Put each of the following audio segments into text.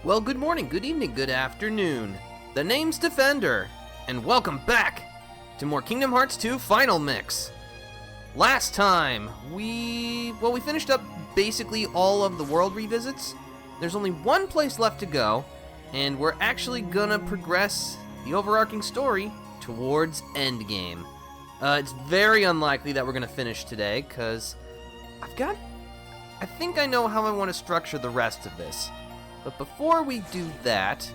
Well, good morning, good evening, good afternoon. The name's Defender, and welcome back to more Kingdom Hearts 2 Final Mix. Last time, we finished up basically all of the world revisits. There's only one place left to go, and we're actually gonna progress the overarching story towards Endgame. It's very unlikely that we're gonna finish today, because I think I know how I want to structure the rest of this. But before we do that,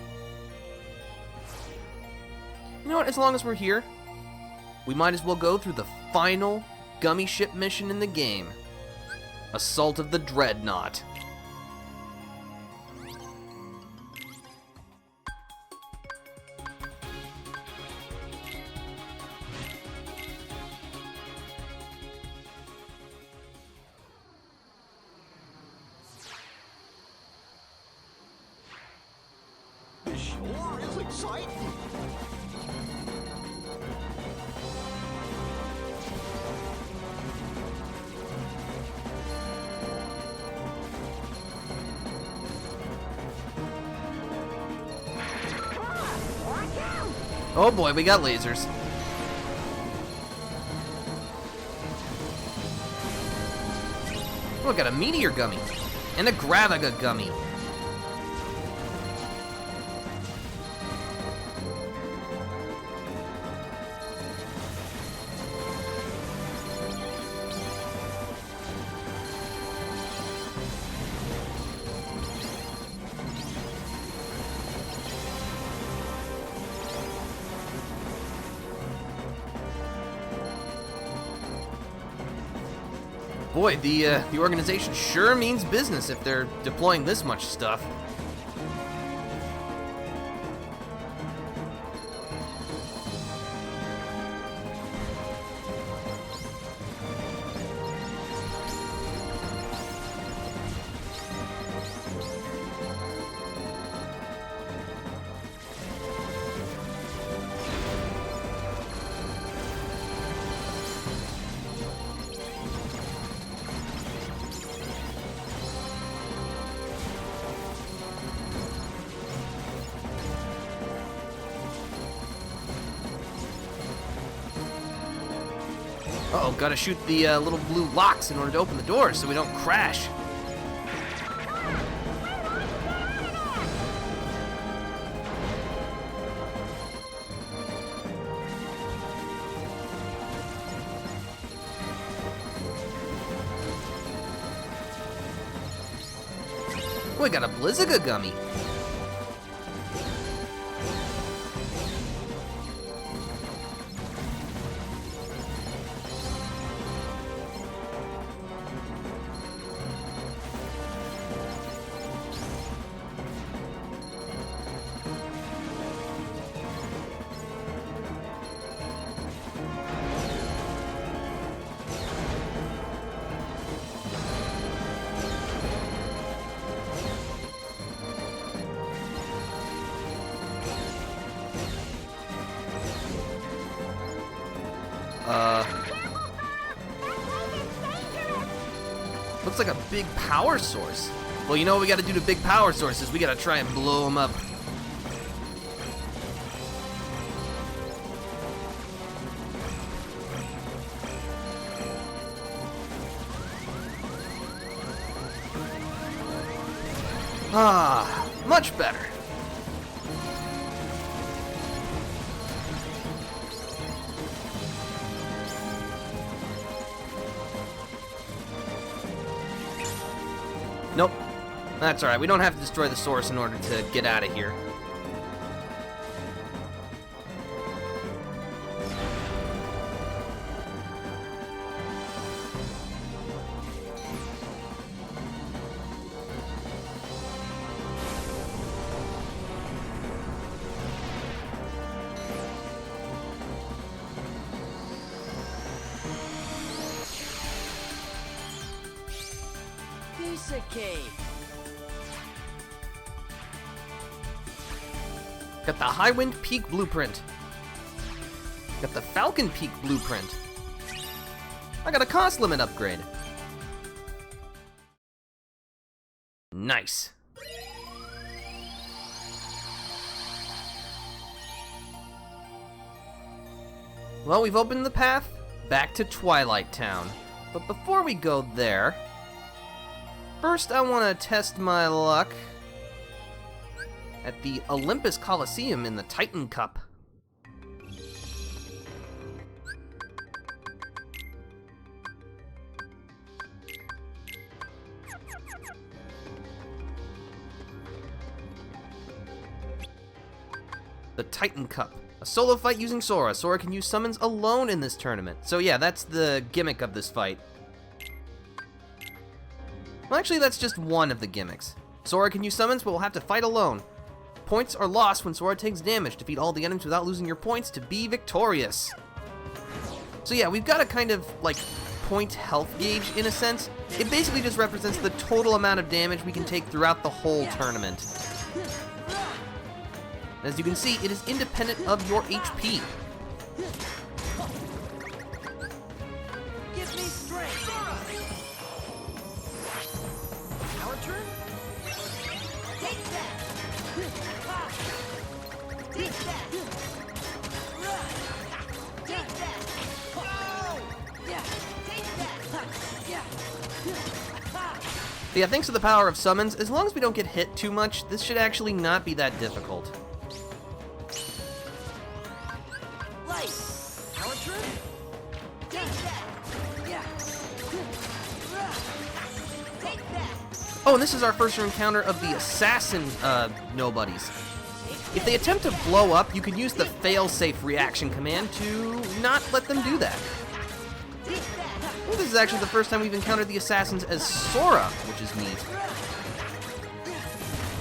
you know what, as long as we're here, we might as well go through the final gummy ship mission in the game. Assault of the Dreadnought. This sure is exciting. Oh boy, we got lasers. Oh, I got a meteor gummy and a Gravaga gummy. Boy, the organization sure means business if they're deploying this much stuff. Uh-oh, gotta shoot the little blue locks in order to open the doors so we don't crash. Oh, I got a Blizzaga gummy. Looks like a big power source. Well, you know what we gotta do to big power sources? We gotta try and blow them up. Ah, much better. Nope. That's alright, we don't have to destroy the source in order to get out of here. Piece of cake. Got the Highwind Peak blueprint. Got the Falcon Peak blueprint. I got a cost limit upgrade. Nice. Well, we've opened the path back to Twilight Town. But before we go there, first I want to test my luck at the Olympus Coliseum in the Titan Cup. The Titan Cup. A solo fight using Sora. Sora can use summons alone in this tournament. So yeah, that's the gimmick of this fight. Well, actually, that's just one of the gimmicks. Sora can use summons, but will have to fight alone. Points are lost when Sora takes damage. Defeat all the enemies without losing your points to be victorious. So yeah, we've got a kind of, like, point health gauge, in a sense. It basically just represents the total amount of damage we can take throughout the whole tournament. As you can see, it is independent of your HP. Give me strength. Our turn. Take that. Take that. Take that. Oh! Yeah. Take that. Yeah. Yeah, thanks to the power of summons, as long as we don't get hit too much, this should actually not be that difficult. Our turn. Take that. Yeah. Take that. Oh, and this is our first encounter of the assassin nobodies. If they attempt to blow up, you can use the fail-safe reaction command to not let them do that. Take that. I think this is actually the first time we've encountered the assassins as Sora, which is neat.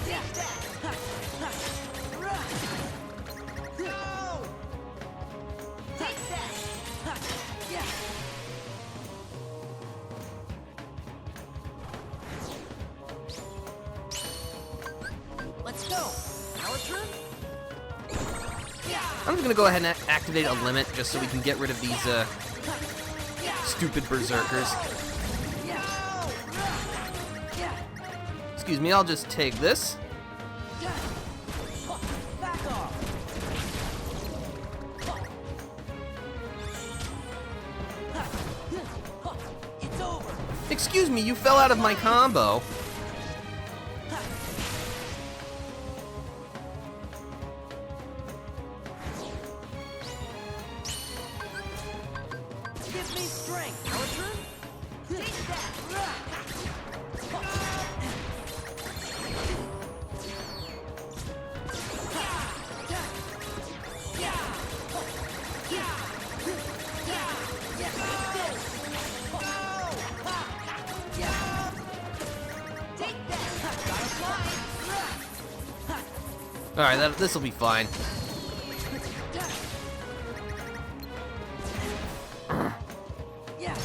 Take that. No. Take that. Yeah. Let's go. Our turn. I'm just gonna go ahead and activate a limit just so we can get rid of these stupid berserkers. Excuse me, I'll just take this. Back off. It's over. Excuse me, you fell out of my combo. Give me strength. Our turn. Take that. Alright, this'll be fine. Yeah.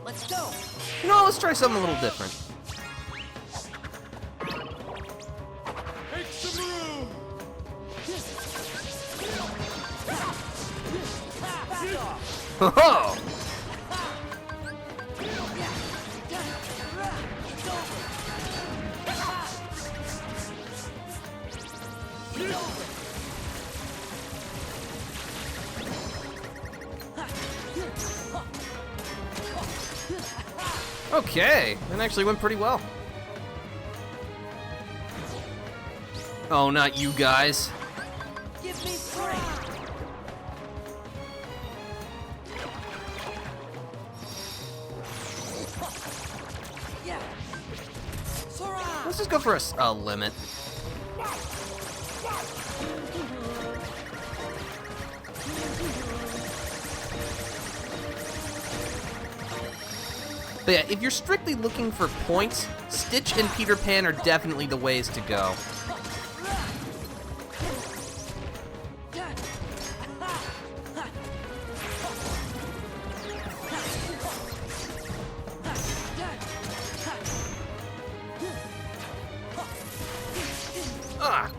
Let's go. You know, let's try something a little different. Make some room! Back off. Ho ho! It's over. It's over. Okay, that actually went pretty well. Oh, not you guys. Give me strength. Yeah. Sora. Let's just go for a limit. But yeah, if you're strictly looking for points, Stitch and Peter Pan are definitely the ways to go. Ah!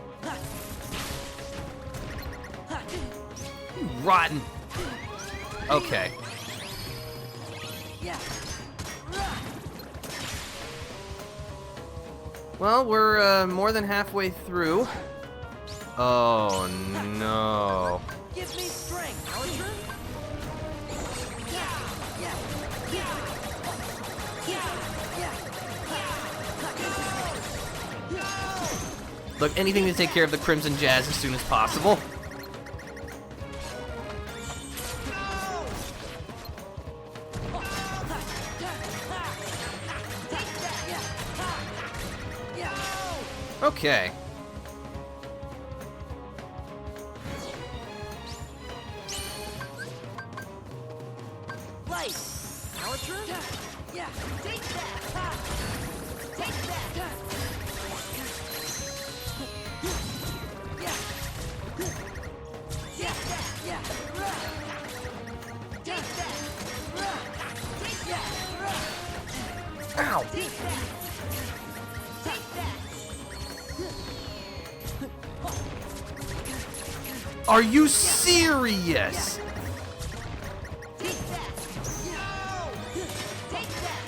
You rotten. Okay. Yeah. Well, we're more than halfway through. Oh no. Give me strength. Our turn. Look, anything to take care of the Crimson Jazz as soon as possible. Okay. Light. Our turn. Yeah. Take that. Take that. Yeah. Take that. Yeah. Take that. Take that. Ow! Take that. Take that. Are you serious? Take that. No. Take that.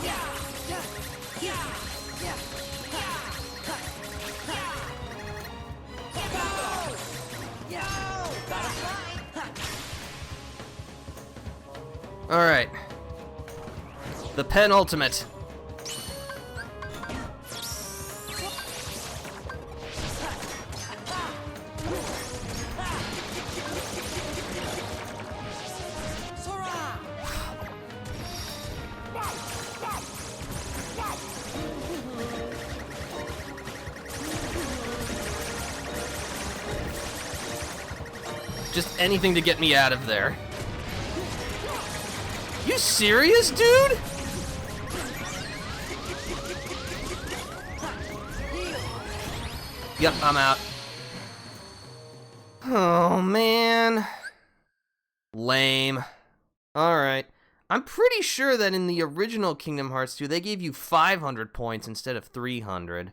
Yeah. Yeah. Yeah. Yeah. All right. The penultimate. Sora. Just anything to get me out of there. You serious, dude? Yep, I'm out. Oh, man. Lame. Alright. I'm pretty sure that in the original Kingdom Hearts 2, they gave you 500 points instead of 300.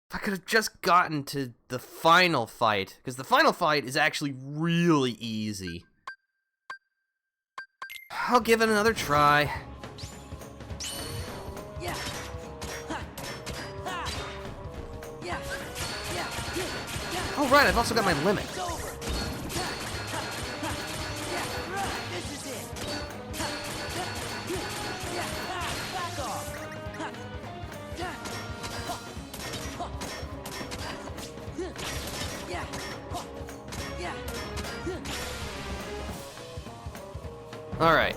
If I could have just gotten to the final fight, because the final fight is actually really easy. I'll give it another try. Yeah. Yeah. Yeah. Oh, right, I've also got my limit. It's over. Yeah. This is it. Yeah. Back off. Yeah. Yeah. Alright.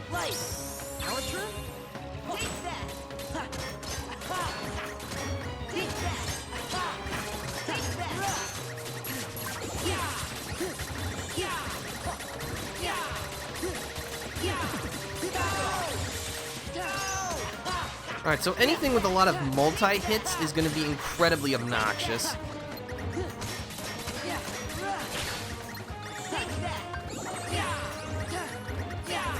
Light. Our turn. Take that. Take that. Take that. Yeah. Yeah. Yeah. Yeah. Go. Alright, so anything with a lot of multi-hits is going to be incredibly obnoxious. Yeah. Take that. Yeah. Yeah.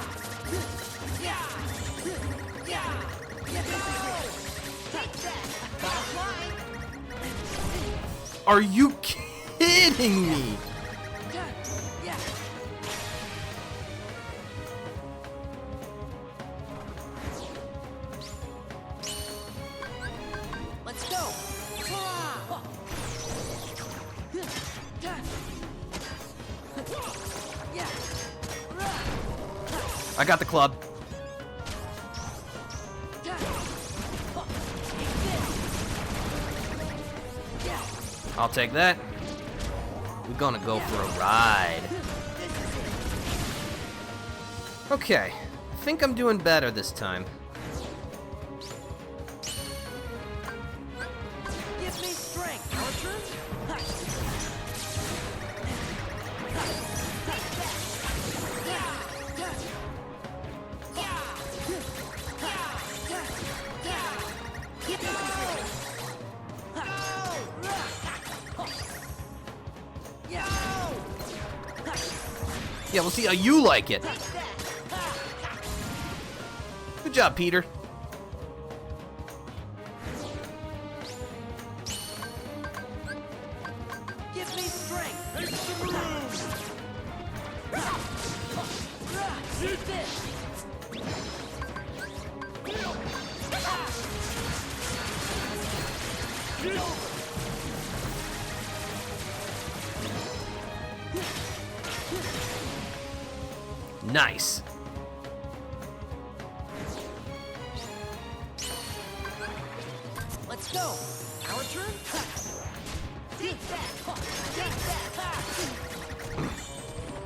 Yeah. Yeah. Take that. Butterfly. Are you kidding me? Yeah. Let's go. Hurrah! Yeah. I got the club. Yeah. I'll take that. We're gonna go for a ride. Okay, I think I'm doing better this time. Give me strength. Our turn. Yeah, we'll see how you like it. Good job, Peter. Take this. Nice. Let's go. Our turn. Take that. Take that.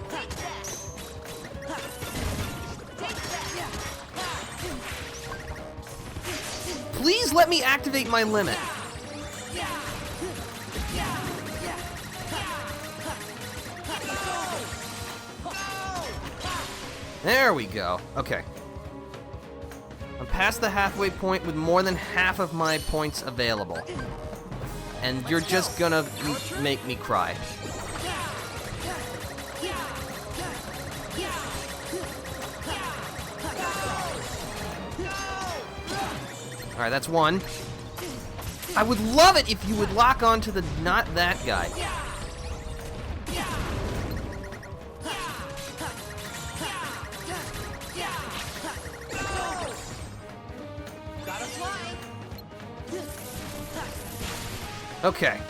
Take that. Take that. Please let me activate my limit. There we go. Okay. I'm past the halfway point with more than half of my points available. And you're just gonna make me cry. Alright, that's one. I would love it if you would lock on to the not that guy. Okay.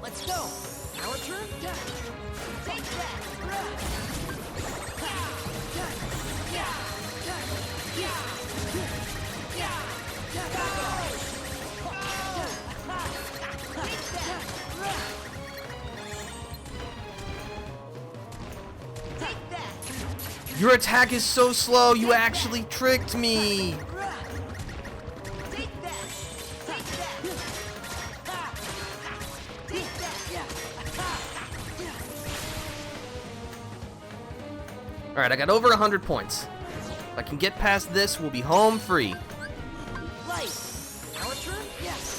Let's go. Our turn. Take that. Your attack is so slow, you actually tricked me. Alright, I got over 100 points. If I can get past this, we'll be home free. Light. Our turn? Yes.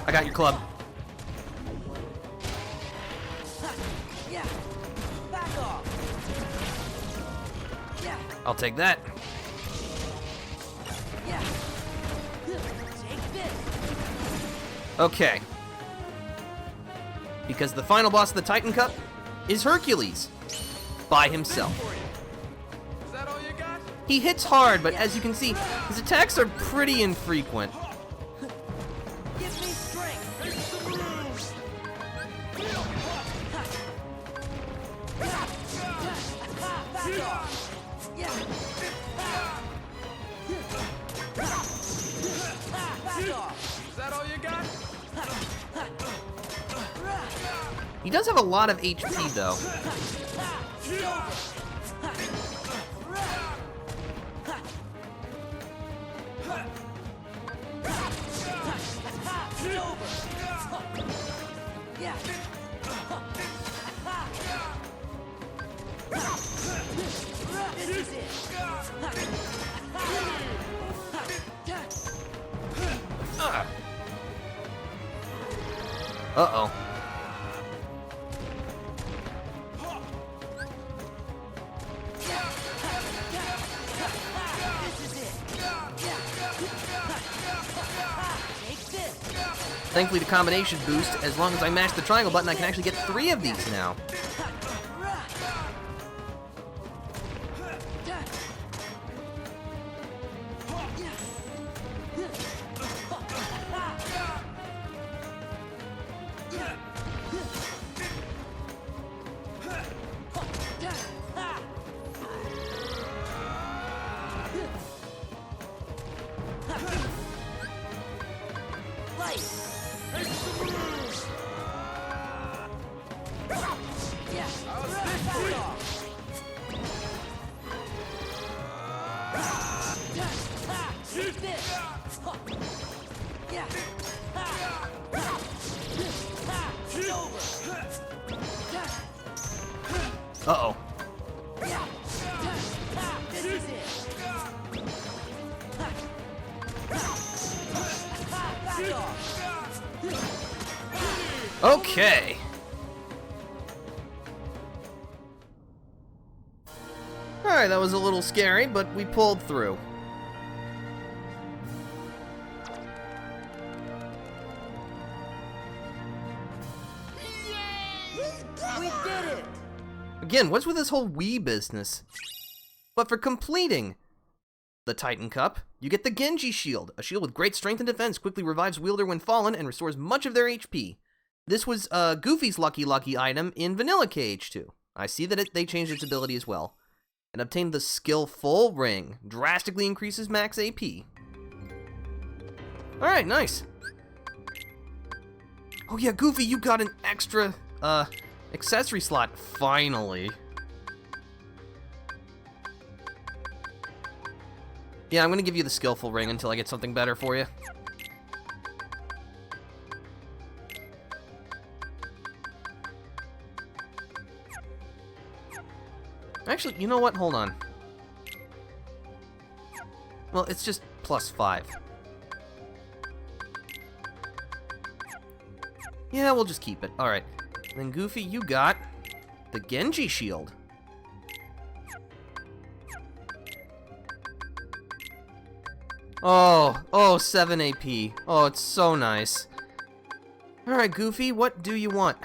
I got your club. Yeah. Back off. Yeah. I'll take that. Yeah. Take this. Okay. Because the final boss of the Titan Cup is Hercules. By himself. Is that all you got? He hits hard, but as you can see, his attacks are pretty infrequent. Give me strength. Make some moves! Back off. Yeah. Back off. Is that all you got? He does have a lot of HP, though. Yeah. This is it. Uh-oh. Thankfully, the combination boost, as long as I mash the triangle button, I can actually get 3 of these now. Uh-oh. Okay. Alright, that was a little scary, but we pulled through. We did it! Again, what's with this whole Wii business? But for completing the Titan Cup, you get the Genji Shield. A shield with great strength and defense, quickly revives wielder when fallen, and restores much of their HP. This was Goofy's lucky item in Vanilla KH2. I see that they changed its ability as well. And obtained the Skillful Ring. Drastically increases max AP. Alright, nice. Oh yeah, Goofy, you got an extra, accessory slot, finally. Yeah, I'm gonna give you the Skillful Ring until I get something better for you. Actually, you know what? Hold on. Well, it's just +5. Yeah, we'll just keep it. Alright. Then Goofy, you got the Genji Shield. Oh, 7 AP. Oh, it's so nice. Alright, Goofy, what do you want?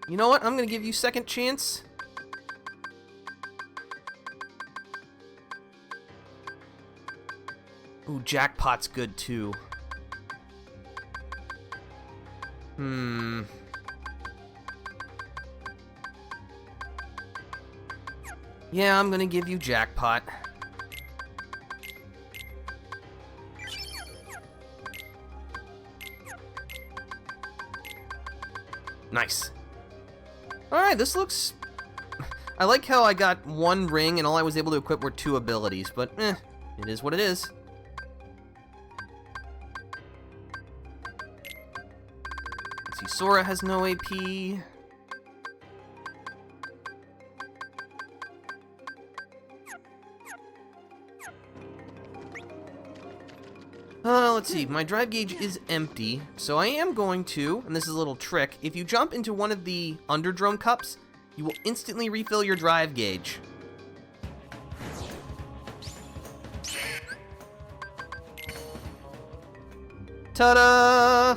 You know what? I'm gonna give you second chance. Ooh, Jackpot's good too. Yeah, I'm gonna give you Jackpot. Nice. Alright, this looks... I like how I got one ring and all I was able to equip were 2 abilities, but it is what it is. Let's see, Sora has no AP. Let's see, my drive gauge is empty, so I am going to, and this is a little trick, if you jump into one of the Underdrome cups, you will instantly refill your drive gauge. Ta-da!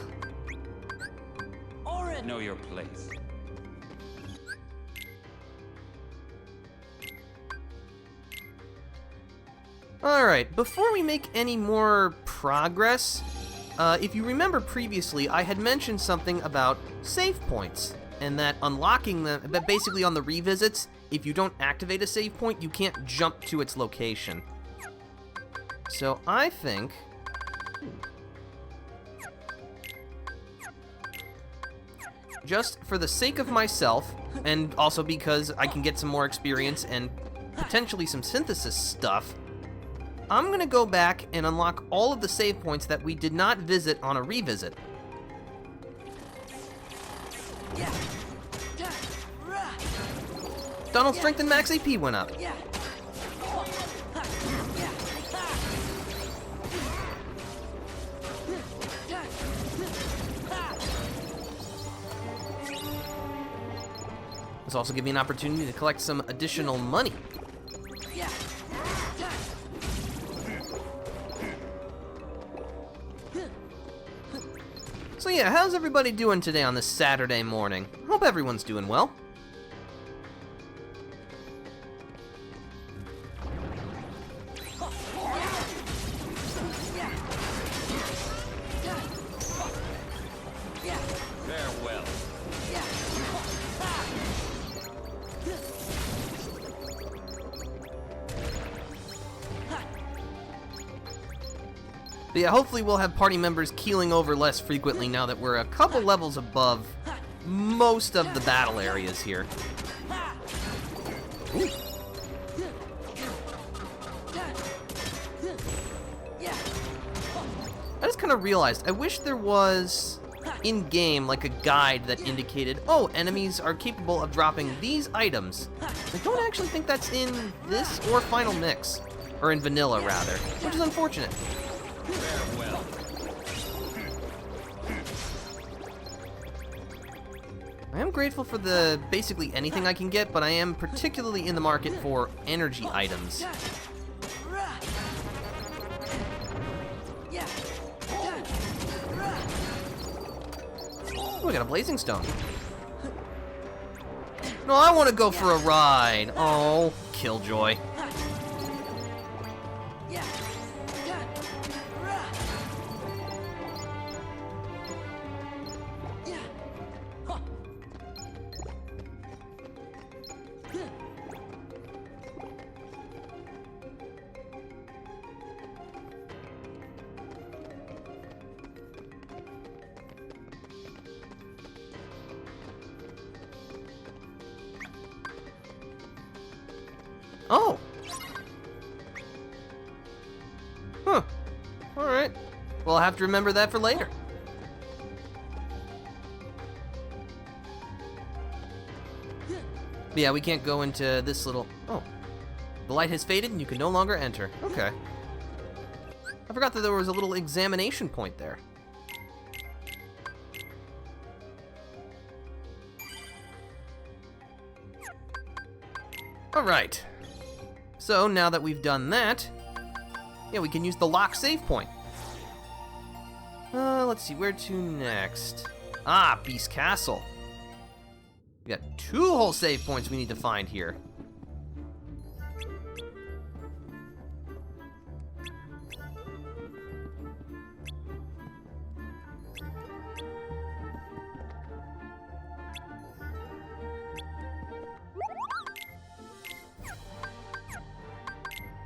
Orin! Know your place. Alright, before we make any more progress, if you remember previously, I had mentioned something about save points, and that unlocking them, but basically on the revisits, if you don't activate a save point, you can't jump to its location. So I think... just for the sake of myself, and also because I can get some more experience and potentially some synthesis stuff, I'm gonna go back and unlock all of the save points that we did not visit on a revisit. Donald's strength and max AP went up. This also gives me an opportunity to collect some additional money. So yeah, how's everybody doing today on this Saturday morning? Hope everyone's doing well. Farewell. But yeah, hopefully we'll have party members keeling over less frequently now that we're a couple levels above most of the battle areas here. Ooh. I just kind of realized, I wish there was, in-game, like a guide that indicated, oh, enemies are capable of dropping these items. I don't actually think that's in this or Final Mix. Or in vanilla, rather. Which is unfortunate. Farewell. I am grateful for the basically anything I can get, but I am particularly in the market for energy items. Oh, I got a blazing stone. No, I want to go for a ride. Oh, killjoy. Oh! Huh. Alright. Well, I'll have to remember that for later. But yeah, we can't go into this little... Oh. The light has faded and you can no longer enter. Okay. I forgot that there was a little examination point there. Alright. So, now that we've done that, yeah, we can use the lock save point. Let's see, where to next? Ah, Beast Castle. We got 2 whole save points we need to find here.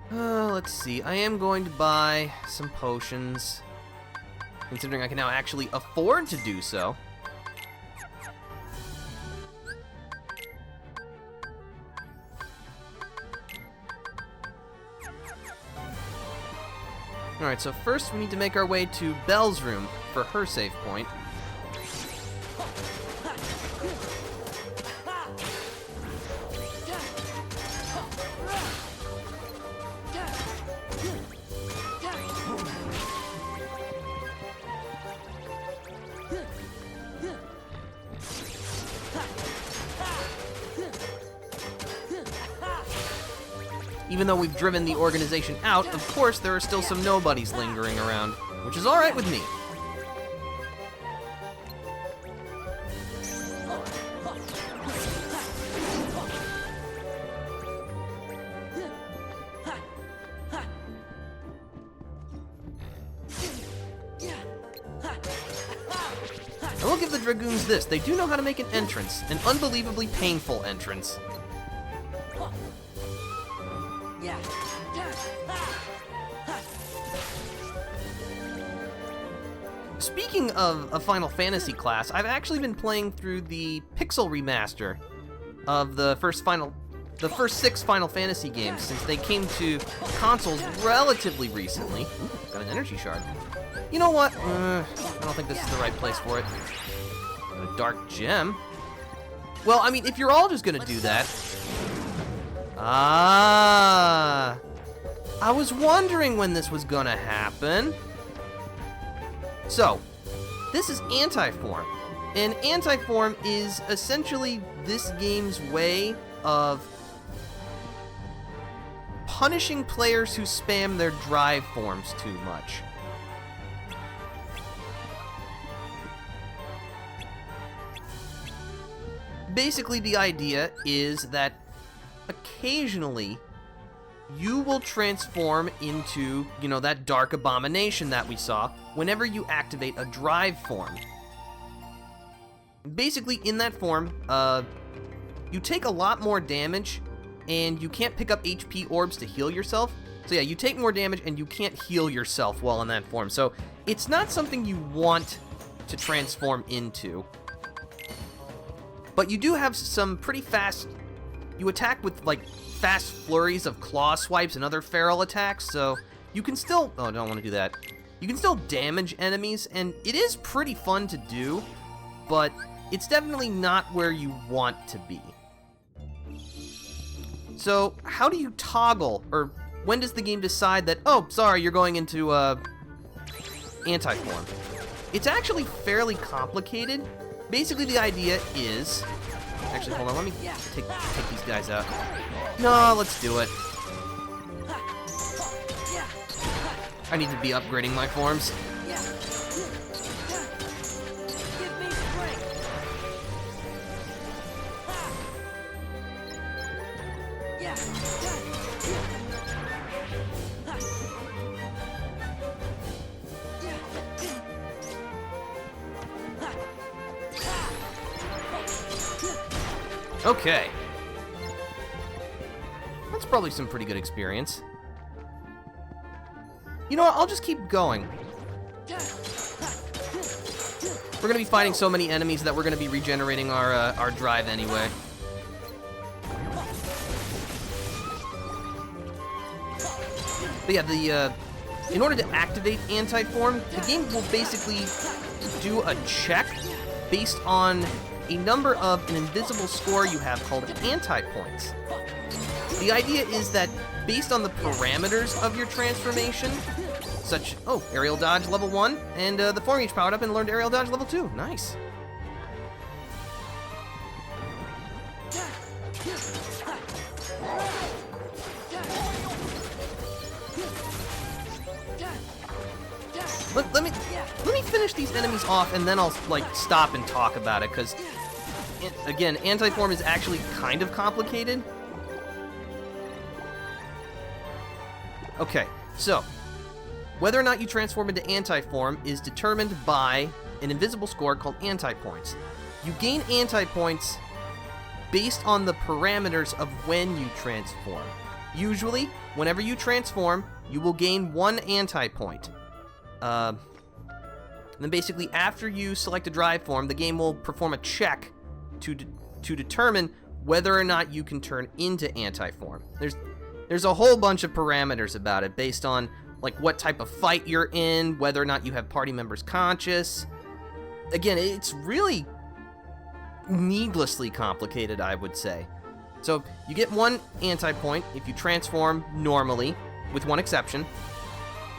Let's see, I am going to buy some potions, considering I can now actually afford to do so. Alright, so first we need to make our way to Belle's room for her save point. Even though we've driven the organization out, of course there are still some nobodies lingering around, which is alright with me. I will give the Dragoons this, they do know how to make an entrance, an unbelievably painful entrance. Speaking of a Final Fantasy class, I've actually been playing through the Pixel remaster of the first 6 Final Fantasy games since they came to consoles relatively recently. Ooh, got an energy shard. You know what? I don't think this is the right place for it. Got a dark gem. Well, I mean, if you're all just gonna do that... Ah, I was wondering when this was gonna happen. So, this is Anti-Form, and Anti-Form is essentially this game's way of punishing players who spam their drive forms too much. Basically, the idea is that occasionally you will transform into, you know, that dark abomination that we saw whenever you activate a drive form. Basically, in that form, you take a lot more damage, and you can't pick up HP orbs to heal yourself. So yeah, you take more damage, and you can't heal yourself while in that form. So it's not something you want to transform into. But you do have some pretty fast... You attack with, like, fast flurries of claw swipes and other feral attacks, so you can still... Oh, I don't want to do that. You can still damage enemies, and it is pretty fun to do, but it's definitely not where you want to be. So, how do you toggle, or when does the game decide that, oh, sorry, you're going into anti-form? It's actually fairly complicated. Basically, the idea is... Actually, hold on, let me take these guys out. No, let's do it. I need to be upgrading my forms. Give me strength. Okay. That's probably some pretty good experience. You know what, I'll just keep going. We're gonna be fighting so many enemies that we're gonna be regenerating our drive anyway. But yeah, in order to activate anti-form, the game will basically do a check based on a number of an invisible score you have called anti-points. The idea is that based on the parameters of your transformation, such, oh, aerial dodge level 1, and the form each powered up and learned aerial dodge level 2. Nice. Let me finish these enemies off, and then I'll like stop and talk about it, because again, anti-form is actually kind of complicated. Okay, so whether or not you transform into anti-form is determined by an invisible score called anti-points. You gain anti-points based on the parameters of when you transform. Usually, whenever you transform, you will gain 1 anti-point. Then basically, after you select a drive form, the game will perform a check to determine whether or not you can turn into anti-form. There's a whole bunch of parameters about it based on like what type of fight you're in, whether or not you have party members conscious. Again, it's really needlessly complicated, I would say. So you get 1 anti-point if you transform normally, with one exception.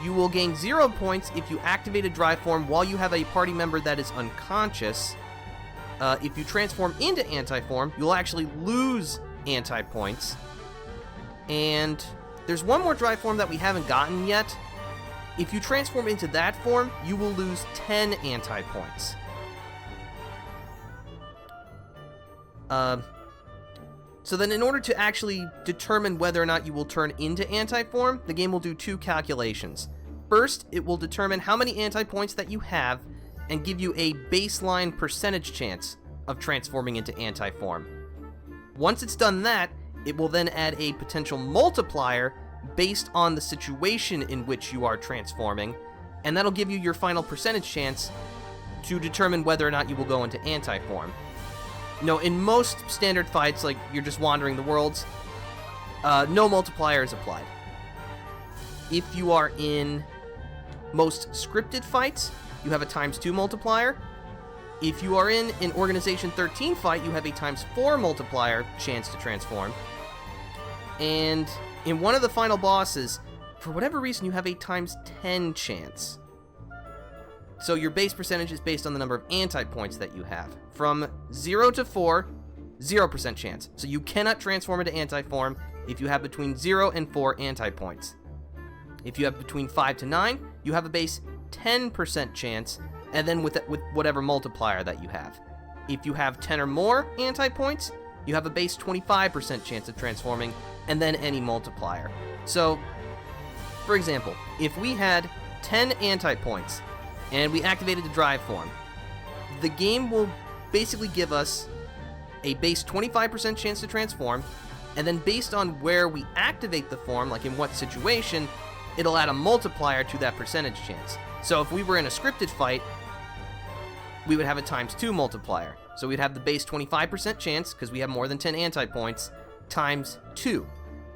You will gain 0 points if you activate a drive form while you have a party member that is unconscious. If you transform into anti-form, you'll actually lose anti-points. And there's one more drive form that we haven't gotten yet. If you transform into that form, you will lose 10 anti-points. So then in order to actually determine whether or not you will turn into anti-form, the game will do 2 calculations. First, it will determine how many anti-points that you have and give you a baseline percentage chance of transforming into anti-form. Once it's done that, it will then add a potential multiplier based on the situation in which you are transforming, and that'll give you your final percentage chance to determine whether or not you will go into anti-form. No, in most standard fights, like you're just wandering the worlds, no multiplier is applied. If you are in most scripted fights, you have a ×2 multiplier. If you are in an Organization 13 fight, you have a ×4 multiplier chance to transform. And in one of the final bosses, for whatever reason, you have a ×10 chance. So your base percentage is based on the number of anti-points that you have. From 0 to 4, 0% chance. So you cannot transform into anti-form if you have between 0 and 4 anti-points. If you have between 5 to 9, you have a base 10% chance, and then with whatever multiplier that you have. If you have 10 or more anti-points, you have a base 25% chance of transforming, and then any multiplier. So, for example, if we had 10 anti-points, and we activated the drive form, the game will basically give us a base 25% chance to transform, and then based on where we activate the form, like in what situation, it'll add a multiplier to that percentage chance. So if we were in a scripted fight, we would have a ×2 multiplier. So we'd have the base 25% chance, because we have more than 10 anti-points, ×2.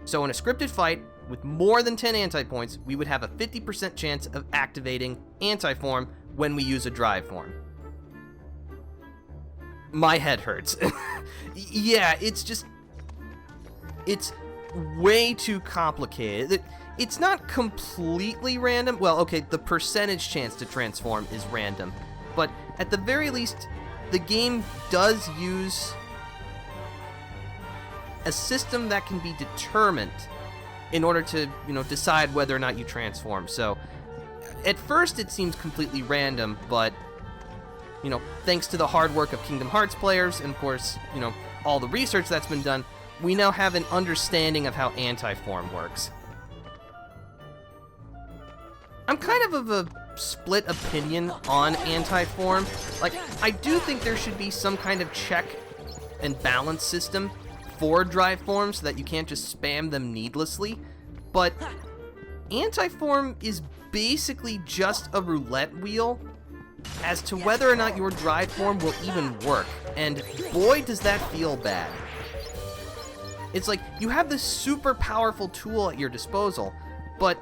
So in a scripted fight, with more than 10 anti-points, we would have a 50% chance of activating anti-form when we use a drive form. My head hurts. Yeah, it's way too complicated. it's not completely random. Well, okay, the percentage chance to transform is random, but at the very least, the game does use a system that can be determined in order to, decide whether or not you transform. So, at first it seems completely random, but, thanks to the hard work of Kingdom Hearts players, and of course, all the research that's been done, we now have an understanding of how anti-form works. I'm kind of a split opinion on anti-form. Like, I do think there should be some kind of check and balance system for drive forms so that you can't just spam them needlessly, but anti-form is basically just a roulette wheel as to whether or not your drive form will even work, and boy does that feel bad. It's like, you have this super powerful tool at your disposal, but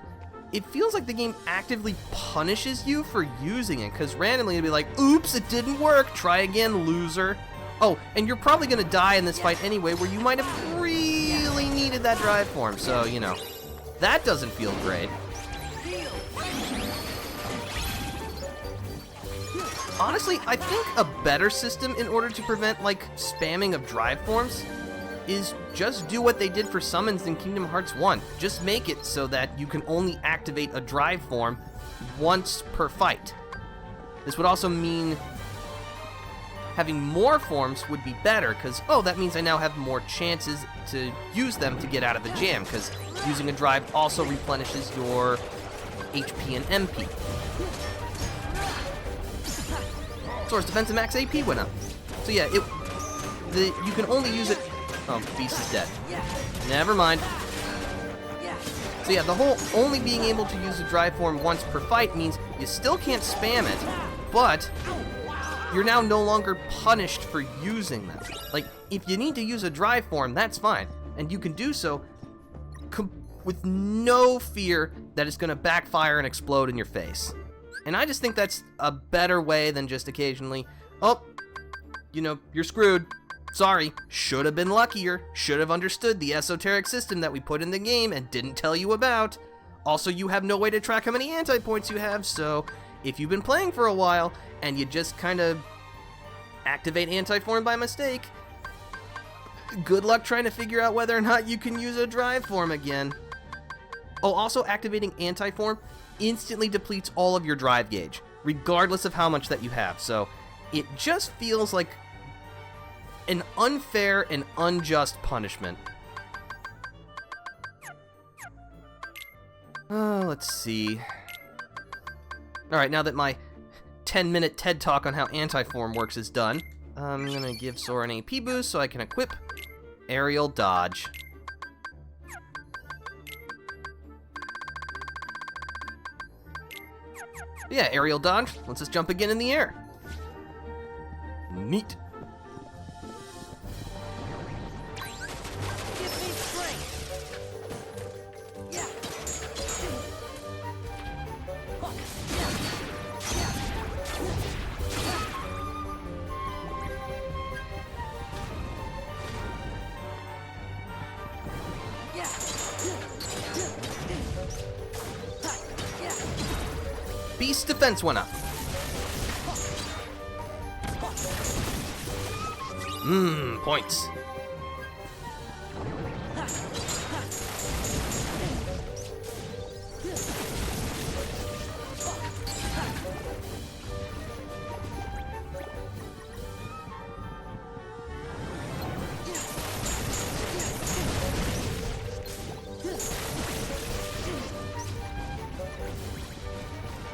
it feels like the game actively punishes you for using it, because randomly it'll be like, oops, it didn't work, try again, loser. Oh, and you're probably going to die in this fight anyway, where you might have really needed that drive form, so, that doesn't feel great. Honestly, I think a better system in order to prevent, like, spamming of drive forms is just do what they did for summons in Kingdom Hearts 1. Just make it so that you can only activate a drive form once per fight. This would also mean having more forms would be better, because, that means I now have more chances to use them to get out of the jam, because using a drive also replenishes your HP and MP. Sora's defense and max AP went up. So yeah, you can only use it... Oh, Beast is dead. Never mind. So yeah, the whole only being able to use a drive form once per fight means you still can't spam it, but you're now no longer punished for using them. Like, if you need to use a drive form, that's fine, and you can do so with no fear that it's going to backfire and explode in your face. And I just think that's a better way than just occasionally, you're screwed. Sorry, should have been luckier, should have understood the esoteric system that we put in the game and didn't tell you about. Also, you have no way to track how many anti-points you have, so if you've been playing for a while and you just kind of activate anti-form by mistake, good luck trying to figure out whether or not you can use a drive form again. Oh, also activating anti-form instantly depletes all of your drive gauge, regardless of how much that you have, so it just feels like an unfair and unjust punishment. Let's see. Alright, now that my 10-minute TED Talk on how anti-form works is done, I'm gonna give Sora an AP boost so I can equip Aerial Dodge. Yeah, Aerial Dodge lets us jump again in the air. Neat. Give me strength. Yeah. Beast defense went up. Points.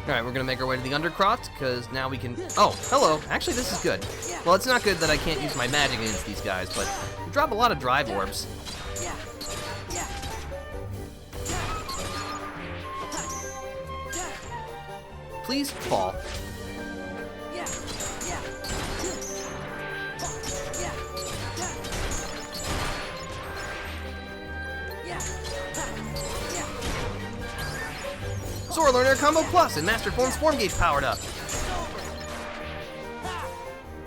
Alright, we're gonna make our way to the Undercroft, because now we can... Oh, hello. Actually, this is good. Well, it's not good that I can't use my magic against these guys, but we drop a lot of drive orbs. Please fall. Sora Learner Combo Plus and Master Form's Form Gauge powered up.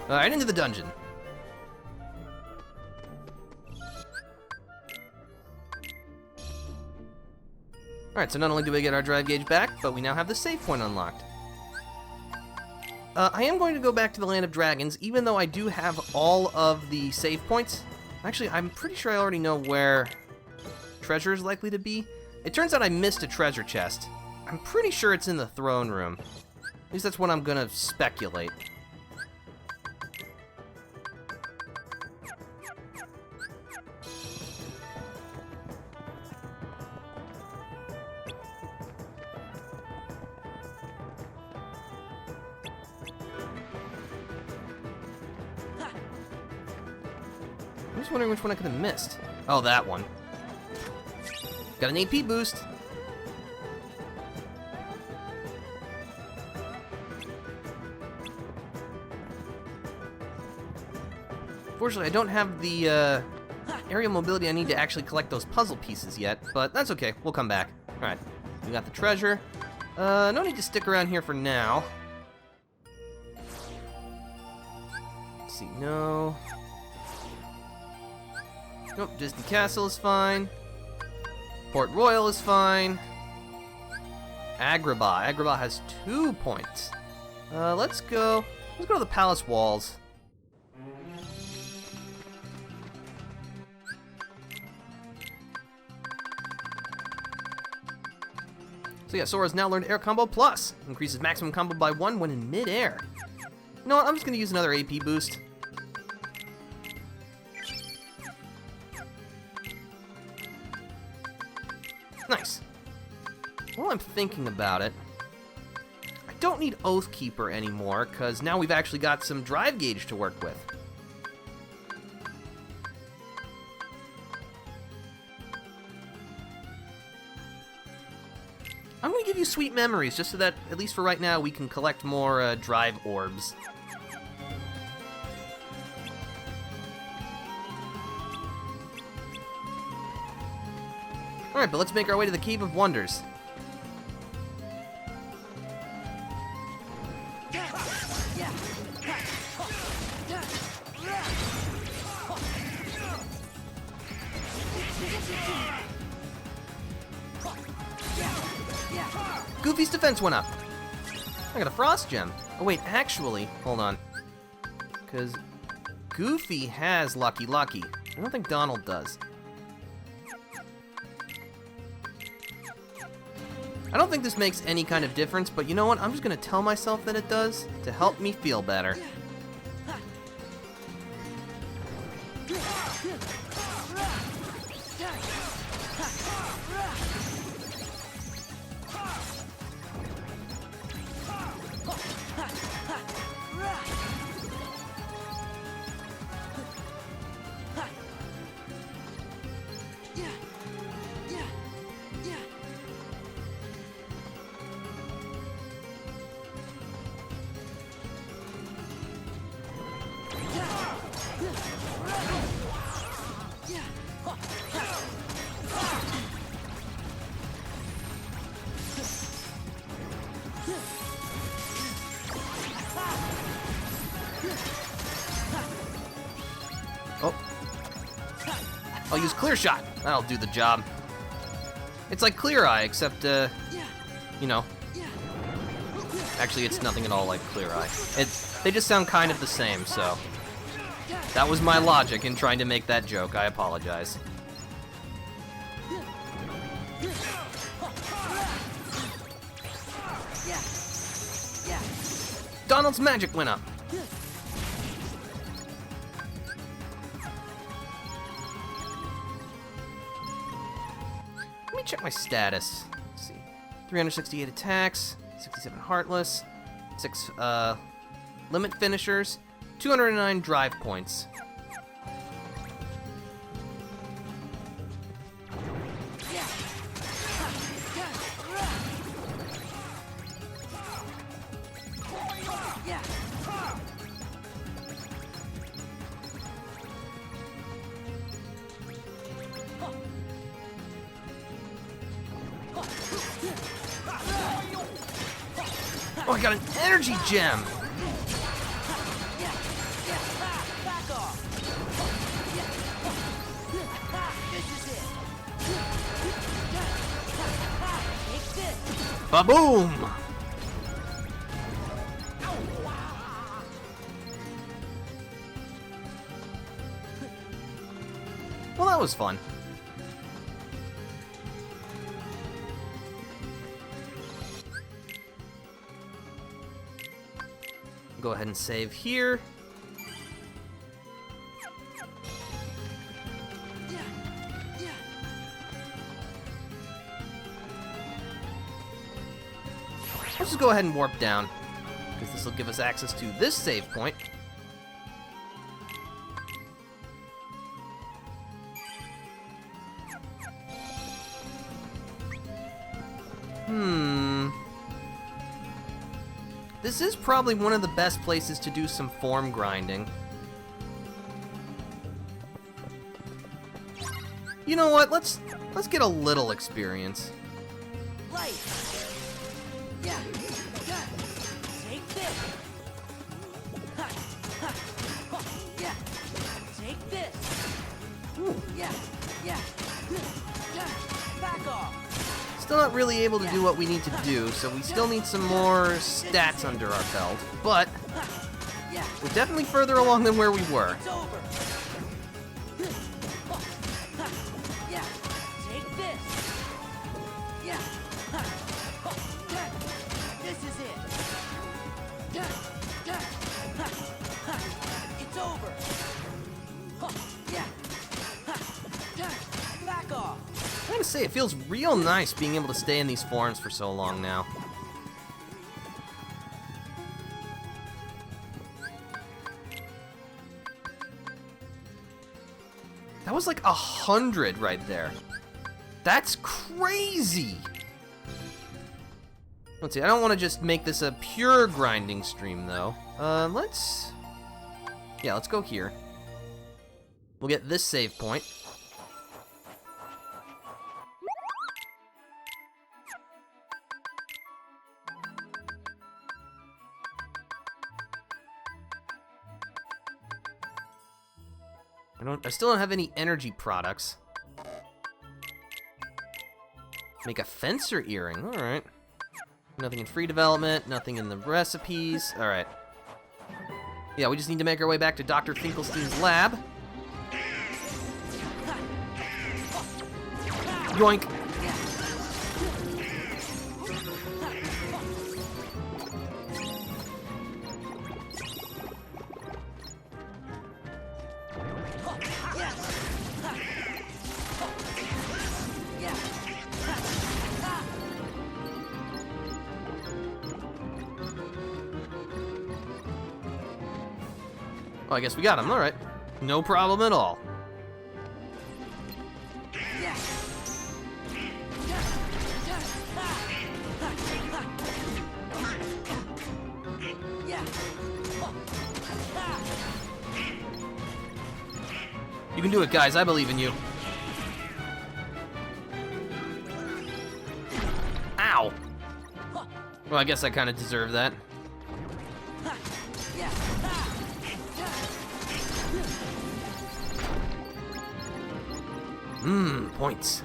Alright, into the dungeon. Alright, so not only do we get our drive gauge back, but we now have the save point unlocked. I am going to go back to the Land of Dragons, even though I do have all of the save points. Actually, I'm pretty sure I already know where treasure is likely to be. It turns out I missed a treasure chest. I'm pretty sure it's in the throne room. At least that's what I'm gonna speculate. I'm just wondering which one I could have missed. Oh, that one. Got an AP boost. Fortunately, I don't have the aerial mobility I need to actually collect those puzzle pieces yet, but that's okay. We'll come back. Alright, we got the treasure. No need to stick around here for now. Let's see, no. Nope, Disney Castle is fine. Port Royal is fine. Agrabah. Agrabah has 2 points. Let's go to the palace walls. So yeah, Sora's now learned Air Combo Plus. Increases maximum combo by 1 when in mid-air. You know what, I'm just gonna use another AP boost. Nice. While I'm thinking about it, I don't need Oathkeeper anymore, because now we've actually got some drive gauge to work with. I'm going to give you Sweet Memories, just so that, at least for right now, we can collect more drive orbs. Alright, but let's make our way to the Cave of Wonders. Goofy's defense went up. I got a frost gem. Oh wait, actually, hold on. Because Goofy has Lucky Lucky. I don't think Donald does. I don't think this makes any kind of difference, but you know what? I'm just going to tell myself that it does to help me feel better. Oh. I'll use Clear Shot. That'll do the job. It's like Clear Eye, except, you know. Actually, it's nothing at all like Clear Eye. They just sound kind of the same, so. That was my logic in trying to make that joke. I apologize. Donald's magic went up. Let me check my status. Let's see. 368 attacks, 67 heartless, 6 limit finishers, 209 drive points. Oh, I got an energy gem! Ba-boom! Well, that was fun. Go ahead and save here. Let's just go ahead and warp down, because this will give us access to this save point. This is probably one of the best places to do some form grinding. You know what? Let's get a little experience. Right. Yeah. Take this. Yeah. Take this. Yeah. Back off. Still not really able to do what we need to do, so we still need some more stats under our belt, but we're definitely further along than where we were. It's over. Yeah. Take this. Yeah. This is it. It's over. Yeah. Back off. I gotta say, it feels real nice being able to stay in these forms for so long now. That was like 100 right there. That's crazy! Let's see, I don't want to just make this a pure grinding stream, though. Let's go here. We'll get this save point. I still don't have any energy products. Make a fencer earring, alright. Nothing in free development, nothing in the recipes, alright. Yeah, we just need to make our way back to Dr. Finkelstein's lab. Yoink! Well, I guess we got him, alright. No problem at all. You can do it, guys. I believe in you. Ow! Well, I guess I kind of deserve that. Points.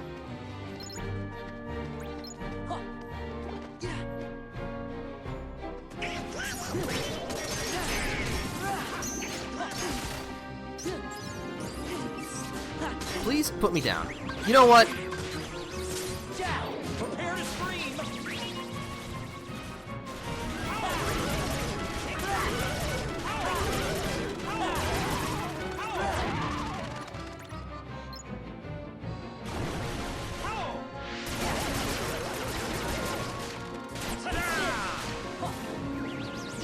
Please put me down. You know what? Prepare to scream!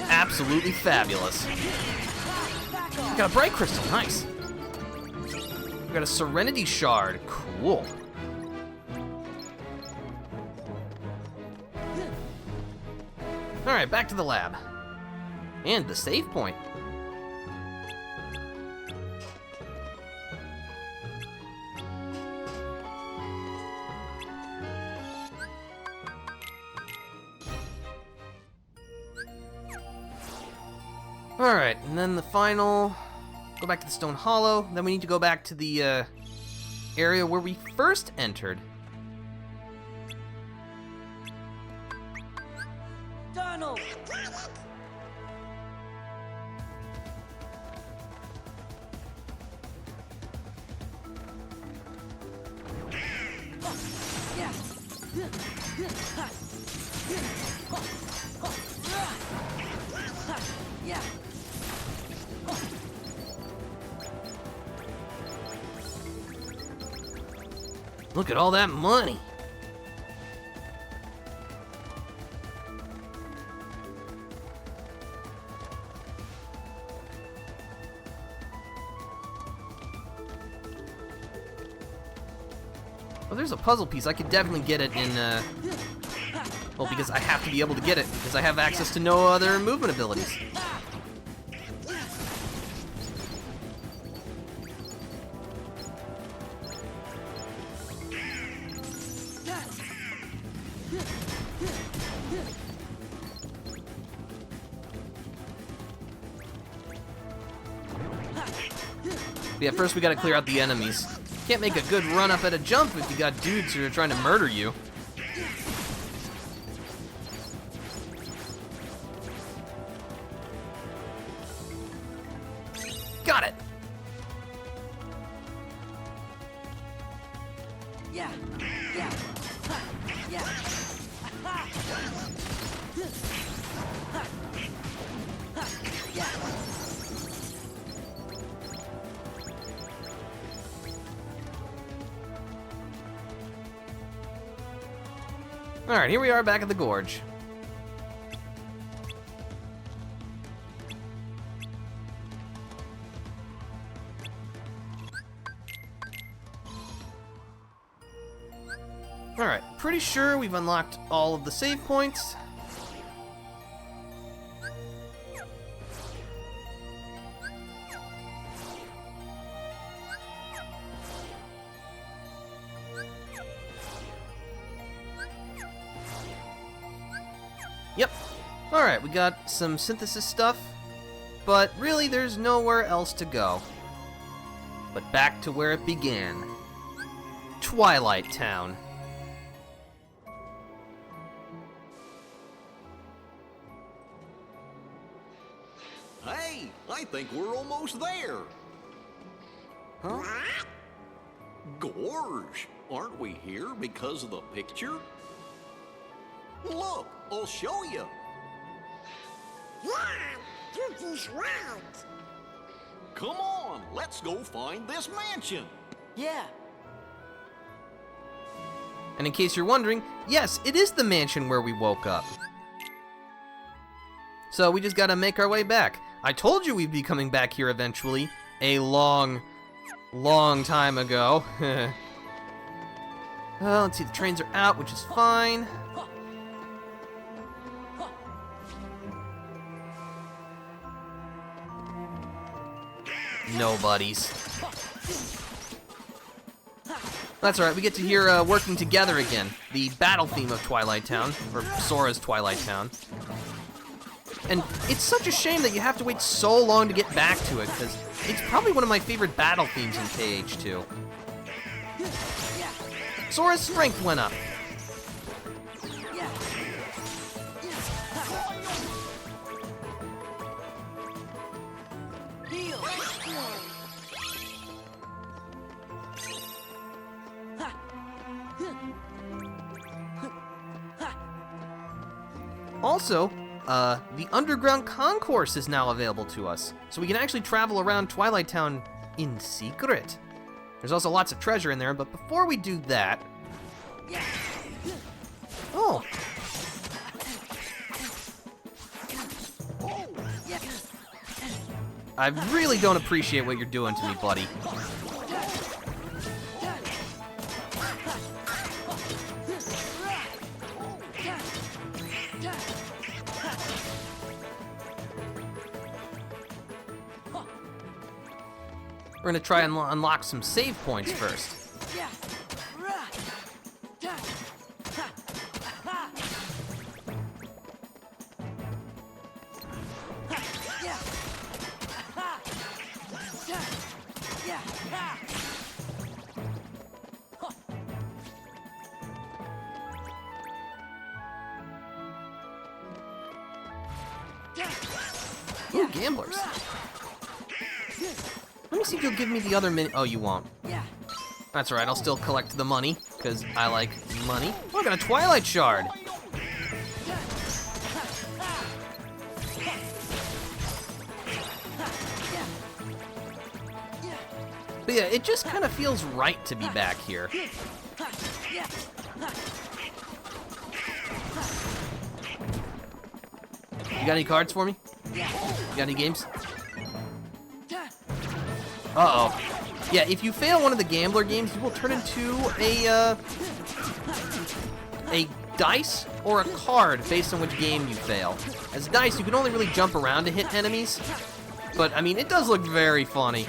Absolutely fabulous. We got a bright crystal, nice. We got a Serenity Shard, cool. Alright, back to the lab. And the save point. Alright, and then the final... Go back to the Stone Hollow, then we need to go back to the area where we first entered. Donald! Yeah. Look at all that money. Well, there's a puzzle piece. I could definitely get it in, well, because I have to be able to get it, because I have access to no other movement abilities. But yeah, first we gotta clear out the enemies. Can't make a good run up at a jump if you got dudes who are trying to murder you. Got it! Yeah. Yeah. Yeah. Alright, here we are back at the gorge. Alright, pretty sure we've unlocked all of the save points. Yep. Alright, we got some synthesis stuff, but really there's nowhere else to go. But back to where it began. Twilight Town. Hey, I think we're almost there. Huh? Gorge, aren't we here because of the picture? Look, I'll show you. Yeah, you're just right. Come on, let's go find this mansion. Yeah. And in case you're wondering, yes, it is the mansion where we woke up. So we just gotta make our way back. I told you we'd be coming back here eventually. A long time ago. Well, let's see, the trains are out, which is fine. Nobodies. That's alright, we get to hear working together again. The battle theme of Twilight Town, or Sora's Twilight Town. And it's such a shame that you have to wait so long to get back to it, because it's probably one of my favorite battle themes in KH2. Sora's strength went up. Also, the underground concourse is now available to us, so we can actually travel around Twilight Town in secret. There's also lots of treasure in there, but before we do that... Oh! I really don't appreciate what you're doing to me, buddy. We're gonna try and unlock some save points first. Ooh, gamblers. Let me see if you'll give me the other mini. Oh, you won't. That's right, I'll still collect the money, because I like money. Oh, I got a Twilight shard. But yeah, it just kind of feels right to be back here. You got any cards for me? You got any games? Uh-oh. Yeah, if you fail one of the gambler games, you will turn into a dice or a card based on which game you fail. As dice, you can only really jump around to hit enemies, but I mean, it does look very funny.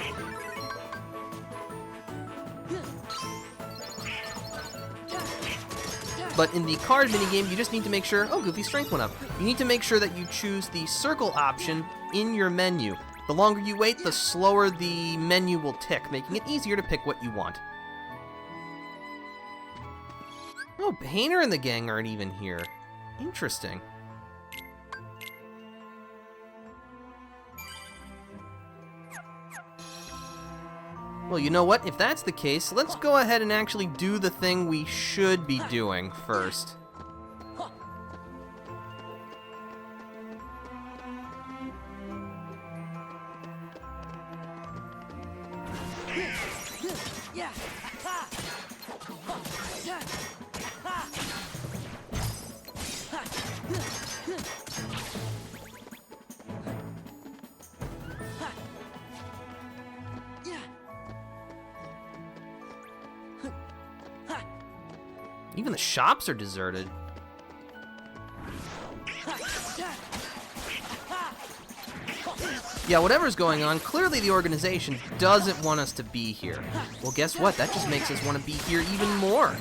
But in the card minigame, you just need to make sure, oh, Goofy's strength went up. You need to make sure that you choose the circle option in your menu. The longer you wait, the slower the menu will tick, making it easier to pick what you want. Oh, Painter and the gang aren't even here. Interesting. Well, you know what? If that's the case, let's go ahead and actually do the thing we should be doing first. Even the shops are deserted. Yeah, whatever's going on, clearly the organization doesn't want us to be here. Well, guess what? That just makes us want to be here even more.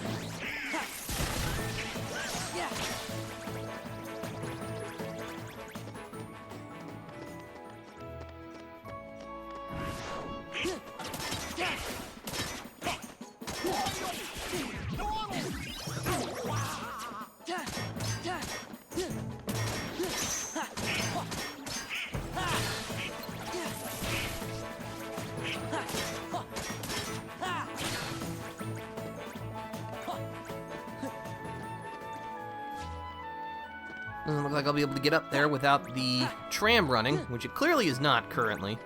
Doesn't look like I'll be able to get up there without the tram running, which it clearly is not currently.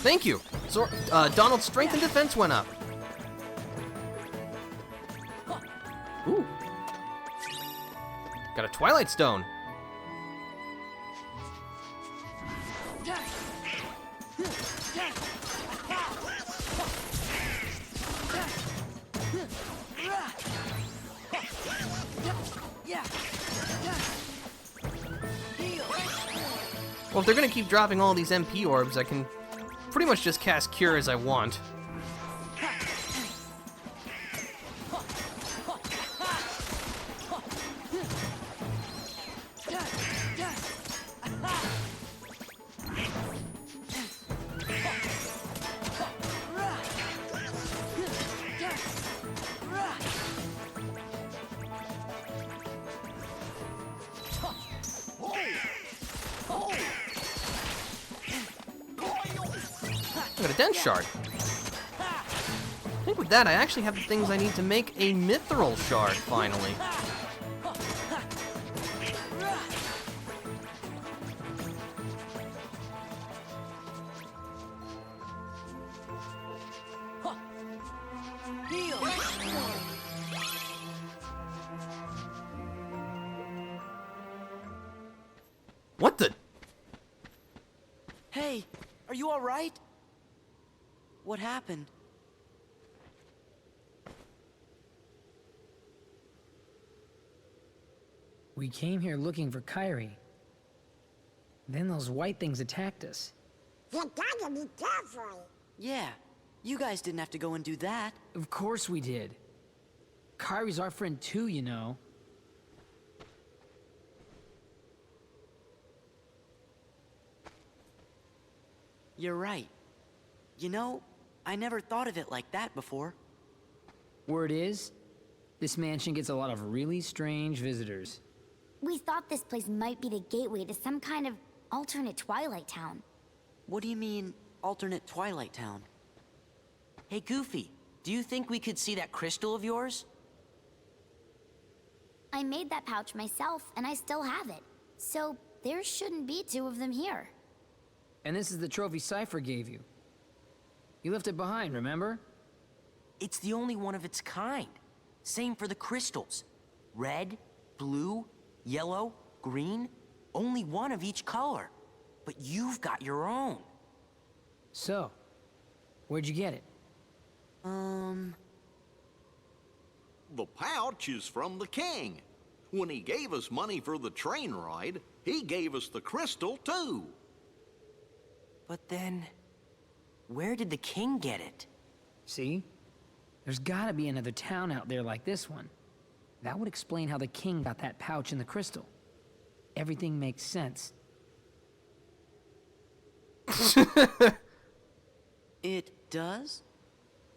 Thank you! Donald's strength and defense went up. Ooh. Got a Twilight Stone. Well, if they're gonna keep dropping all these MP orbs, I can pretty much just cast Cure as I want. I got a Dent Shard. I think with that, I actually have the things I need to make a Mithril Shard, finally. What the? Hey, are you all right? What happened? We came here looking for Kyrie. Then those white things attacked us. You gotta be careful. Yeah, you guys didn't have to go and do that. Of course we did. Kyrie's our friend too, you know. You're right. You know, I never thought of it like that before. Word is, this mansion gets a lot of really strange visitors. We thought this place might be the gateway to some kind of alternate Twilight town. What do you mean, alternate Twilight town? Hey, Goofy, do you think we could see that crystal of yours? I made that pouch myself, and I still have it. So, there shouldn't be two of them here. And this is the trophy Cypher gave you. You left it behind, remember? It's the only one of its kind. Same for the crystals. Red, blue, yellow, green. Only one of each color. But you've got your own. So, where'd you get it? The pouch is from the king. When he gave us money for the train ride, he gave us the crystal too. But then, where did the king get it? See? There's gotta be another town out there like this one. That would explain how the king got that pouch and the crystal. Everything makes sense. It does?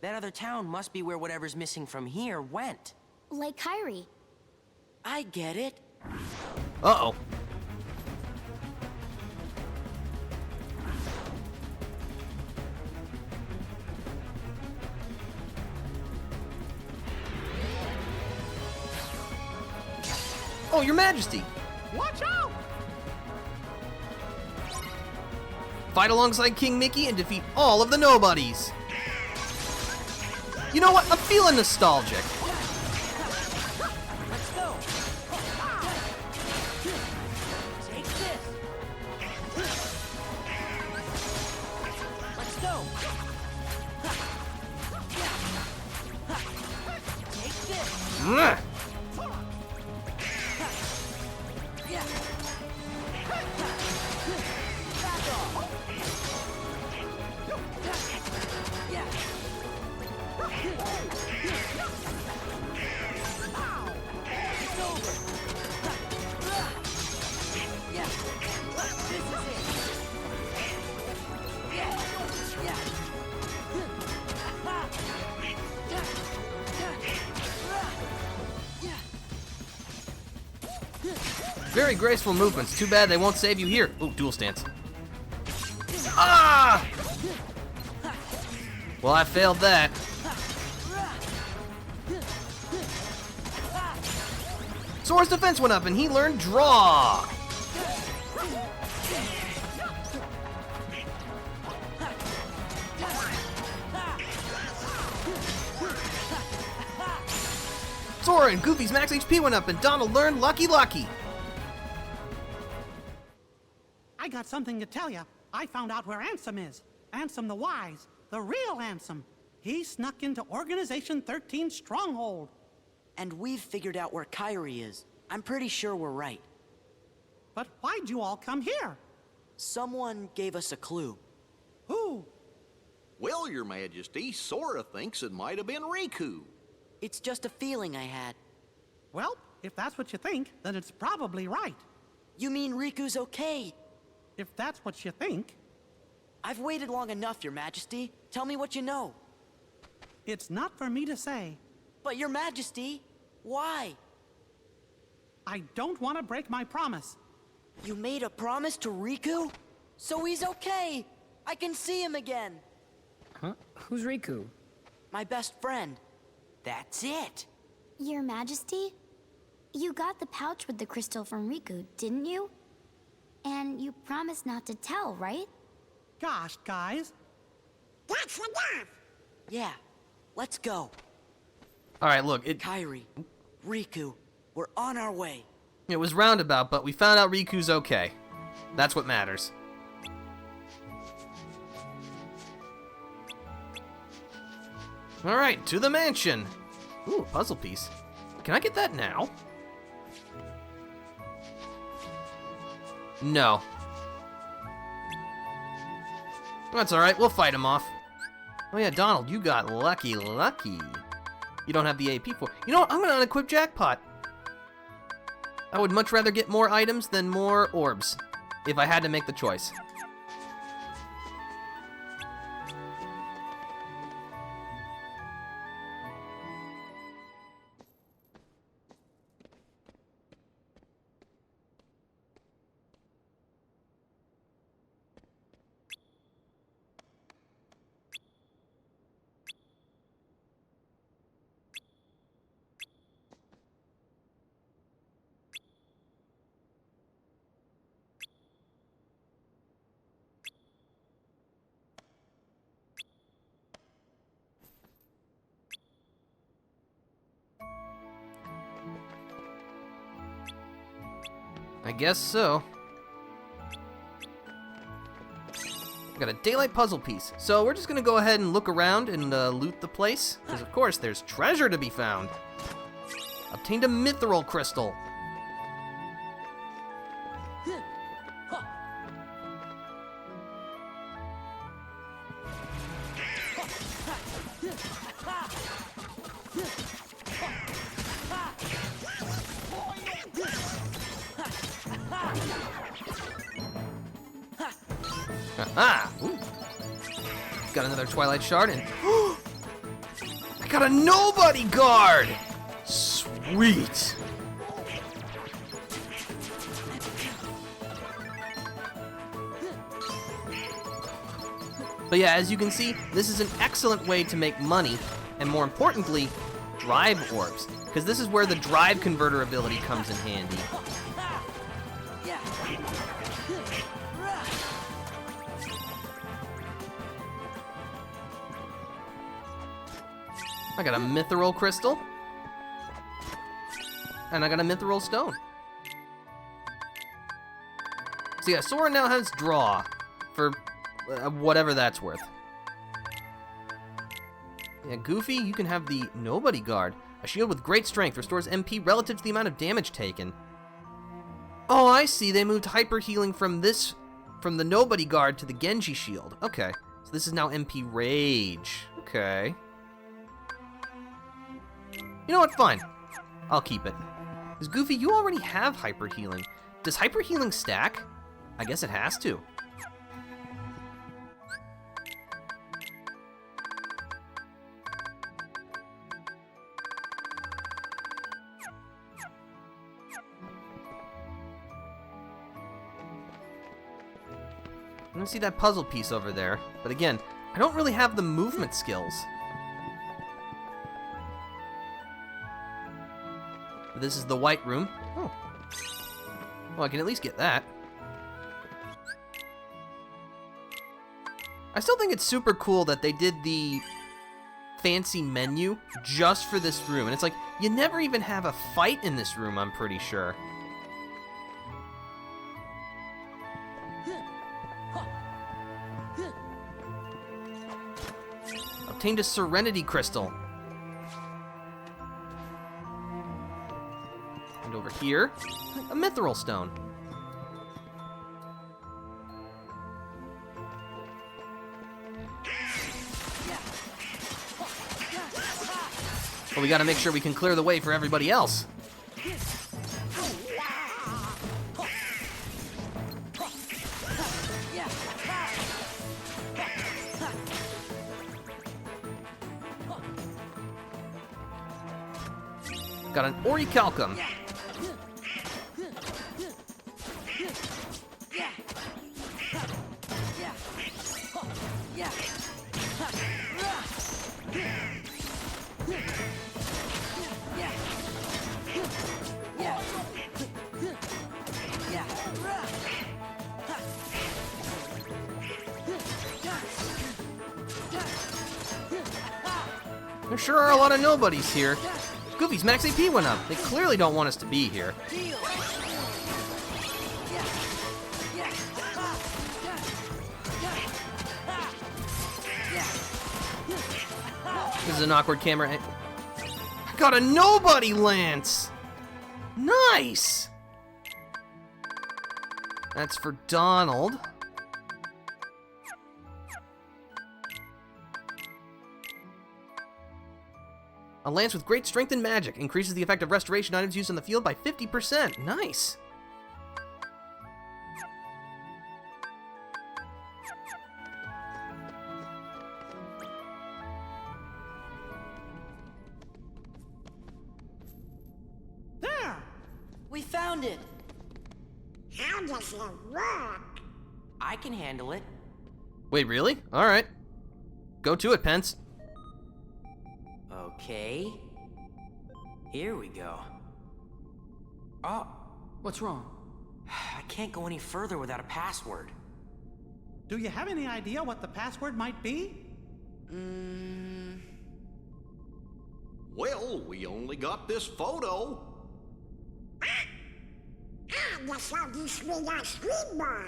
That other town must be where whatever's missing from here went. Like Kyrie. I get it. Uh-oh. Oh, Your Majesty! Watch out! Fight alongside King Mickey and defeat all of the nobodies! You know what? I'm feeling nostalgic. Let's go! Take this! Let's go! Take this! Mwah! Very graceful movements. Too bad they won't save you here. Ooh, dual stance. Ah! Well, I failed that. Sora's defense went up and he learned draw. Sora and Goofy's max HP went up and Donald learned Lucky Lucky. I got something to tell you. I found out where Ansem is. Ansem the Wise. The real Ansem. He snuck into Organization 13's stronghold. And we've figured out where Kyrie is. I'm pretty sure we're right. But why'd you all come here? Someone gave us a clue. Who? Well, Your Majesty, Sora thinks it might have been Riku. It's just a feeling I had. Well, if that's what you think, then it's probably right. You mean Riku's okay? If that's what you think, I've waited long enough, Your Majesty. Tell me what you know. it's not for me to say. But Your Majesty, why? I don't want to break my promise. You made a promise to Riku? So he's okay. I can see him again. Huh? Who's Riku? My best friend. That's it. Your Majesty? You got the pouch with the crystal from Riku, didn't you? And you promised not to tell, right? Gosh, guys. That's enough. Yeah, let's go. Alright, look, Kyrie, Riku, we're on our way. it was roundabout, but we found out Riku's okay. That's what matters. Alright, to the mansion. Ooh, a puzzle piece. Can I get that now? No. That's alright, we'll fight him off. Oh yeah, Donald, you got lucky. You don't have the AP for. You know what? I'm gonna unequip Jackpot. I would much rather get more items than more orbs, if I had to make the choice. I guess so. Got a daylight puzzle piece. So we're just gonna go ahead and look around and loot the place. Because of course there's treasure to be found. Obtained a mithril crystal. Ah! Ooh. Got another Twilight shard and I got a nobody guard! Sweet! But yeah, as you can see, this is an excellent way to make money, and more importantly, drive orbs, because this is where the drive converter ability comes in handy. I got a mithril crystal. And I got a mithril stone. So yeah, Sora now has draw for whatever that's worth. Yeah, Goofy, you can have the Nobody Guard. A shield with great strength restores MP relative to the amount of damage taken. Oh, I see. They moved hyper healing from the Nobody Guard to the Genji shield. Okay. So this is now MP Rage. Okay. You know what? Fine. I'll keep it. Because Goofy, you already have hyper healing. Does hyper healing stack? I guess it has to. I don't see that puzzle piece over there. But again, I don't really have the movement skills. This is the white room. Oh. Well, I can at least get that. I still think it's super cool that they did the fancy menu just for this room. And it's like, you never even have a fight in this room, I'm pretty sure. Obtained a Serenity Crystal. And over here, a Mithril Stone. Well, we gotta make sure we can clear the way for everybody else. Got an Orichalcum. There sure are a lot of nobodies here. Goofy's max AP went up. They clearly don't want us to be here. This is an awkward camera. I got a nobody lance! Nice! That's for Donald. A lance with great strength and magic. Increases the effect of restoration items used in the field by 50%. Nice. There! We found it! How does it work? I can handle it. Wait, really? Alright. Go to it, Pence. Okay. Here we go. Oh, What's wrong? I can't go any further without a password. Do you have any idea what the password might be? Well, we only got this photo. Ah, you saw this big ice cream bar.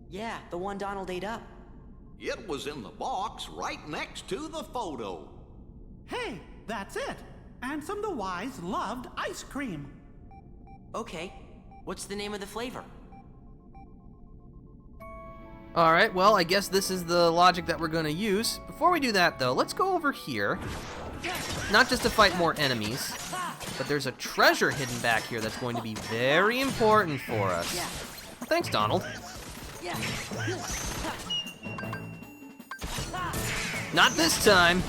Yeah, the one Donald ate up. It was in the box right next to the photo. Hey, that's it. Ansem the Wise loved ice cream. Okay, what's the name of the flavor? Alright, well, I guess this is the logic that we're gonna use. Before we do that, though, let's go over here. Not just to fight more enemies, but there's a treasure hidden back here that's going to be very important for us. Thanks, Donald. Not this time!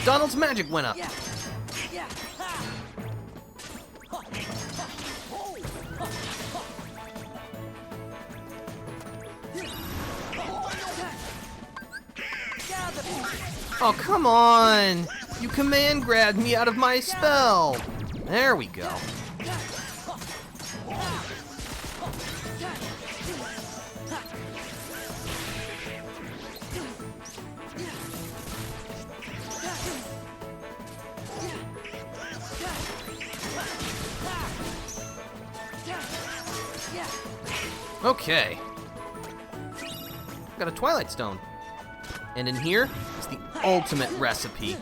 Donald's magic went up. Oh, come on! You command grabbed me out of my spell! There we go. Okay. Got a Twilight Stone. And in here is the ultimate recipe.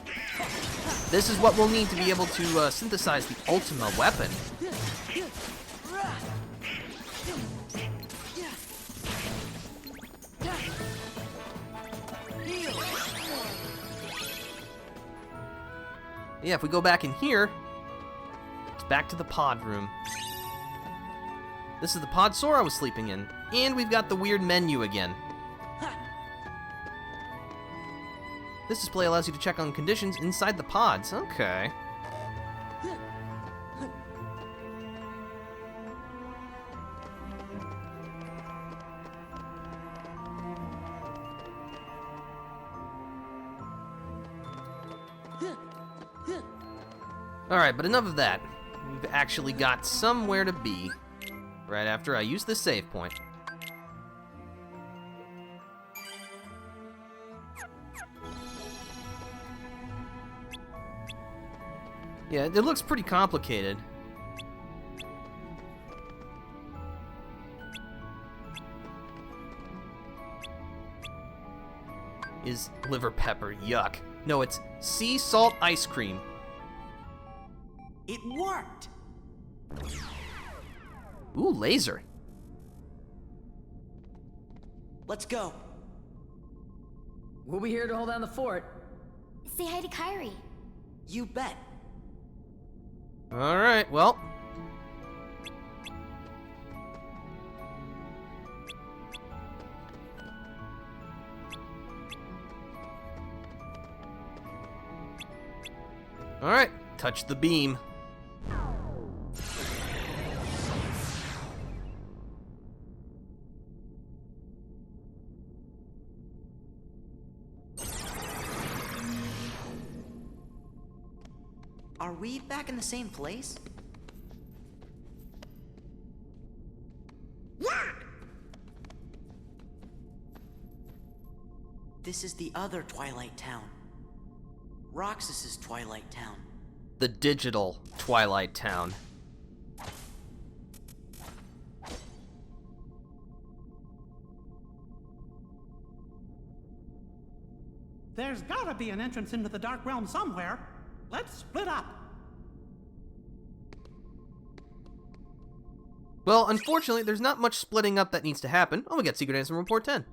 This is what we'll need to be able to synthesize the Ultima weapon. Yeah, if we go back in here, it's back to the pod room. This is the pod Sora was sleeping in. And we've got the weird menu again. This display allows you to check on conditions inside the pods. Okay. Alright, but enough of that. We've actually got somewhere to be right after I use the save point. Yeah, it looks pretty complicated. Is liver pepper, yuck. No, it's sea salt ice cream. It worked! Ooh, laser. Let's go. We'll be here to hold down the fort. Say hi to Kyrie. You bet. Alright, well. Alright, touch the beam. Are we back in the same place? Yeah. This is the other Twilight Town. Roxas's Twilight Town. The digital Twilight Town. There's gotta be an entrance into the Dark Realm somewhere. Let's split up. Well, unfortunately, there's not much splitting up that needs to happen. Oh, we got Secret Answer Report 10.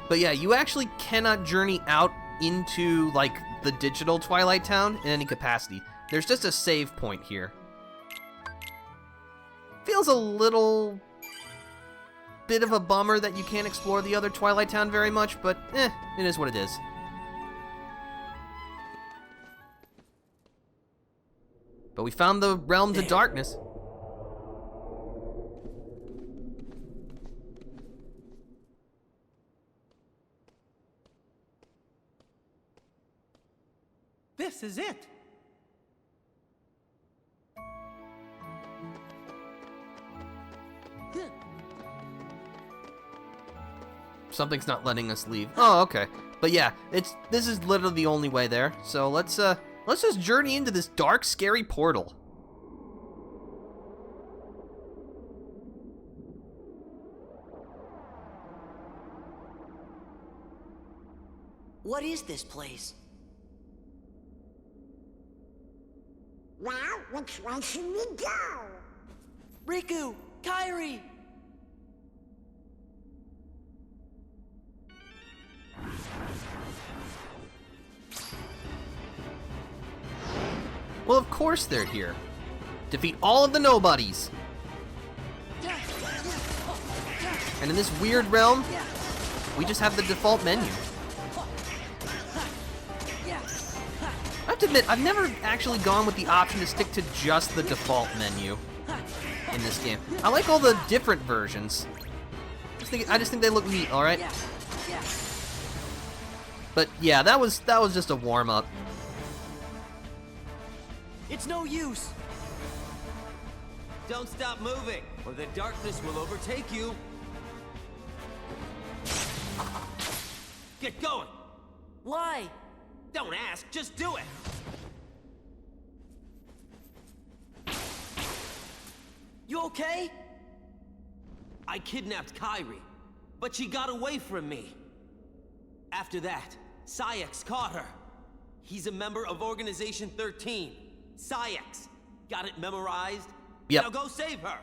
But yeah, you actually cannot journey out into, like, the digital Twilight Town in any capacity. There's just a save point here. Feels a little bit of a bummer that you can't explore the other Twilight Town very much, but it is what it is. But we found the Realms of Darkness. This is it. Something's not letting us leave. Oh, okay. But yeah, this is literally the only way there. So let's just journey into this dark, scary portal. What is this place? Well, which way should we go? Riku! Kairi! Well, of course they're here. Defeat all of the nobodies. And in this weird realm, we just have the default menu. I have to admit, I've never actually gone with the option to stick to just the default menu in this game. I like all the different versions. I just think they look neat, alright? But yeah, that was just a warm-up. It's no use! Don't stop moving, or the darkness will overtake you. Get going! Why? Don't ask, just do it! You okay? I kidnapped Kairi, but she got away from me. After that, Saïx caught her. He's a member of Organization 13. Saïx. Got it memorized? Yep. Now go save her!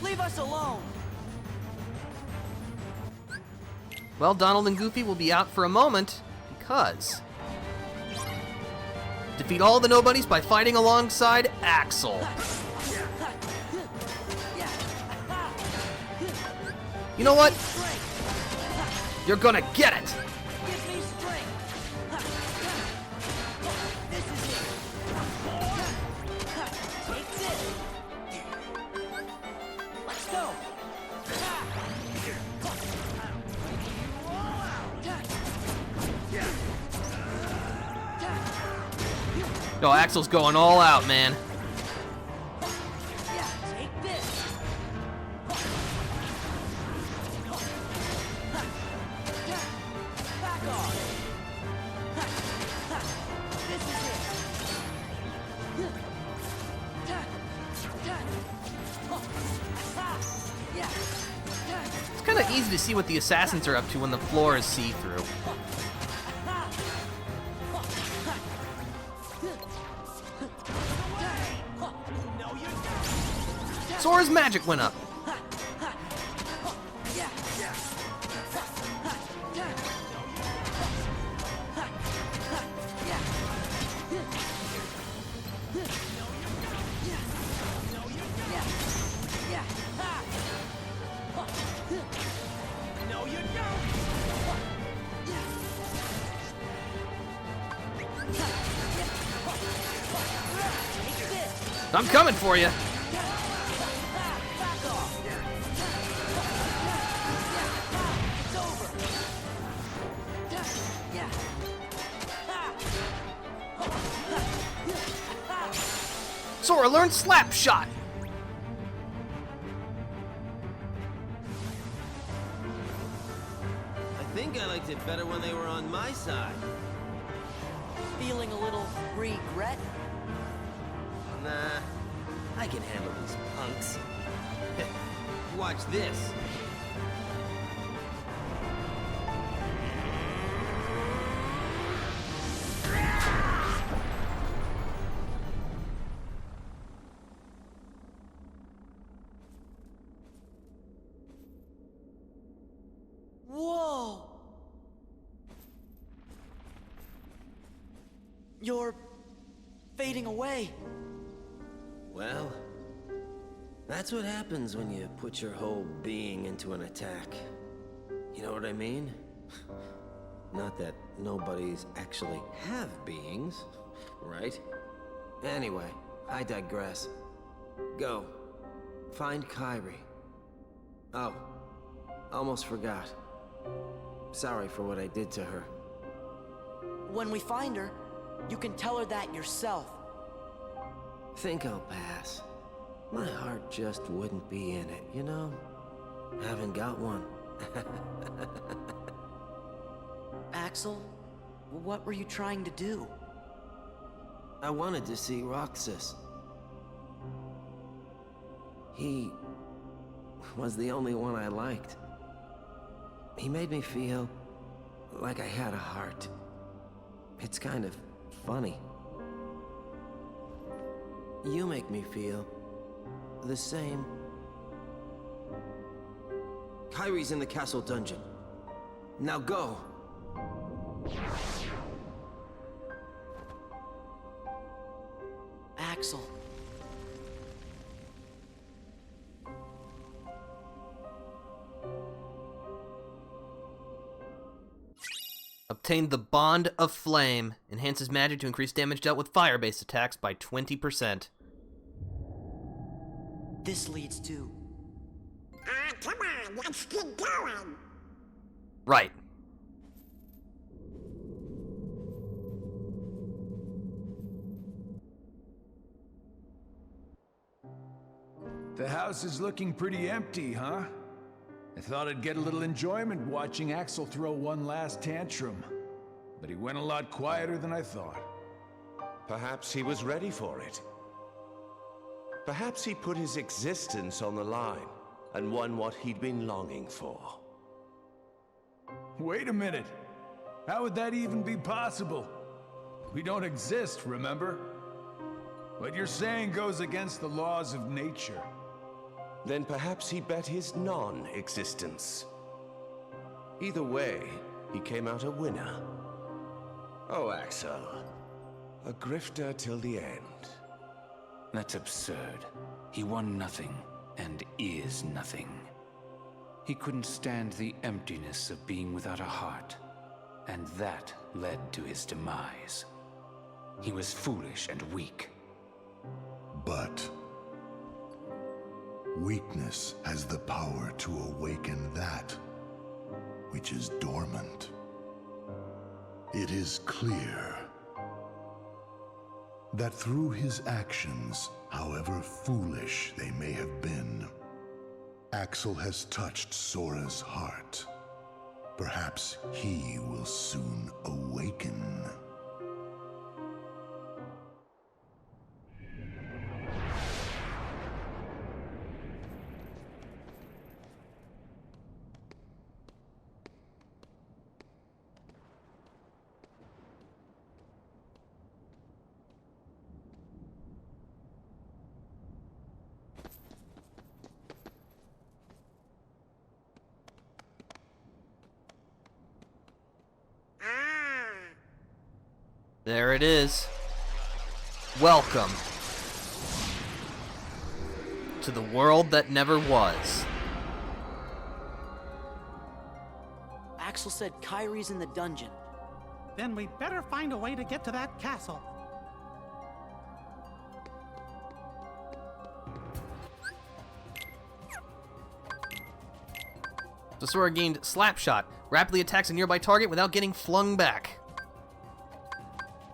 Leave us alone! Well, Donald and Goofy will be out for a moment, because... defeat all the nobodies by fighting alongside Axel. You know what? You're gonna get it! Give me strength! This is it! Take this! Let's go! Yo, Axel's going all out, man. Yeah, take this! Back off! This is it! It's kind of easy to see what the assassins are up to when the floor is see-through. Sora's magic went up. I'm coming for you. Sora learned Slap Shot. I think I liked it better when they were on my side. Feeling a little regret? Nah, I can handle these punks. Watch this. Whoa! You're fading away. Well, that's what happens when you put your whole being into an attack. You know what I mean? Not that nobodies actually have beings, right? Anyway, I digress. Go. Find Kairi. Oh, almost forgot. Sorry for what I did to her. When we find her, you can tell her that yourself. Think I'll pass. My heart just wouldn't be in it, you know? Haven't got one. Axel, what were you trying to do? I wanted to see Roxas. He was the only one I liked. He made me feel like I had a heart. It's kind of funny. You make me feel the same. Kyrie's in the castle dungeon. Now go! Axel. Obtained the Bond of Flame. Enhances magic to increase damage dealt with fire-based attacks by 20%. This leads to... Come on, let's get going. Right. The house is looking pretty empty, huh? I thought I'd get a little enjoyment watching Axel throw one last tantrum. But he went a lot quieter than I thought. Perhaps he was ready for it. Perhaps he put his existence on the line and won what he'd been longing for. Wait a minute. How would that even be possible? We don't exist, remember? What you're saying goes against the laws of nature. Then perhaps he bet his non-existence. Either way, he came out a winner. Oh, Axel. A grifter till the end. That's absurd. He won nothing, and is nothing. He couldn't stand the emptiness of being without a heart, and that led to his demise. He was foolish and weak. But weakness has the power to awaken that which is dormant. It is clear that through his actions, however foolish they may have been, Axel has touched Sora's heart. Perhaps he will soon awaken. There it is. Welcome to the world that never was. Axel said Kyrie's in the dungeon. Then we better find a way to get to that castle. The Sora gained Slapshot. Rapidly attacks a nearby target without getting flung back.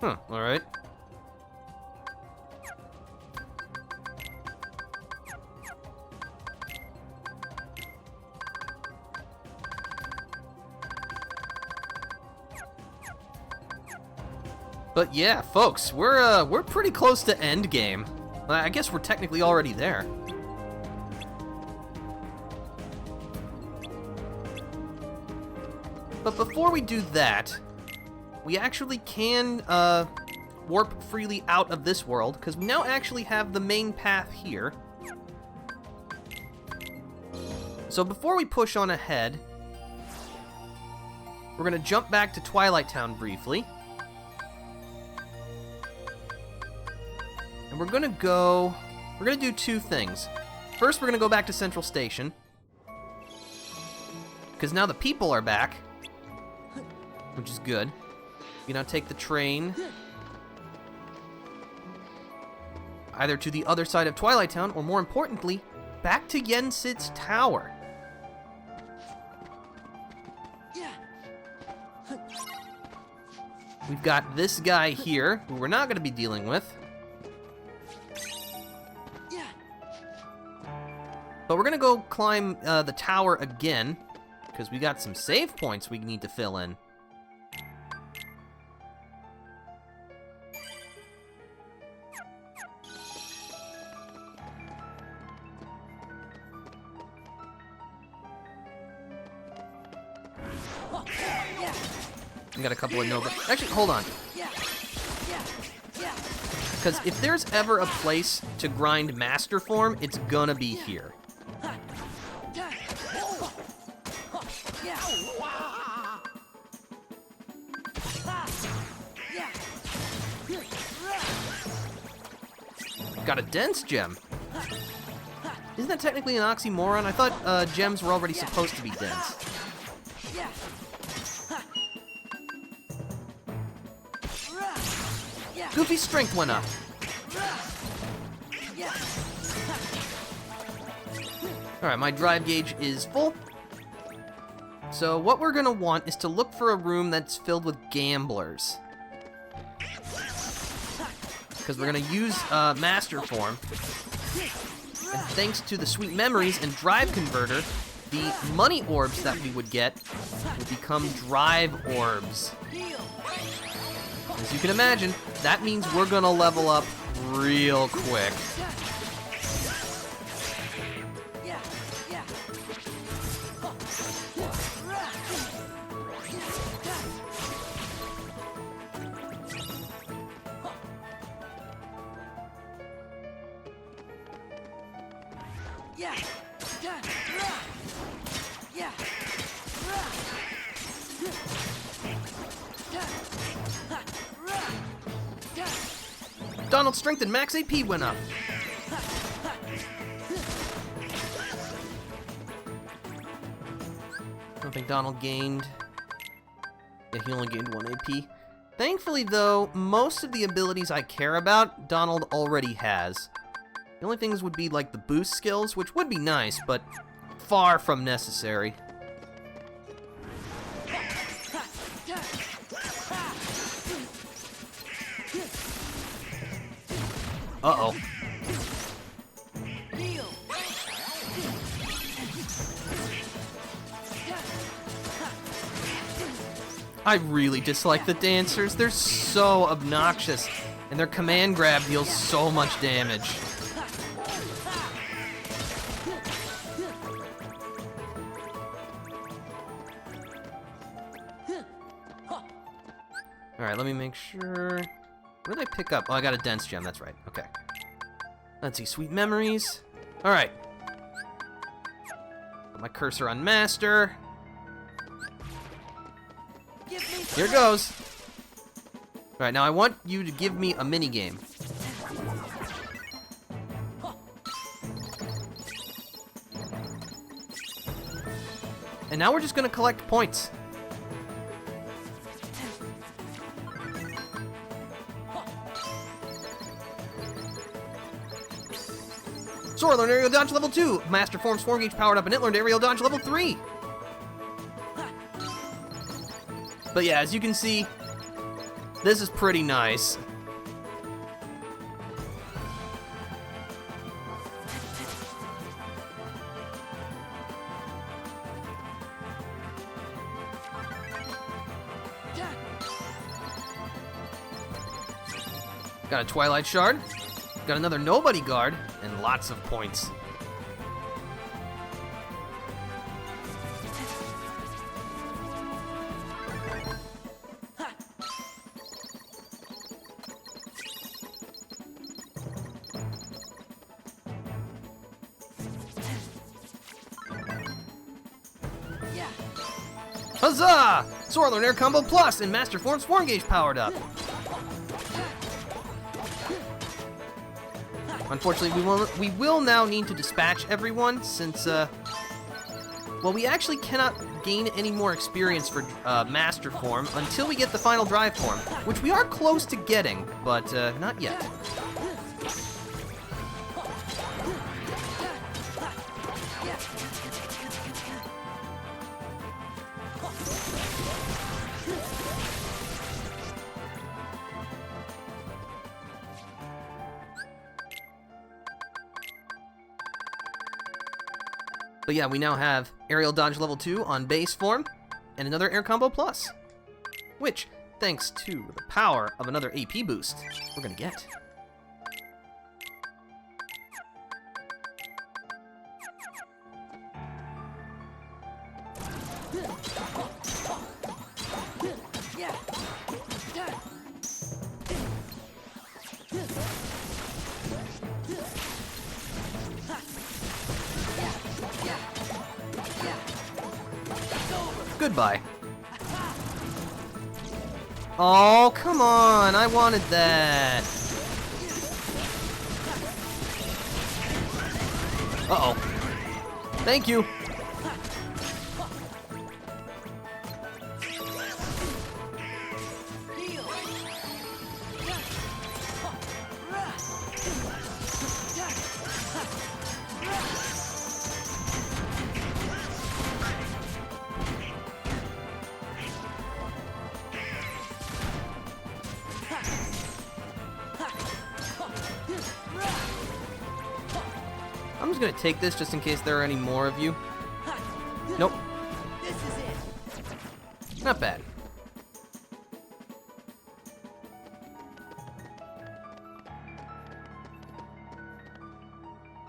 Alright. But yeah, folks, we're pretty close to endgame. I guess we're technically already there. But before we do that, we actually can warp freely out of this world, because we now actually have the main path here. So before we push on ahead, we're going to jump back to Twilight Town briefly. And we're going to do two things. First, we're going to go back to Central Station, because now the people are back, which is good. You now take the train either to the other side of Twilight Town, or more importantly, back to Yensid's tower. We've got this guy here, who we're not going to be dealing with. But we're going to go climb the tower again, because we got some save points we need to fill in. I got a couple of Nova. Actually, hold on. Because if there's ever a place to grind Master Form, it's gonna be here. Got a dense gem. Isn't that technically an oxymoron? I thought gems were already supposed to be dense. Goofy's strength went up. Alright, my drive gauge is full. So what we're gonna want is to look for a room that's filled with gamblers. Because we're gonna use Master Form. And thanks to the sweet memories and drive converter, the money orbs that we would get will become drive orbs. As you can imagine, that means we're gonna level up real quick. Donald's strength and max AP went up. I don't think Donald gained... Yeah, he only gained 1 AP. Thankfully, though, most of the abilities I care about, Donald already has. The only things would be like the boost skills, which would be nice, but far from necessary. Uh-oh. I really dislike the dancers. They're so obnoxious, and their command grab deals so much damage. Alright, let me make sure... What did I pick up? Oh, I got a dense gem, that's right. Okay. Let's see, sweet memories. Alright. Put my cursor on master. Here goes. Alright, now I want you to give me a minigame. And now we're just gonna collect points. Sora learned aerial dodge level 2. Master Form's form gauge powered up, and it learned aerial dodge level 3. But yeah, as you can see, this is pretty nice. Got a Twilight Shard. Got another Nobody Guard, and lots of points. Huzzah! Sora learned Air Combo Plus, and Master Form's form gauge powered up. Unfortunately, we will now need to dispatch everyone since, well, we actually cannot gain any more experience for Master Form until we get the final Drive Form, which we are close to getting, but not yet. But yeah, we now have Aerial Dodge level 2 on base form, and another Air Combo Plus, which, thanks to the power of another AP boost, we're gonna get. Goodbye. Oh, come on. I wanted that. Uh-oh. Thank you. I'm just gonna take this just in case there are any more of you. Nope. Not bad.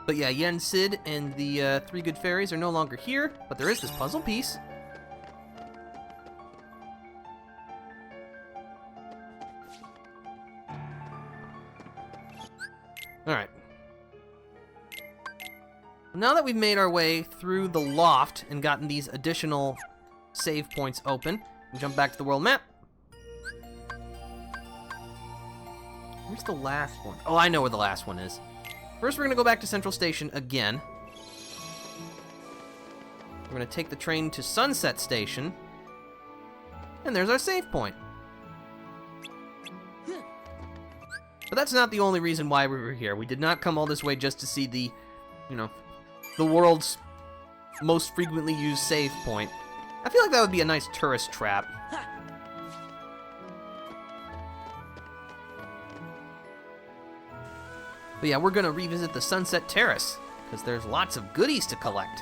But yeah, Yen Sid and the 3 good fairies are no longer here, but there is this puzzle piece. Alright. Now that we've made our way through the loft and gotten these additional save points open, we jump back to the world map. Where's the last one? Oh, I know where the last one is. First, we're going to go back to Central Station again. We're going to take the train to Sunset Station. And there's our save point. But that's not the only reason why we were here. We did not come all this way just to see the, the world's most frequently used save point. I feel like that would be a nice tourist trap. But yeah, we're gonna revisit the Sunset Terrace, because there's lots of goodies to collect.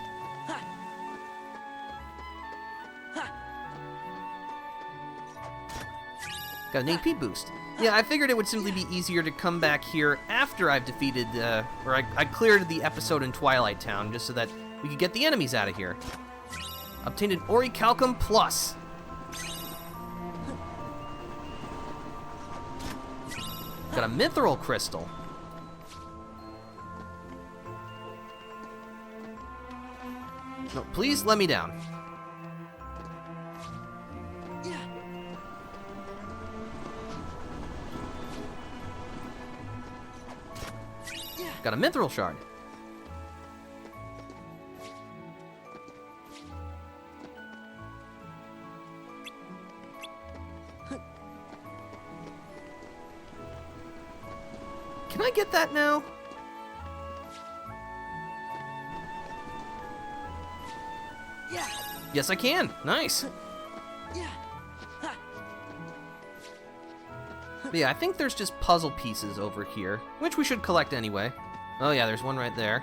Got an AP boost. Yeah, I figured it would simply be easier to come back here after I've defeated, or I cleared the episode in Twilight Town, just so that we could get the enemies out of here. Obtained an Orichalcum Plus. Got a Mithril Crystal. No, please let me down. Got a Mithril Shard. Can I get that now? Yes, I can. Nice. But yeah, I think there's just puzzle pieces over here, which we should collect anyway. Oh yeah, there's one right there.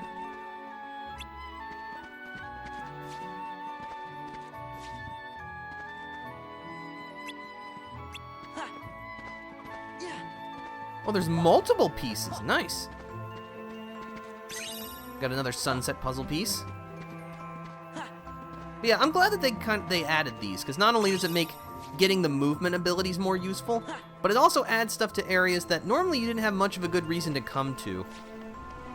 Oh, there's multiple pieces. Nice. Got another sunset puzzle piece. But yeah, I'm glad that they added these, because not only does it make getting the movement abilities more useful, but it also adds stuff to areas that normally you didn't have much of a good reason to come to.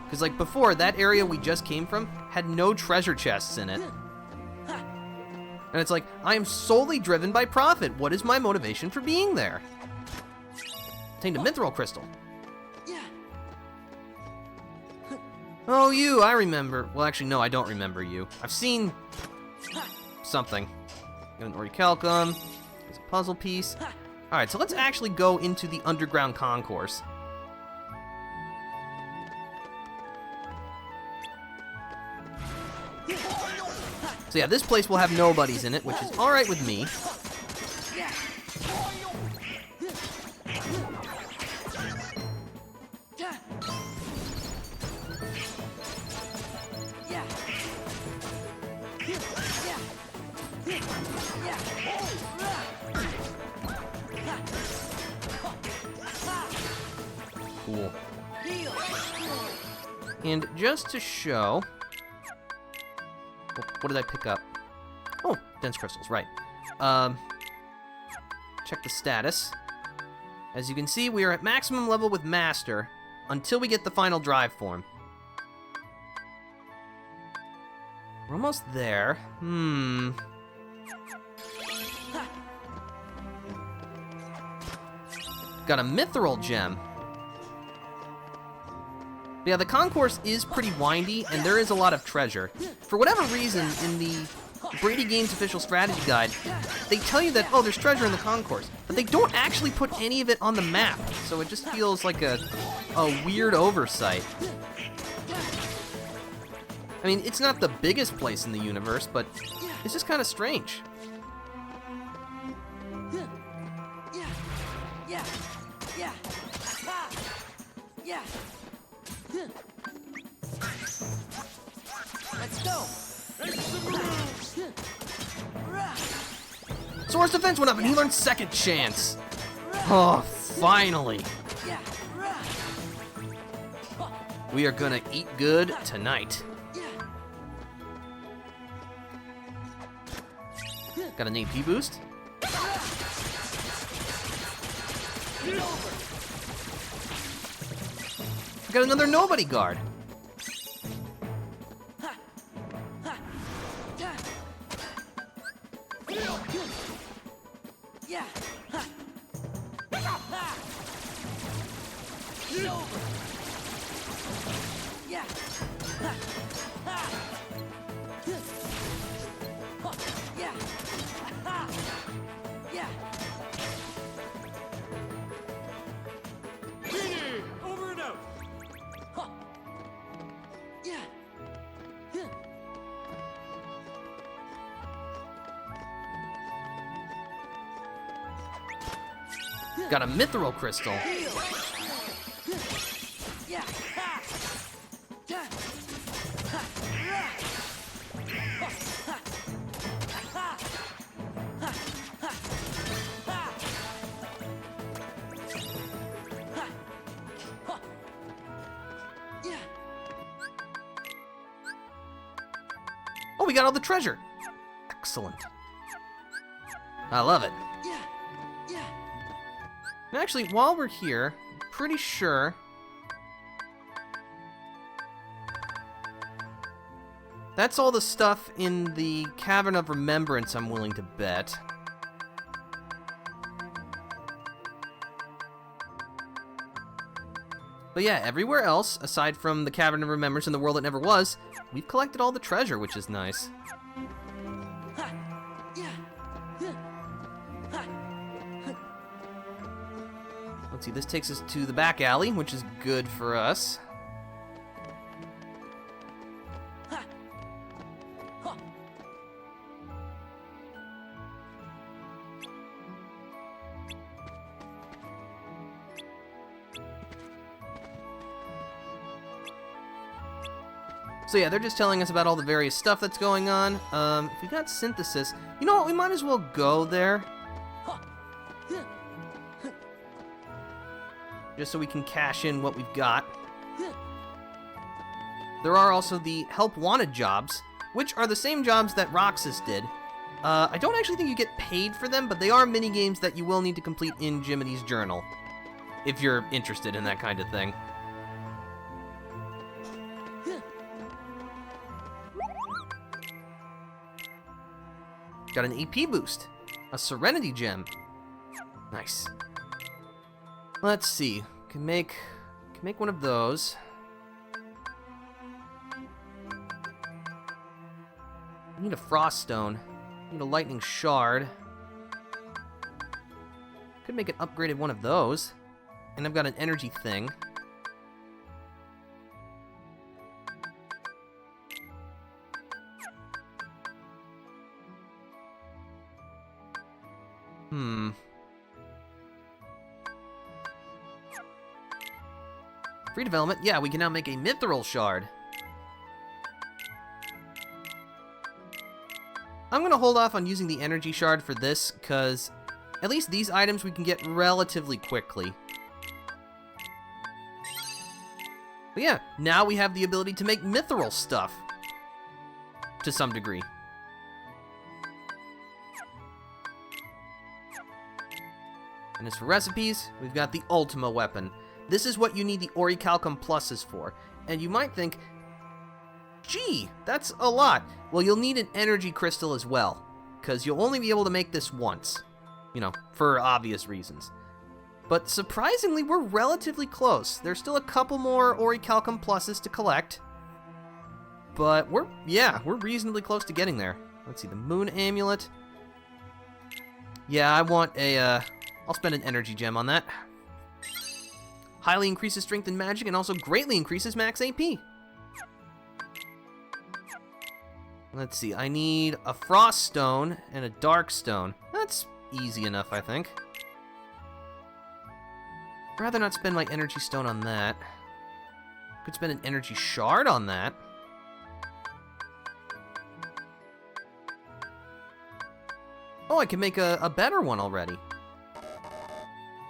Because like before, that area we just came from had no treasure chests in it. And it's like, I am solely driven by profit. What is my motivation for being there? Obtained a Mithril Crystal. Oh, you, I remember. Well, actually, no, I don't remember you. I've seen something. Got an Orichalcum. There's a puzzle piece. Alright, so let's actually go into the underground concourse. So yeah, this place will have nobodies in it, which is alright with me. Cool. And just to show... What did I pick up? Oh, dense crystals, right. Check the status. As you can see, we are at maximum level with Master until we get the final drive form. We're almost there. Got a mithril gem. Yeah, the concourse is pretty windy, and there is a lot of treasure. For whatever reason, in the Brady Games official strategy guide, they tell you that, oh, there's treasure in the concourse, but they don't actually put any of it on the map, so it just feels like a weird oversight. I mean, it's not the biggest place in the universe, but it's just kind of strange. Let's go. Sora's defense went up and he learned second chance. Oh, finally. We are gonna eat good tonight. Got an AP boost. Got another nobody guard. Over and out. Got a mithril crystal. Oh, we got all the treasure. Excellent. I love it. And actually, while we're here, I'm pretty sure that's all the stuff in the Cavern of Remembrance, I'm willing to bet. But yeah, everywhere else, aside from the Cavern of Remembrance and the world that never was, we've collected all the treasure, which is nice. Let's see, this takes us to the back alley, which is good for us. So yeah, they're just telling us about all the various stuff that's going on. If we got synthesis, you know what, we might as well go there. Just so we can cash in what we've got. There are also the help wanted jobs, which are the same jobs that Roxas did. I don't actually think you get paid for them, but they are mini-games that you will need to complete in Jiminy's journal, if you're interested in that kind of thing. Got an AP boost. A Serenity Gem. Nice. Let's see. Can make one of those. Need a Frost Stone. Need a Lightning Shard. Could make an upgraded one of those. And I've got an energy thing. Free development? Yeah, we can now make a Mithril Shard. I'm gonna hold off on using the energy shard for this, because At least these items we can get relatively quickly. But yeah, now we have the ability to make mithril stuff. To some degree. And as for recipes, we've got the Ultima weapon. This is what you need the Orichalcum pluses for. And you might think, gee, that's a lot. Well, you'll need an energy crystal as well, because you'll only be able to make this once. You know, for obvious reasons. But surprisingly, we're relatively close. There's still a couple more Orichalcum pluses to collect. But we're reasonably close to getting there. Let's see, the Moon Amulet. Yeah, I want a, I'll spend an energy gem on that. Highly increases strength and magic and also greatly increases max AP. Let's see, I need a Frost Stone and a Dark Stone. That's easy enough, I think. I'd rather not spend my energy stone on that. Could spend an energy shard on that. Oh, I can make a better one already.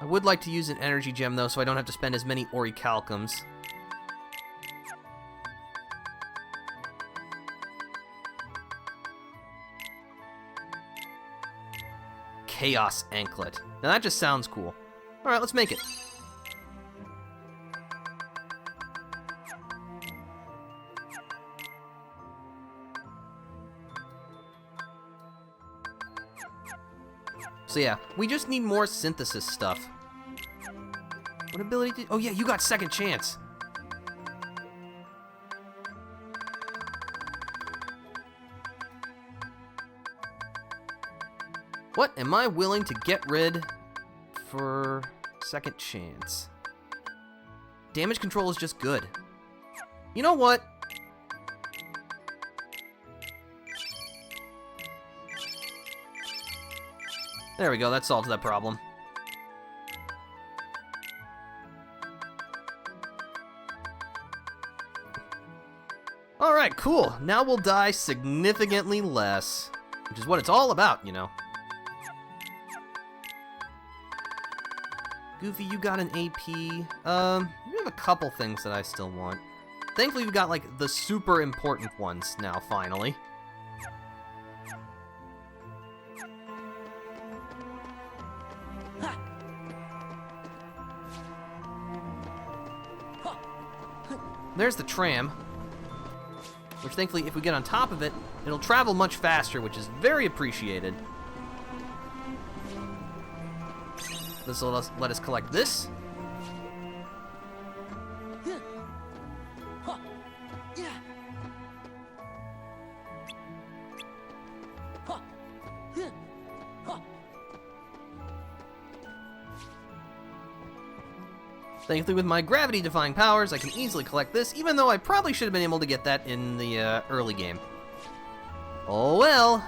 I would like to use an energy gem, though, so I don't have to spend as many Orichalcums. Chaos Anklet. Now that just sounds cool. Alright, let's make it. So yeah, we just need more synthesis stuff. What ability did... Oh yeah, you got second chance. What am I willing to get rid for second chance? Damage control is just good. You know what? There we go, that solves that problem. Alright, cool. Now we'll die significantly less. Which is what it's all about, you know. Goofy, you got an AP. You have a couple things that I still want. Thankfully, we've got, like, the super important ones now, finally. There's the tram. Which, thankfully, if we get on top of it, it'll travel much faster, which is very appreciated. This will let us collect this. Thankfully, with my gravity-defying powers, I can easily collect this, even though I probably should have been able to get that in the early game. Oh well.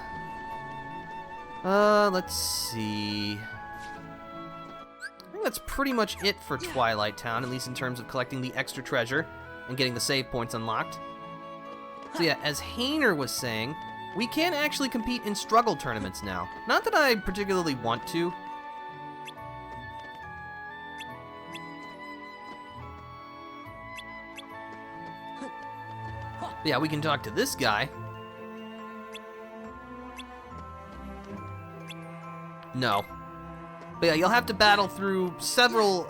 Let's see. I think that's pretty much it for Twilight Town, at least in terms of collecting the extra treasure and getting the save points unlocked. So yeah, as Hayner was saying, we can actually compete in struggle tournaments now. Not that I particularly want to. Yeah, we can talk to this guy. No. But yeah, you'll have to battle through several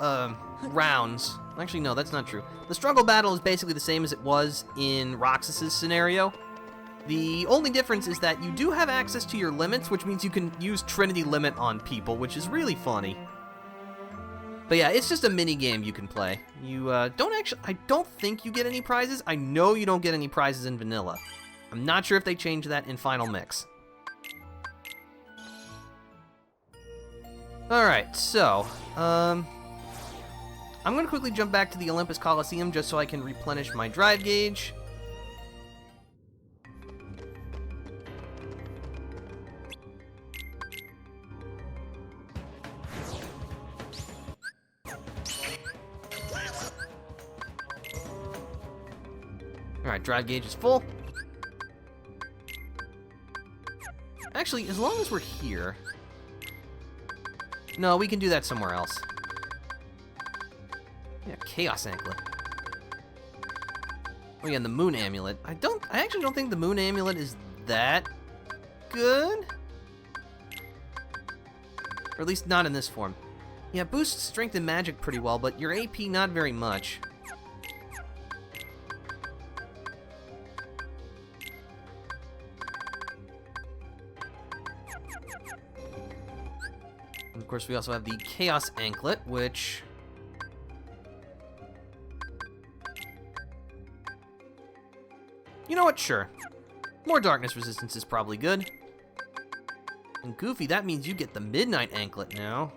rounds. Actually, no, that's not true. The struggle battle is basically the same as it was in Roxas's scenario. The only difference is that you do have access to your limits, which means you can use Trinity Limit on people, which is really funny. But yeah, it's just a mini game you can play. You don't actually... I don't think you get any prizes. I know you don't get any prizes in vanilla. I'm not sure if they changed that in Final Mix. Alright, so... I'm going to quickly jump back to the Olympus Coliseum just so I can replenish my drive gauge. Alright, drive gauge is full. Actually, as long as we're here... No, we can do that somewhere else. Yeah, Chaos Anklet. Oh yeah, and the Moon Amulet. I actually don't think the Moon Amulet is that good. Or at least not in this form. Yeah, boosts strength and magic pretty well, but your AP not very much. And of course, we also have the Chaos Anklet, which... You know what? Sure. More darkness resistance is probably good. And Goofy, that means you get the Midnight Anklet now.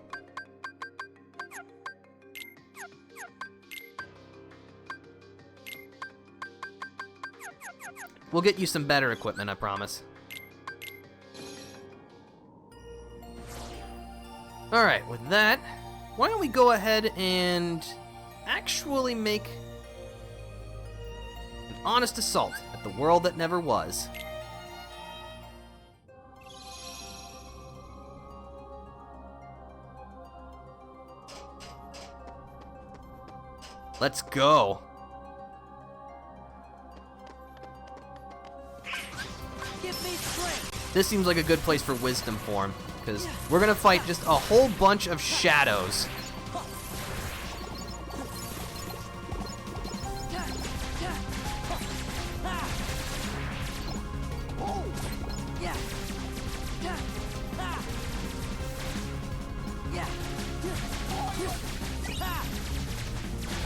We'll get you some better equipment, I promise. Alright, with that, why don't we go ahead and actually make an honest assault at the world that never was. Let's go. This seems like a good place for wisdom form, because we're gonna fight just a whole bunch of shadows.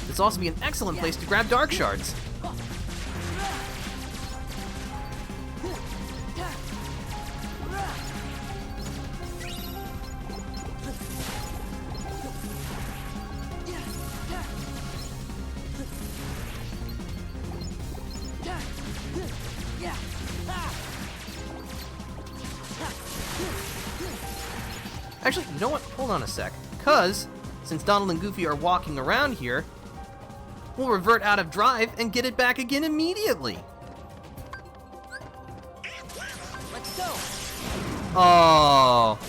This will also be an excellent place to grab dark shards. Actually, you know what? Hold on a sec. Because, since Donald and Goofy are walking around here, we'll revert out of drive and get it back again immediately. Let's go. Oh.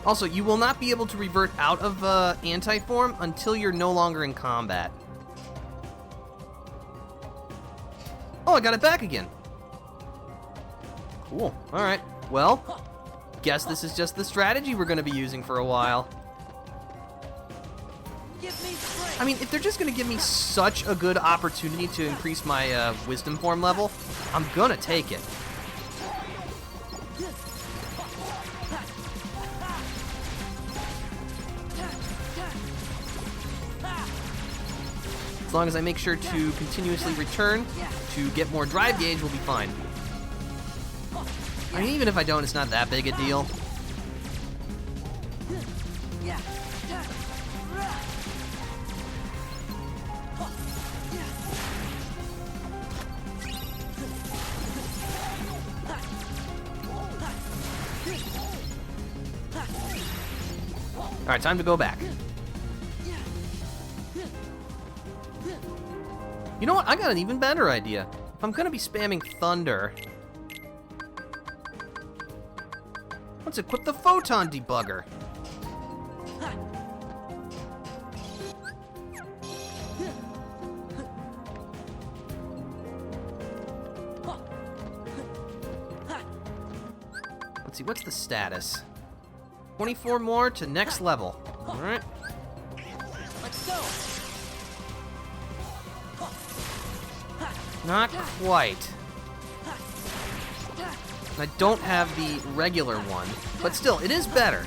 Also, you will not be able to revert out of anti-form until you're no longer in combat. Oh, I got it back again. Cool. Alright. Well, guess this is just the strategy we're going to be using for a while. I mean, if they're just going to give me such a good opportunity to increase my wisdom form level, I'm going to take it. As long as I make sure to continuously return to get more drive gauge, we'll be fine. I mean, even if I don't, it's not that big a deal. Alright, time to go back. You know what? I got an even better idea. If I'm gonna be spamming Thunder, let's equip the Photon Debugger. Let's see, what's the status? 24 more to next level. Alright. Let's go. Not quite. I don't have the regular one, but still, it is better.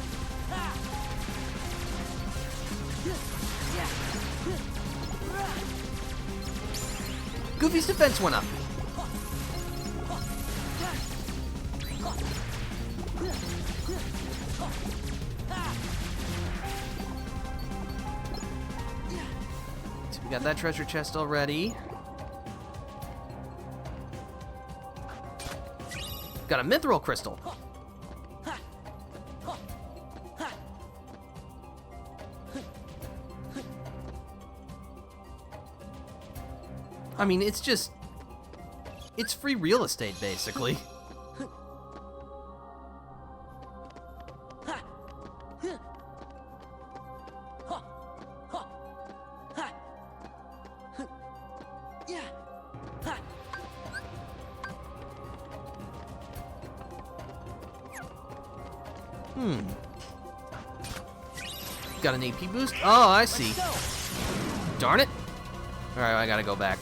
Goofy's defense went up. So we got that treasure chest already. Got a mithril crystal. I mean, it's free real estate, basically. Got an AP boost? Oh, I see. Darn it. Alright, I gotta go back.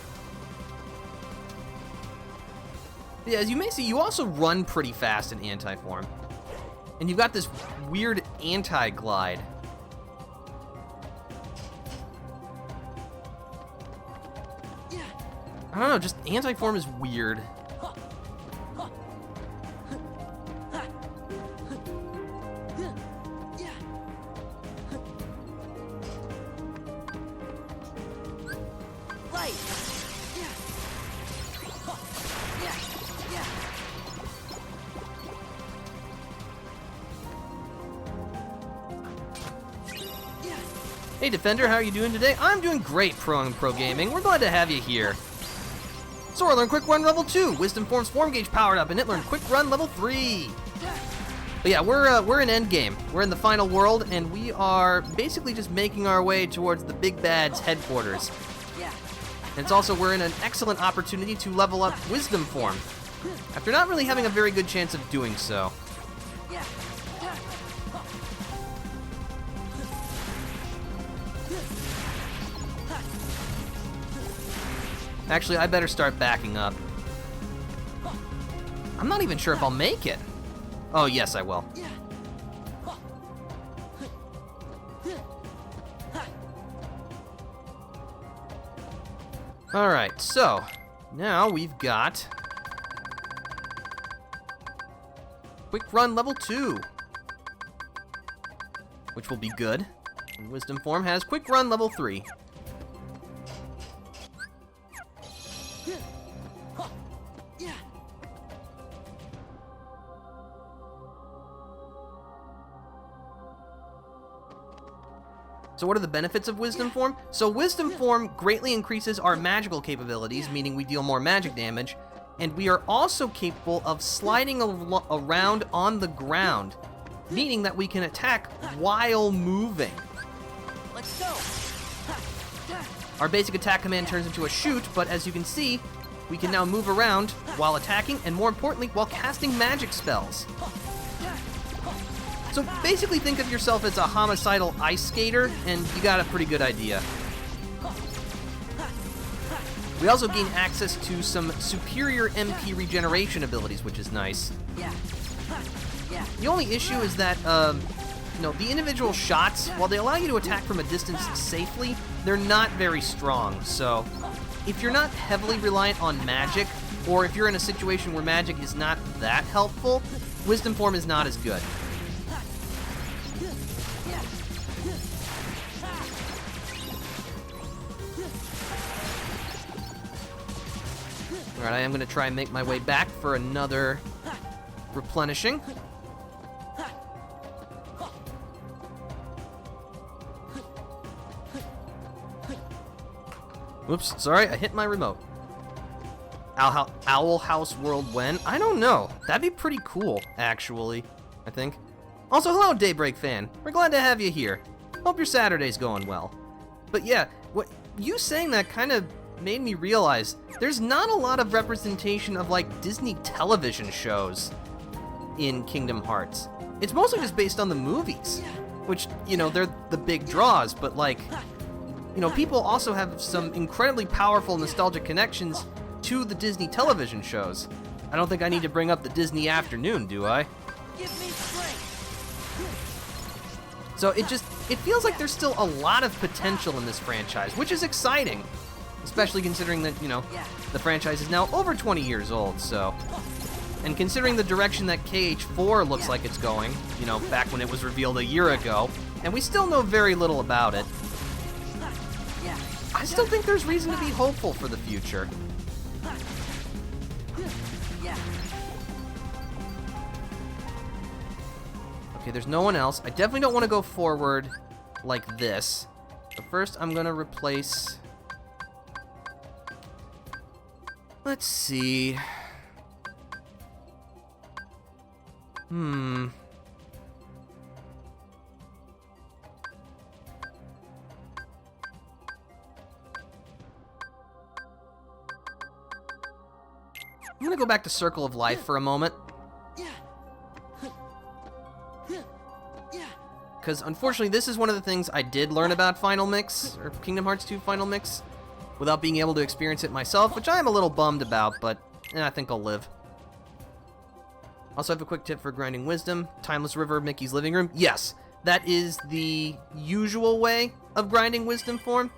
Yeah, as you may see, you also run pretty fast in anti-form. And you've got this weird anti-glide. I don't know, just anti-form is weird. Hey Defender, how are you doing today? I'm doing great, Pro Gaming. We're glad to have you here. Sora learned Quick Run level 2. Wisdom Form's Form Gauge powered up, and it learned Quick Run level 3. But yeah, we're in Endgame. We're in the final world, and we are basically just making our way towards the Big Bad's headquarters. And it's also, we're in an excellent opportunity to level up Wisdom Form, after not really having a very good chance of doing so. Actually, I better start backing up. I'm not even sure if I'll make it. Oh, yes, I will. Alright, so now we've got Quick Run level 2, which will be good. And Wisdom Form has Quick Run level 3. So what are the benefits of Wisdom Form? So Wisdom Form greatly increases our magical capabilities, meaning we deal more magic damage, and we are also capable of sliding around on the ground, meaning that we can attack while moving. Let's go. Our basic attack command turns into a shoot, but as you can see, we can now move around while attacking, and more importantly, while casting magic spells. So basically think of yourself as a homicidal ice skater, and you got a pretty good idea. We also gain access to some superior MP regeneration abilities, which is nice. The only issue is that, the individual shots, while they allow you to attack from a distance safely, they're not very strong. So if you're not heavily reliant on magic, or if you're in a situation where magic is not that helpful, Wisdom Form is not as good. Alright, I am going to try and make my way back for another replenishing. Oops, sorry, I hit my remote. Owl House World when? I don't know. That'd be pretty cool, actually, I think. Also, hello, Daybreak fan. We're glad to have you here. Hope your Saturday's going well. But yeah, what you saying that kind of made me realize there's not a lot of representation of like Disney television shows in Kingdom Hearts. It's mostly just based on the movies, which, they're the big draws, but like, people also have some incredibly powerful nostalgic connections to the Disney television shows. I don't think I need to bring up the Disney afternoon, do I? Give me strength. So it feels like there's still a lot of potential in this franchise, which is exciting. Especially considering that, the franchise is now over 20 years old, so. And considering the direction that KH4 looks like it's going, back when it was revealed a year ago, and we still know very little about it, I still think there's reason to be hopeful for the future. Okay, there's no one else. I definitely don't want to go forward like this. But first, I'm going to replace... Let's see. I'm gonna go back to Circle of Life for a moment. because unfortunately this is one of the things I did learn about Final Mix, or Kingdom Hearts 2 Final Mix, without being able to experience it myself, which I am a little bummed about, but I think I'll live. Also have a quick tip for grinding wisdom. Timeless River, Mickey's living room. Yes, that is the usual way of grinding wisdom form,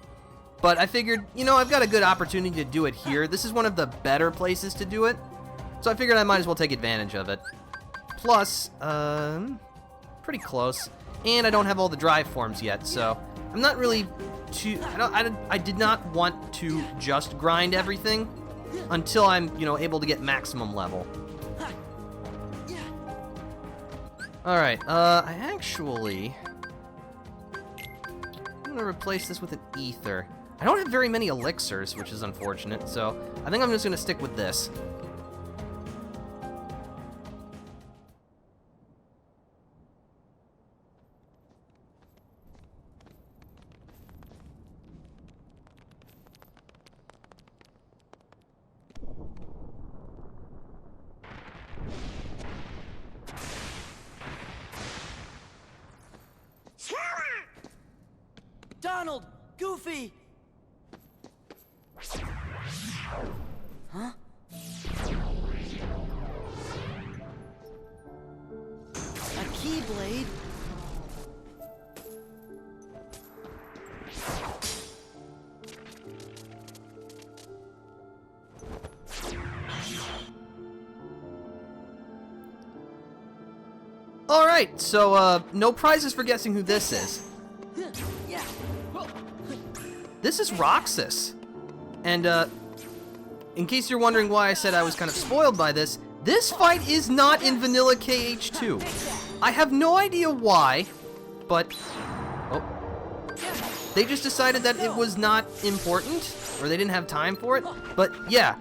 but I figured, you know, I've got a good opportunity to do it here. This is one of the better places to do it, so I figured I might as well take advantage of it. Plus, pretty close, and I don't have all the drive forms yet, so I'm not really too, I did not want to just grind everything until I'm, you know, able to get maximum level. Alright, I'm gonna replace this with an ether. I don't have very many elixirs, which is unfortunate, so I think I'm just gonna stick with this. Donald! Goofy! Huh? A Keyblade? Alright, so, no prizes for guessing who this is. This is Roxas. And, in case you're wondering why I said I was kind of spoiled by this fight is not in Vanilla KH2. I have no idea why, but... Oh. They just decided that it was not important, or they didn't have time for it. But, yeah,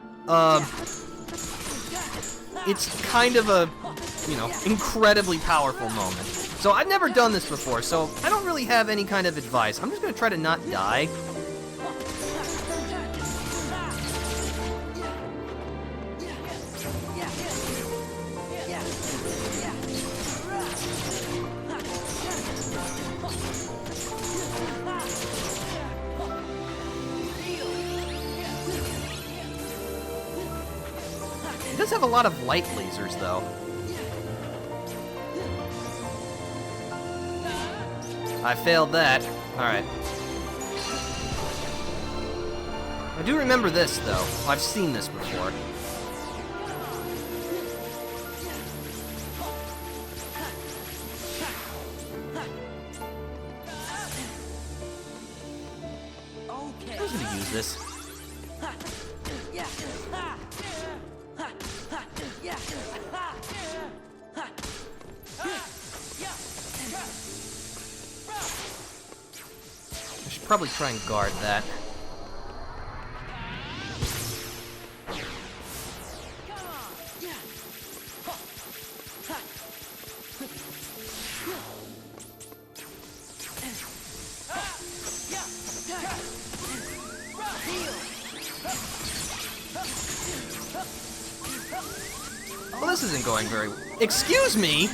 it's kind of a, you know, incredibly powerful moment. So I've never done this before, so I don't really have any kind of advice. I'm just gonna try to not die. It does have a lot of light lasers, though. I failed that. Alright. I do remember this, though. I've seen this before. I was gonna use this. I should probably try and guard that. Well, this isn't going very well. Excuse me?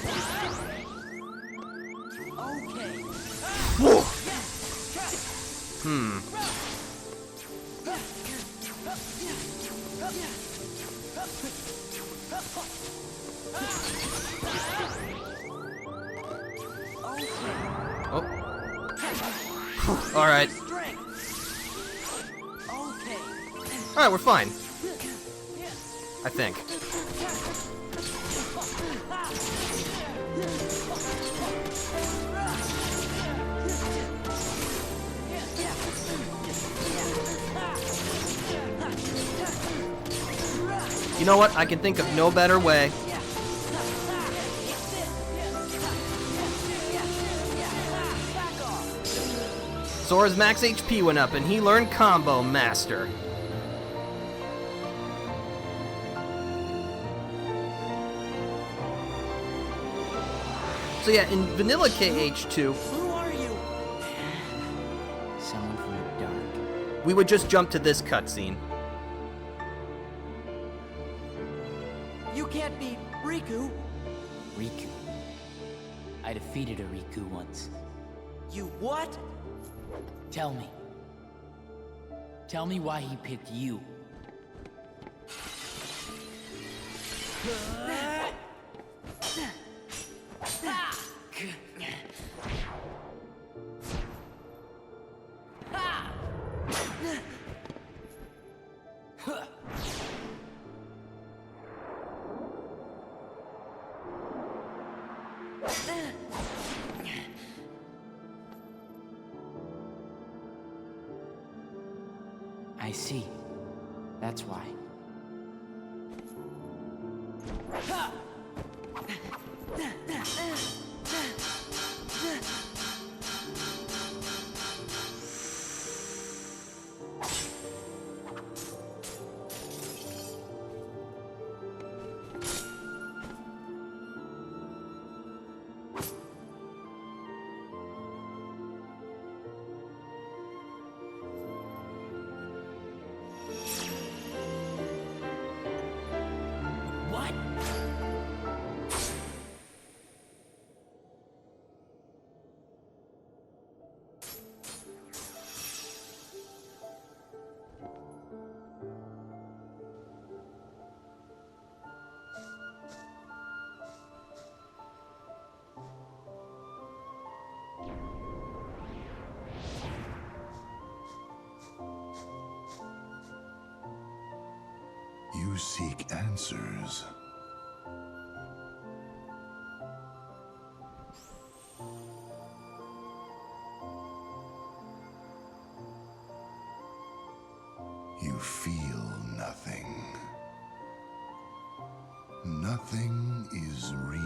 Whoa. Oh. Alright. Alright, we're fine. I think. You know what? I can think of no better way. Sora's max HP went up and he learned Combo Master. So yeah, in Vanilla KH2, Who are you? Someone from the dark. we would just jump to this cutscene. You can't be Riku. Riku. I defeated a Riku once. You what? Tell me. Tell me why he picked you. I see. That's why. You seek answers. You feel nothing. Nothing is real.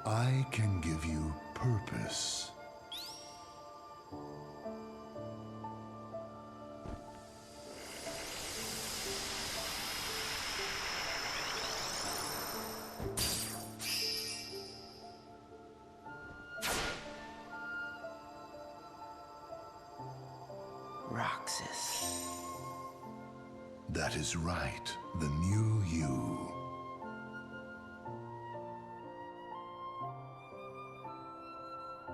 I can give you purpose. Roxas. That is right, the new you.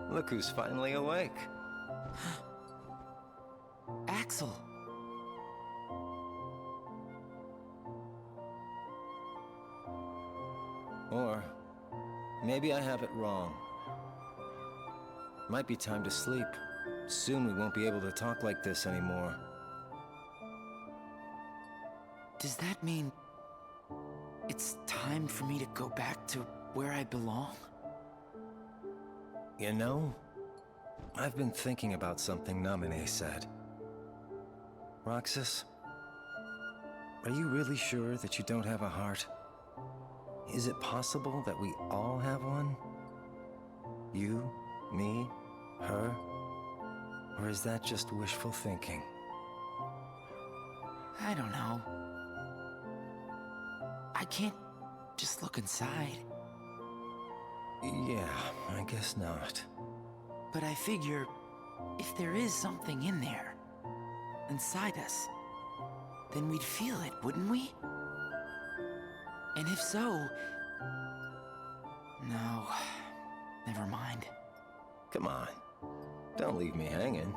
Look who's finally awake. Axel. Or maybe I have it wrong. Might be time to sleep. Soon we won't be able to talk like this anymore. Does that mean it's time for me to go back to where I belong? You know, I've been thinking about something Naminé said. Roxas, are you really sure that you don't have a heart? Is it possible that we all have one? You, me, her? Or is that just wishful thinking? I don't know. I can't just look inside. Yeah, I guess not. But I figure, if there is something in there, inside us, then we'd feel it, wouldn't we? And if so... No, never mind. Come on, don't leave me hanging.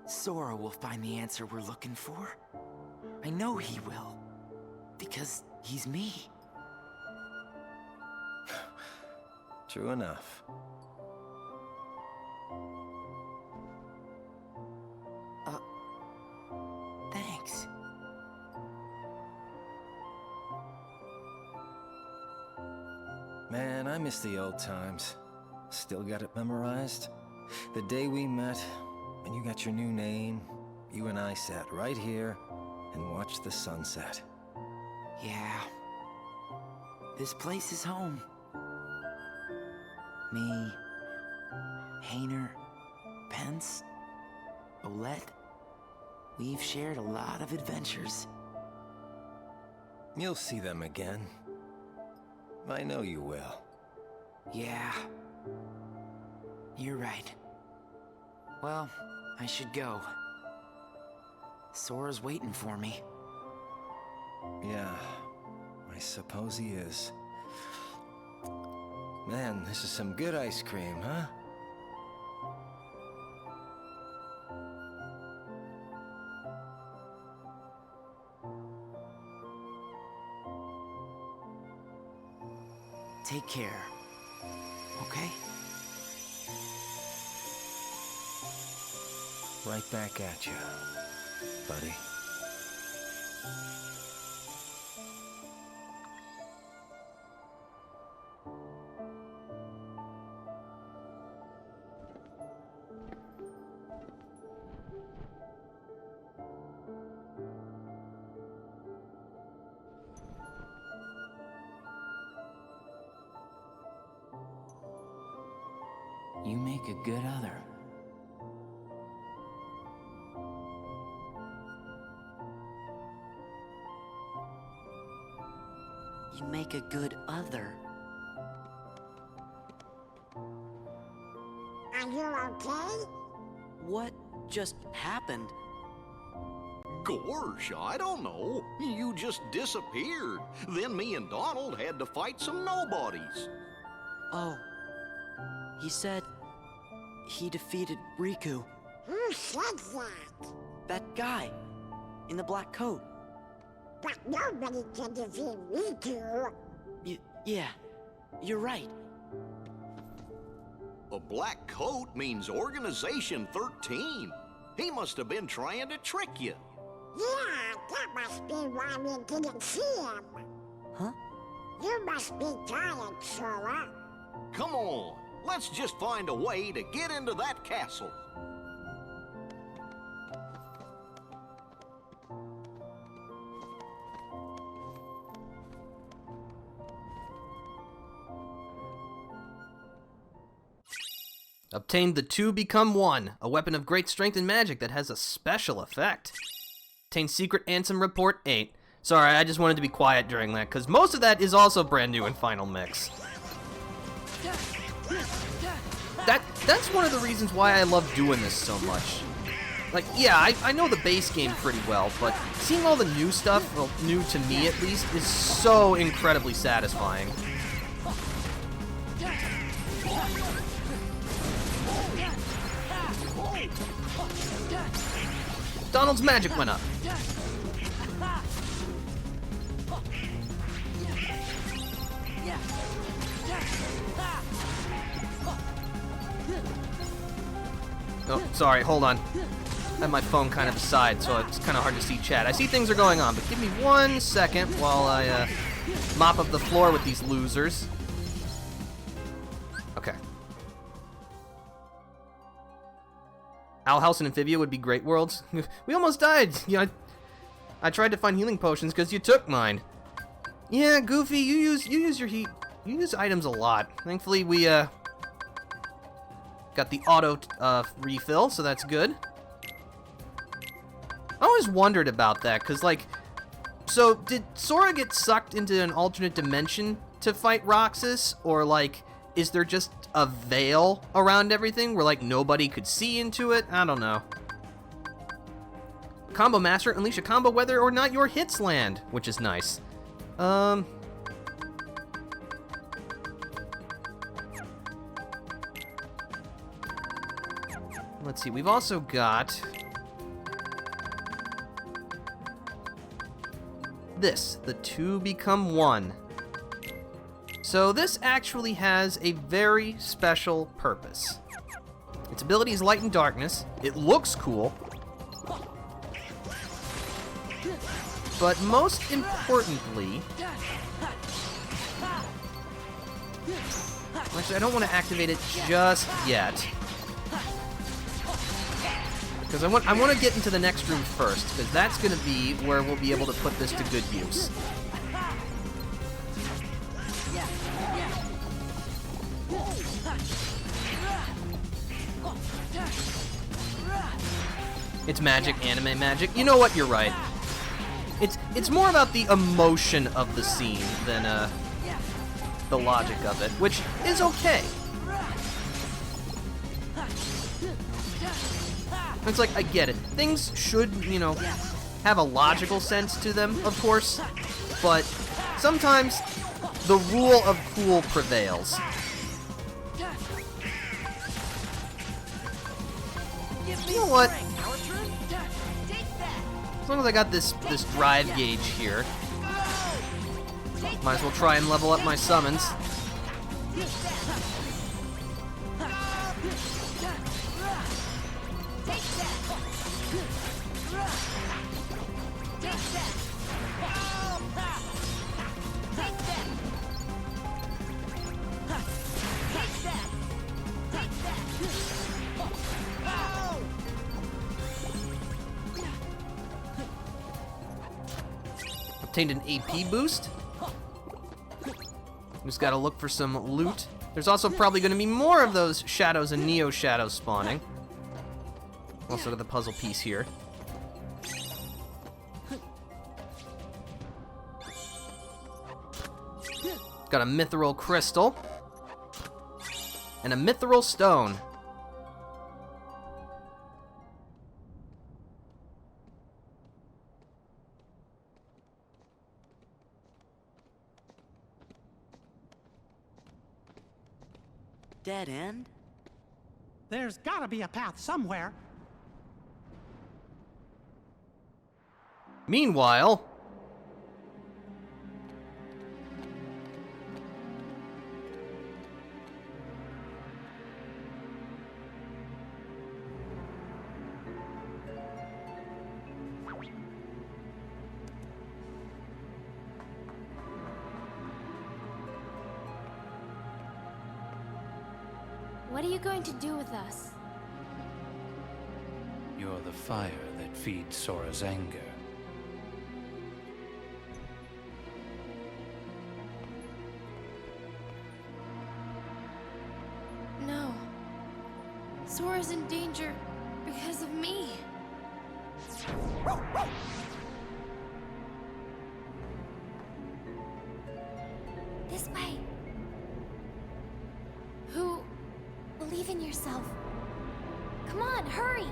Sora will find the answer we're looking for. I know he will. Because he's me. True enough. Thanks. Man, I miss the old times. Still got it memorized? The day we met, and you got your new name, you and I sat right here and watched the sunset. Yeah. This place is home. Me, Hayner, Pence, Olette. We've shared a lot of adventures. You'll see them again. I know you will. Yeah. You're right. Well, I should go. Sora's waiting for me. Yeah, I suppose he is. Man, this is some good ice cream, huh? Take care. Okay? Right back at you, buddy. You make a good other. You make a good other. Are you okay? What just happened? Gorsh, I don't know. You just disappeared. Then me and Donald had to fight some nobodies. Oh. He said he defeated Riku. Who said that? That guy in the black coat. But nobody can defeat Riku. Yeah, you're right. A black coat means Organization 13. He must have been trying to trick you. Yeah, that must be why we didn't see him. Huh? You must be tired, Sora. Come on, let's just find a way to get into that castle. Obtained the two become one, a weapon of great strength and magic that has a special effect. Obtained secret Ansem Report 8. Sorry, I just wanted to be quiet during that, because most of that is also brand new in Final Mix. That's one of the reasons why I love doing this so much. Like, yeah, I know the base game pretty well, but seeing all the new stuff, well, new to me at least, is so incredibly satisfying. Donald's magic went up. Oh, sorry, hold on. I have my phone kind of aside, so it's kind of hard to see chat. I see things are going on, but give me 1 second while I mop up the floor with these losers. Okay. Owl House and Amphibia would be great worlds. We almost died. You know, I tried to find healing potions because you took mine. Yeah, Goofy, you use your heat. You use items a lot. Thankfully, we got the auto refill, so that's good. I always wondered about that, because, like, so did Sora get sucked into an alternate dimension to fight Roxas, or, like, is there just a veil around everything where, like, nobody could see into it? I don't know. Combo Master, unleash a combo whether or not your hits land, which is nice. Let's see, we've also got this, the two become one. So this actually has a very special purpose. Its ability is light and darkness. It looks cool. But most importantly... Actually, I don't want to activate it just yet. Because I want to get into the next room first, because that's going to be where we'll be able to put this to good use. It's magic, anime magic. You know what? You're right. It's more about the emotion of the scene than the logic of it, which is okay. It's like, I get it. Things should, you know, have a logical sense to them, of course. but sometimes the rule of cool prevails. You know what? As long as I got this drive gauge here, might as well try and level up my summons. Obtained an AP boost. Just gotta look for some loot. There's also probably gonna be more of those shadows and Neo shadows spawning. Also got the puzzle piece here. Got a mithril crystal. And a mithril stone. Dead end? There's gotta be a path somewhere. Meanwhile, What are you going to do with us? You're the fire that feeds Sora's anger. No. Sora's in danger because of me. This way. Who? Believe in yourself. Come on, hurry!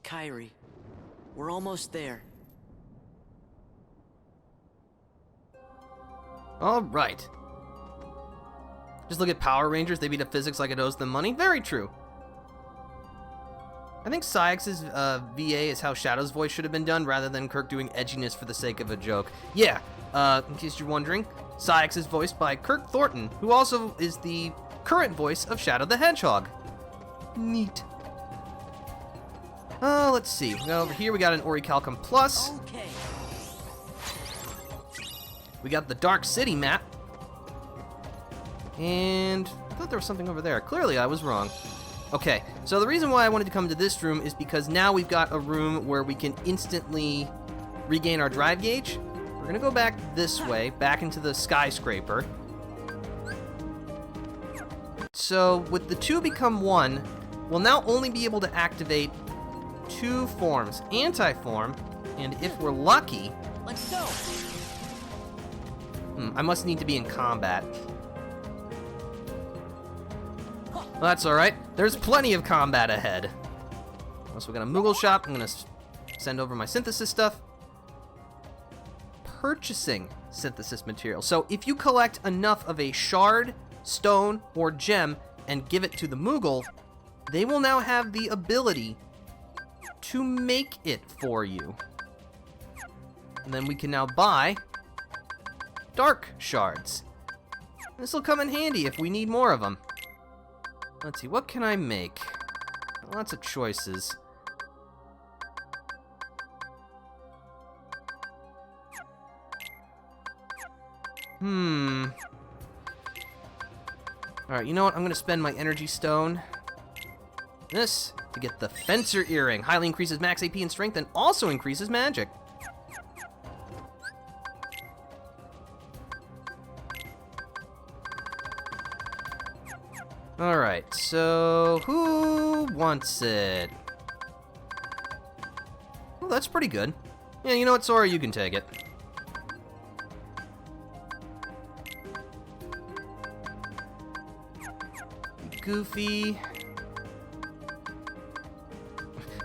Kairi, we're almost there. alright. Just look at Power Rangers, they beat up physics like it owes them money. Very true. I think Syax's VA is how Shadow's voice should have been done, rather than Kirk doing edginess for the sake of a joke. Yeah, in case you're wondering, Syax is voiced by Kirk Thornton, who also is the current voice of Shadow the Hedgehog. Neat. Let's see. Over here we got an Orichalcum Plus. Okay. We got the Dark City map. And I thought there was something over there. Clearly I was wrong. Okay, so the reason why I wanted to come to this room is because now we've got a room where we can instantly regain our drive gauge. We're gonna go back this way, back into the skyscraper. So with the two become one, we'll now only be able to activate two forms, anti-form, and if we're lucky, Let's go. I must need to be in combat. Well, that's alright. There's plenty of combat ahead. Also, we got a Moogle shop. I'm gonna send over my synthesis stuff. Purchasing synthesis material. So if you collect enough of a shard, stone, or gem and give it to the Moogle, they will now have the ability to make it for you. And then we can now buy dark shards. This will come in handy if we need more of them. Let's see, what can I make? Lots of choices. Alright, you know what? I'm gonna spend my energy stone. This to get the Fencer Earring. Highly increases max AP and strength and also increases magic. Alright, so who wants it? Well, that's pretty good. Yeah, you know what, Sora, you can take it. Goofy.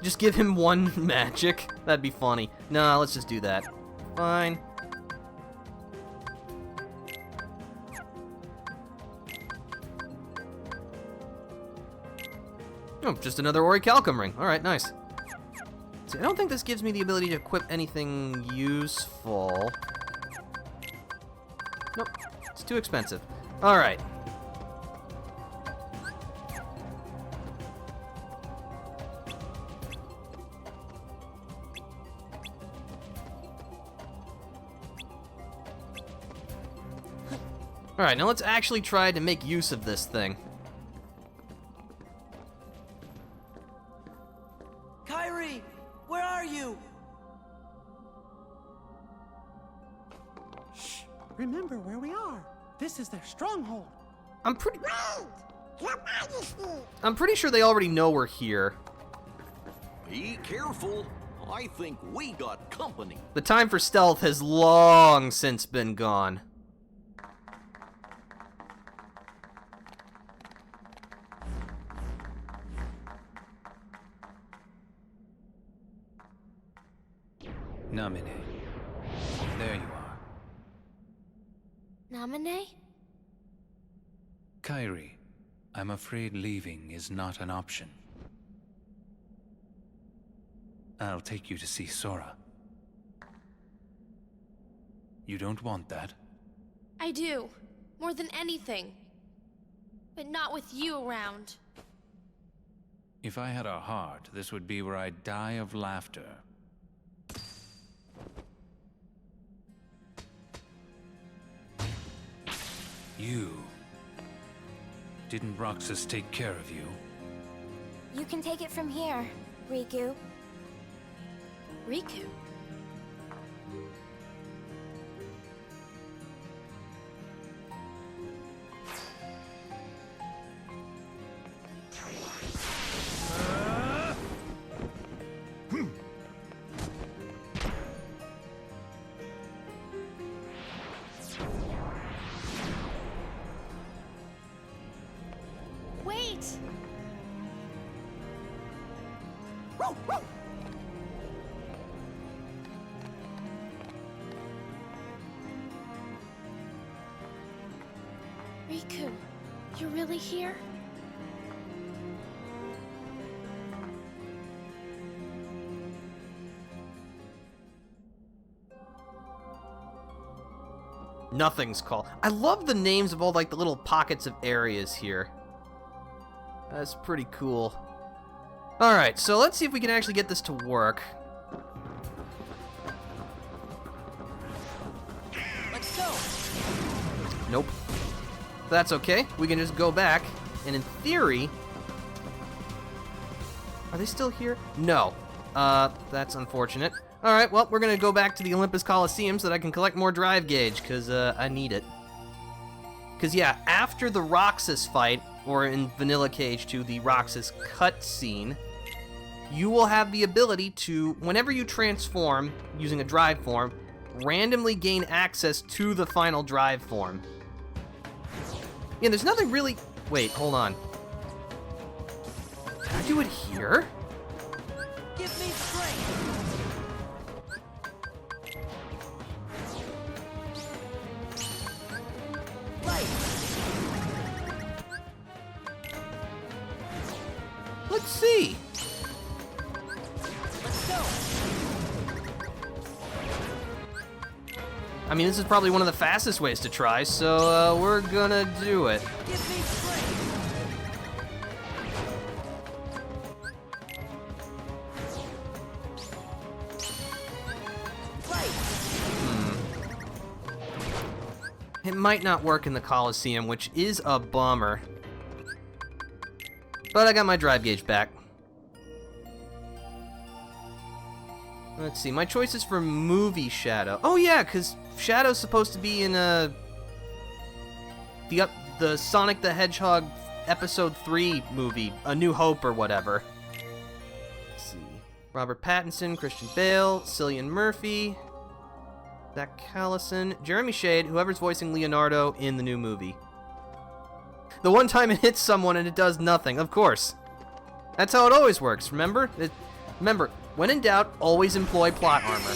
Just give him one magic. That'd be funny. Nah, let's just do that. Fine. Oh, just another Orichalcum ring. Alright, nice. See, I don't think this gives me the ability to equip anything useful. Nope, it's too expensive. Alright. Alright, now let's actually try to make use of this thing. Kyrie, where are you? Shh! Remember where we are. This is their stronghold. I'm pretty Your Majesty! I'm pretty sure they already know we're here. Be careful. I think we got company. The time for stealth has long since been gone. Namine. There you are. Namine? Kyrie, I'm afraid leaving is not an option. I'll take you to see Sora. You don't want that? I do. More than anything. But not with you around. If I had a heart, this would be where I'd die of laughter. You... Didn't Roxas take care of you? You can take it from here, Riku. Riku? Wait! Riku, you're really here? Nothing's called. I love the names of all like the little pockets of areas here. That's pretty cool. Alright, so let's see if we can actually get this to work. Let's go! Nope. That's okay. We can just go back, and in theory... Are they still here? No. That's unfortunate. Alright, well, we're gonna go back to the Olympus Coliseum so that I can collect more drive gauge, because I need it. Because, yeah, after the Roxas fight, or in Vanilla Cage 2, the Roxas cutscene, you will have the ability to, whenever you transform using a drive form, randomly gain access to the final drive form. Yeah, there's nothing really... Wait, hold on. Can I do it here? Give me strength! Light! Let's see. Let's go! I mean, this is probably one of the fastest ways to try, so we're gonna do it. Give me strength! It might not work in the Coliseum, which is a bummer. But I got my drive gauge back. Let's see, my choices for movie Shadow. Oh yeah, because Shadow's supposed to be in the Sonic the Hedgehog Episode 3 movie, A New Hope or whatever. Let's see. Robert Pattinson, Christian Bale, Cillian Murphy, Zach Callison, Jeremy Shade, whoever's voicing Leonardo in the new movie. The one time it hits someone and it does nothing, of course. That's how it always works, remember? Remember, when in doubt, always employ plot armor.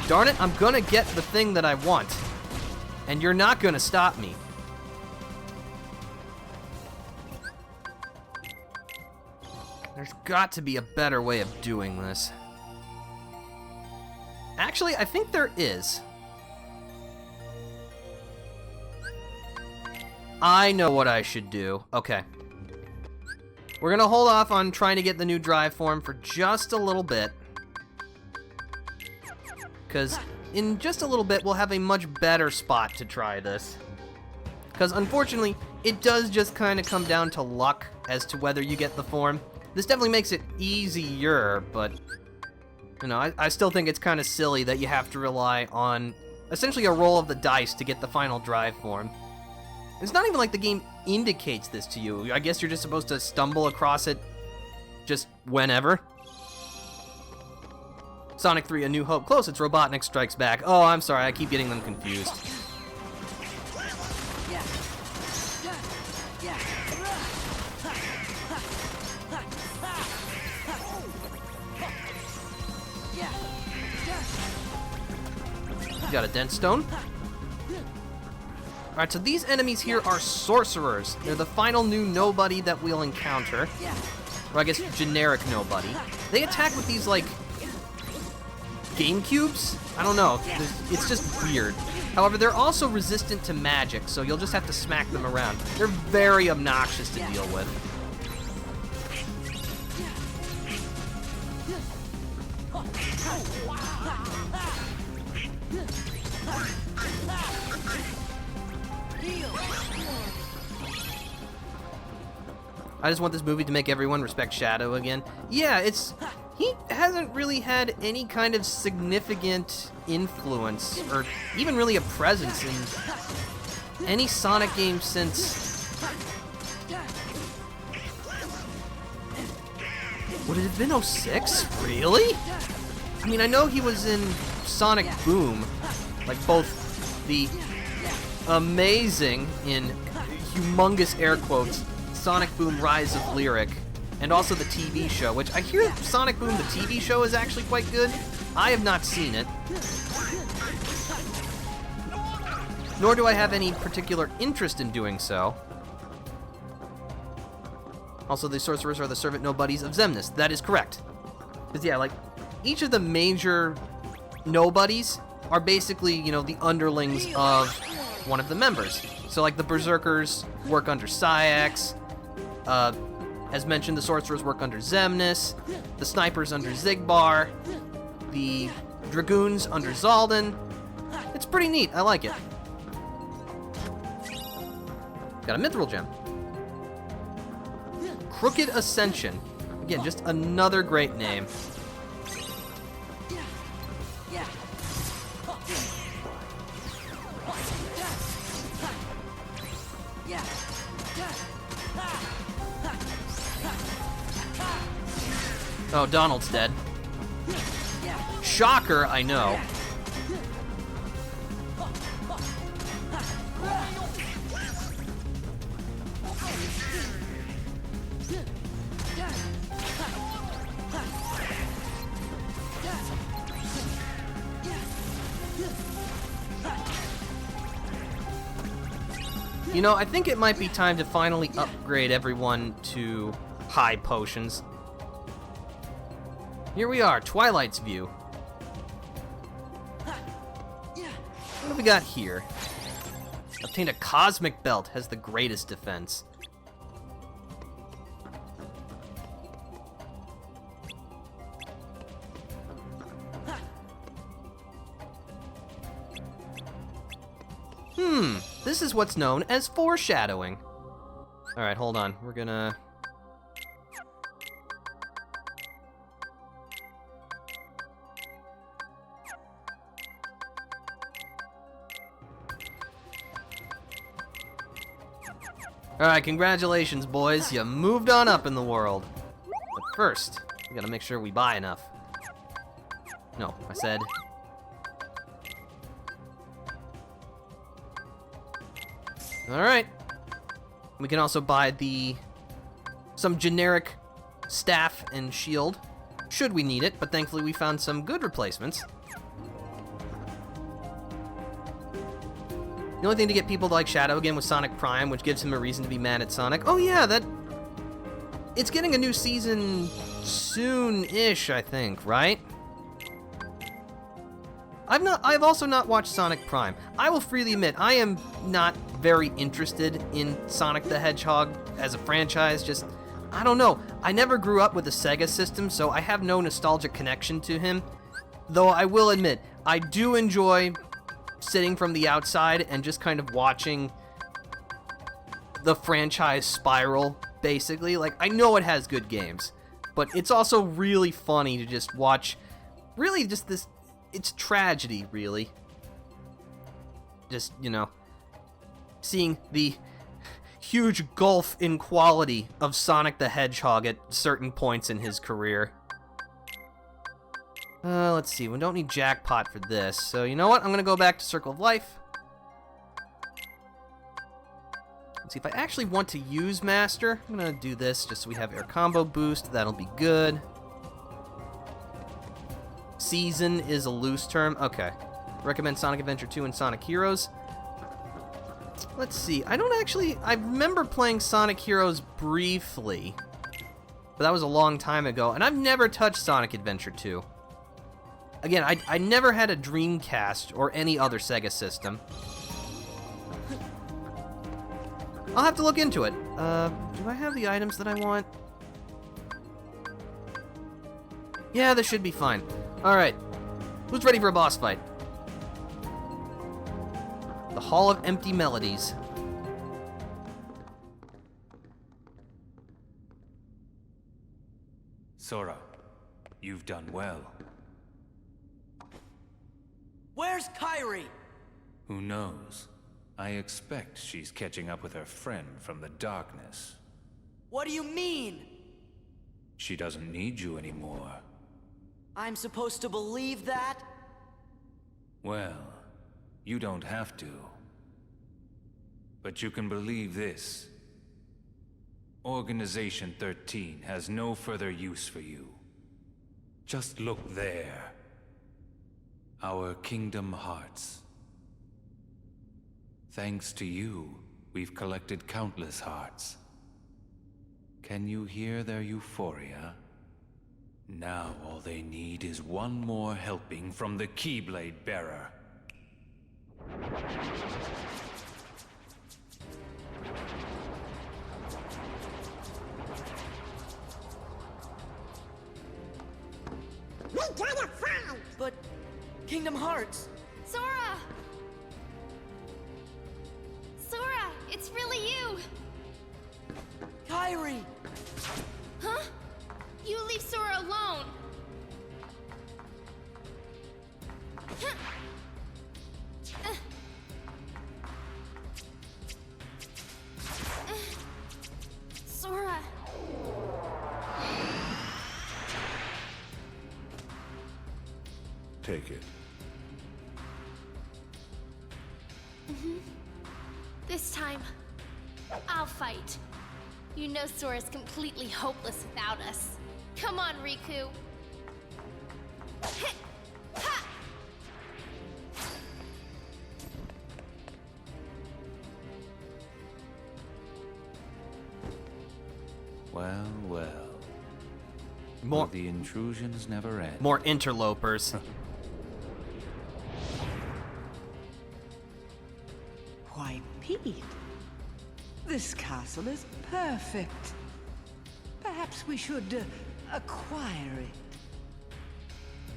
Darn it, I'm gonna get the thing that I want. And you're not gonna stop me. There's got to be a better way of doing this. Actually, I think there is. I know what I should do. Okay. We're gonna hold off on trying to get the new drive form for just a little bit. Because in just a little bit, we'll have a much better spot to try this. Because unfortunately, it does just kind of come down to luck as to whether you get the form. This definitely makes it easier, but you know, I still think it's kind of silly that you have to rely on essentially a roll of the dice to get the final drive form. It's not even like the game indicates this to you. I guess you're just supposed to stumble across it just whenever. Sonic 3: A New Hope. Close, it's Robotnik Strikes Back. Oh, I'm sorry, I keep getting them confused. Got a dent stone. Alright, so these enemies here are sorcerers. They're the final new nobody that we'll encounter. Or I guess generic nobody. They attack with these, like, game cubes? I don't know. It's just weird. However, they're also resistant to magic, so you'll just have to smack them around. They're very obnoxious to deal with. I just want this movie to make everyone respect Shadow again. Yeah, he hasn't really had any kind of significant influence, or even really a presence in any Sonic game since... Would it have been 06? Really? I mean, I know he was in Sonic Boom, like both the amazing, in humongous air quotes, Sonic Boom Rise of Lyric, and also the TV show, which I hear Sonic Boom the TV show is actually quite good. I have not seen it. Nor do I have any particular interest in doing so. Also, the sorcerers are the servant nobodies of Xemnas. That is correct. Because, yeah, like, each of the major nobodies are basically, you know, the underlings of one of the members. So, like, the Berserkers work under Sayax. As mentioned, the sorcerers work under Xemnas. The snipers under Zigbar. The dragoons under Zaldin. It's pretty neat. I like it. Got a mithril gem. Crooked Ascension. Again, just another great name. Oh, Donald's dead. Shocker, I know. You know, I think it might be time to finally upgrade everyone to high potions. Here we are, Twilight's view. What have we got here? Obtained a cosmic belt, has the greatest defense. This is what's known as foreshadowing. Alright, hold on. We're gonna... Alright, congratulations, boys. You moved on up in the world. But first, we gotta make sure we buy enough. No, I said... Alright. We can also buy some generic staff and shield, should we need it, but thankfully we found some good replacements. The only thing to get people to like Shadow again was Sonic Prime, which gives him a reason to be mad at Sonic. Oh yeah, it's getting a new season soon-ish, I think, right? I've also not watched Sonic Prime. I will freely admit, I am not very interested in Sonic the Hedgehog as a franchise. Just, I don't know. I never grew up with a Sega system, so I have no nostalgic connection to him. Though I will admit, I do enjoy sitting from the outside and just kind of watching the franchise spiral, basically. Like, I know it has good games, but it's also really funny to just watch, really just this, it's tragedy, really. Just, you know, seeing the huge gulf in quality of Sonic the Hedgehog at certain points in his career. Let's see, we don't need Jackpot for this, so you know what? I'm gonna go back to Circle of Life. Let's see, if I actually want to use Master, I'm gonna do this just so we have air combo boost. That'll be good. Season is a loose term. Okay. Recommend Sonic Adventure 2 and Sonic Heroes. Let's see, I remember playing Sonic Heroes briefly, but that was a long time ago, and I've never touched Sonic Adventure 2. Again, I never had a Dreamcast or any other Sega system. I'll have to look into it. Do I have the items that I want? Yeah, this should be fine. Alright, who's ready for a boss fight? The Hall of Empty Melodies. Sora, you've done well. Where's Kairi? Who knows? I expect she's catching up with her friend from the darkness. What do you mean? She doesn't need you anymore. I'm supposed to believe that? Well, you don't have to. But you can believe this. Organization 13 has no further use for you. Just look there. Our Kingdom Hearts. Thanks to you, we've collected countless hearts. Can you hear their euphoria? Now all they need is one more helping from the Keyblade bearer. We gotta find! But Kingdom Hearts! Sora! Sora, it's really you! Kairi! Huh? You leave Sora alone! Huh. Sora! Take it. This time, I'll fight. You know Sora's completely hopeless without us. Come on, Riku. Hit! Ha! Well, well. More the intrusions never end. More interlopers. Why, Pete, this castle is perfect. Perhaps we should acquire it.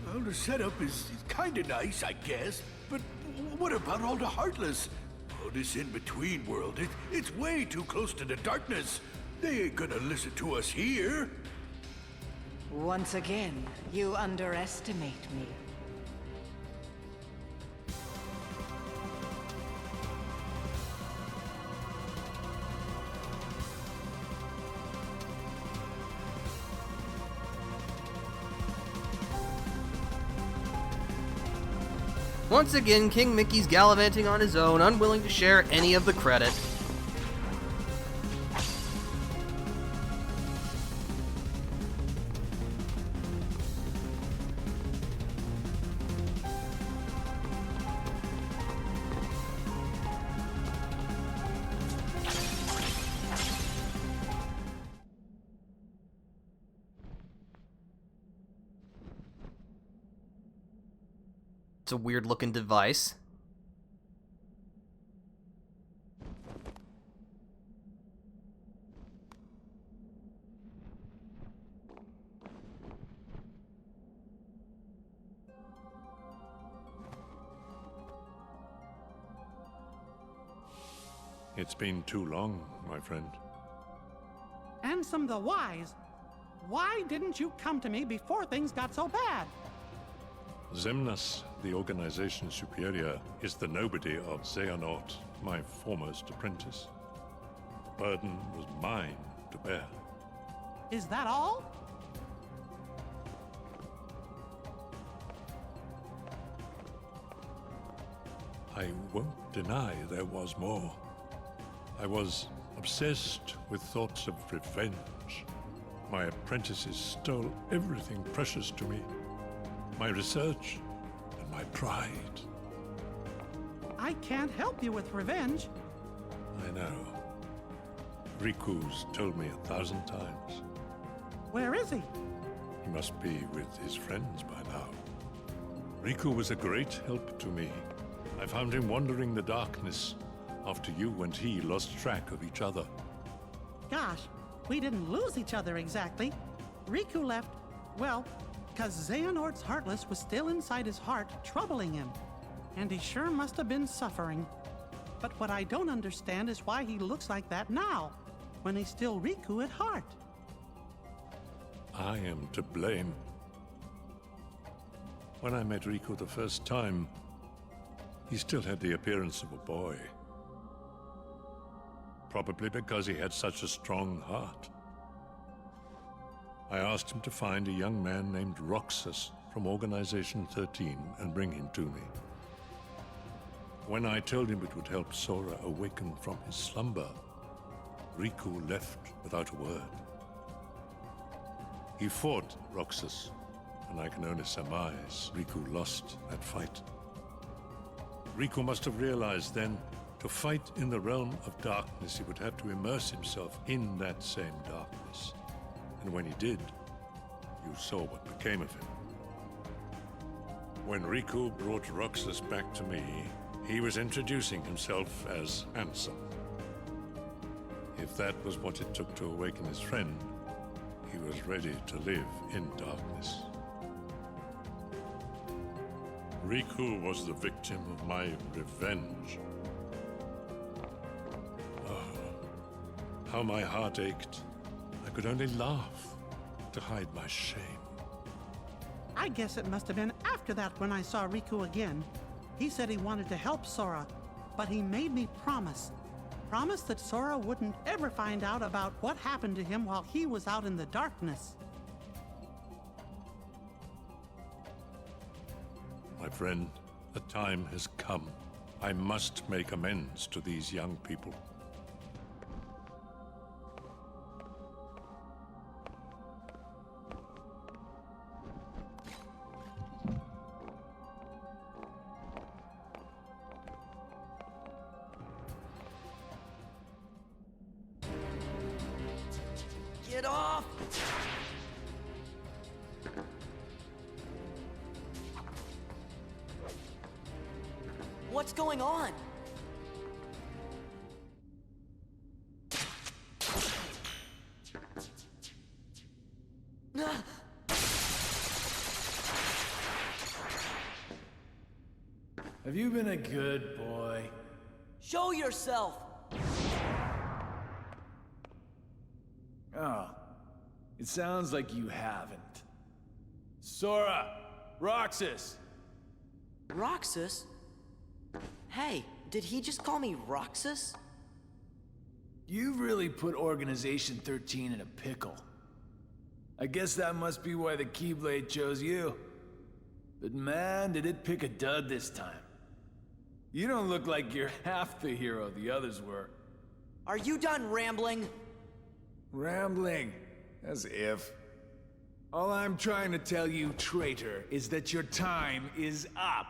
Well, the setup is kinda nice, I guess. But what about all the Heartless? Oh, this in-between world, it's way too close to the darkness. They ain't gonna listen to us here. Once again, you underestimate me. Once again, King Mickey's gallivanting on his own, unwilling to share any of the credit. It's a weird looking device. It's been too long, my friend. Ansem the Wise, why didn't you come to me before things got so bad? Zemnas, the organization superior, is the nobody of Xehanort, my foremost apprentice. The burden was mine to bear. Is that all? I won't deny there was more. I was obsessed with thoughts of revenge. My apprentices stole everything precious to me. My research and my pride. I can't help you with revenge. I know. Riku's told me 1,000 times. Where is he? He must be with his friends by now. Riku was a great help to me. I found him wandering the darkness after you and he lost track of each other. Gosh, we didn't lose each other exactly. Riku left, well, because Xehanort's Heartless was still inside his heart, troubling him. And he sure must have been suffering. But what I don't understand is why he looks like that now, when he's still Riku at heart. I am to blame. When I met Riku the first time, he still had the appearance of a boy. Probably because he had such a strong heart. I asked him to find a young man named Roxas from Organization 13 and bring him to me. When I told him it would help Sora awaken from his slumber, Riku left without a word. He fought Roxas, and I can only surmise Riku lost that fight. Riku must have realized then, to fight in the realm of darkness, he would have to immerse himself in that same darkness. And when he did, you saw what became of him. When Riku brought Roxas back to me, he was introducing himself as Ansem. If that was what it took to awaken his friend, he was ready to live in darkness. Riku was the victim of my revenge. Oh, how my heart ached. I could only laugh to hide my shame. I guess it must have been after that when I saw Riku again. He said he wanted to help Sora, but he made me promise. Promise that Sora wouldn't ever find out about what happened to him while he was out in the darkness. My friend, the time has come. I must make amends to these young people. Get off! What's going on? Have you been a good boy? Show yourself! Oh, it sounds like you haven't. Sora! Roxas! Roxas? Hey, did he just call me Roxas? You've really put Organization 13 in a pickle. I guess that must be why the Keyblade chose you. But man, did it pick a dud this time. You don't look like you're half the hero the others were. Are you done rambling? Rambling? As if. All I'm trying to tell you, traitor, is that your time is up.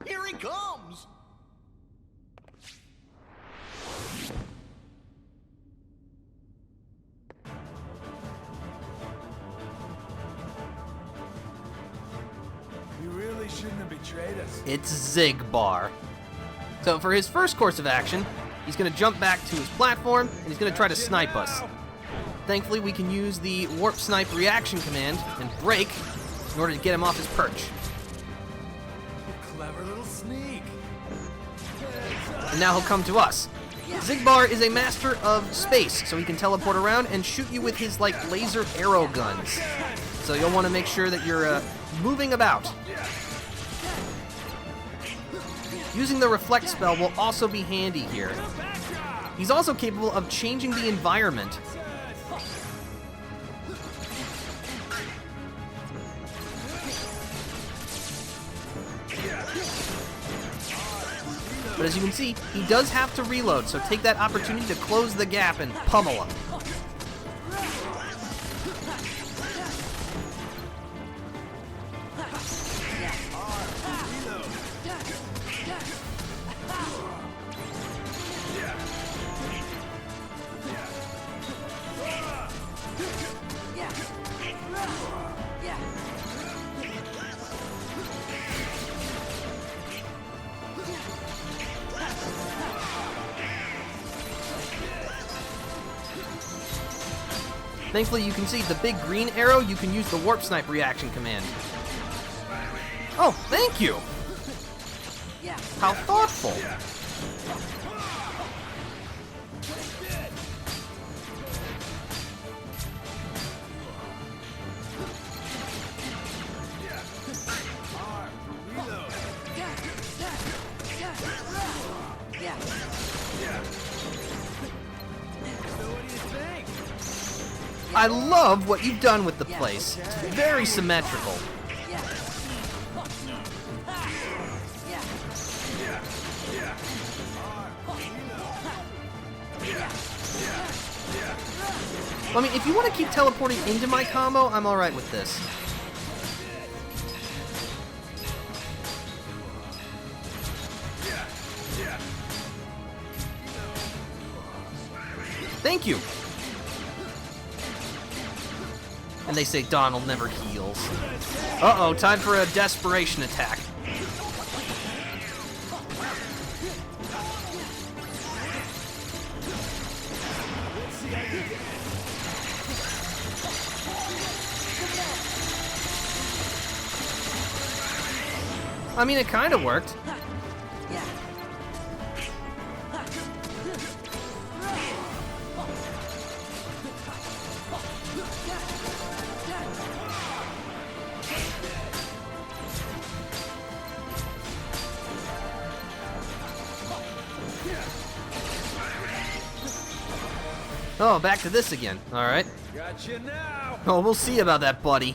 Here he comes! You really shouldn't have betrayed us. It's Zigbar. So for his first course of action, he's going to jump back to his platform, and he's going to try to snipe us. Thankfully, we can use the warp snipe reaction command and break in order to get him off his perch. Clever little sneak. And now he'll come to us. Zigbar is a master of space, so he can teleport around and shoot you with his, like, laser arrow guns. So you'll want to make sure that you're moving about. Using the reflect spell will also be handy here. He's also capable of changing the environment. But as you can see, he does have to reload, so take that opportunity to close the gap and pummel him. Thankfully, you can see the big green arrow, you can use the warp snipe reaction command. Oh, thank you! How thoughtful! I love what you've done with the place. It's very symmetrical. I mean, if you want to keep teleporting into my combo, I'm alright with this. Thank you! And they say Donald never heals. Uh-oh, time for a desperation attack. I mean, it kind of worked. Oh, back to this again. All right. Gotcha now. Oh, we'll see about that, buddy.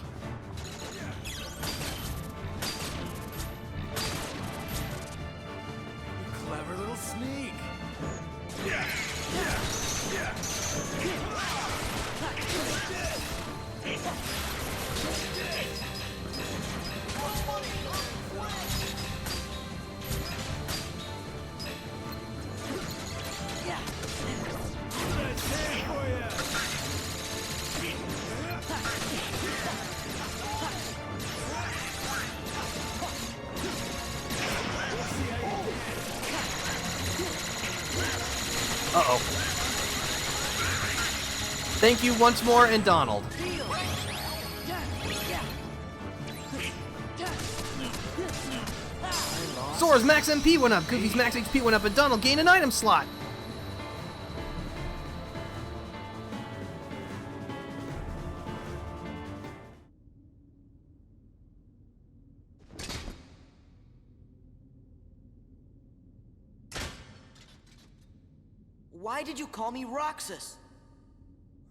Clever little sneak. Uh-oh. Thank you once more, and Donald. Sora's max MP went up, Goofy's max HP went up, and Donald gained an item slot. Why did you call me Roxas?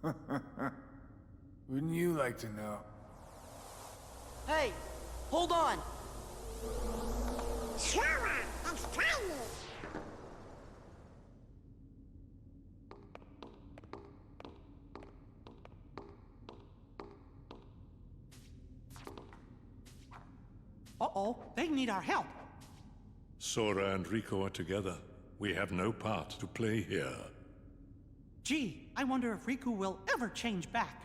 Wouldn't you like to know? Hey, hold on. Sora, it's tiny. Uh-oh, they need our help. Sora and Riku are together. We have no part to play here. Gee, I wonder if Riku will ever change back.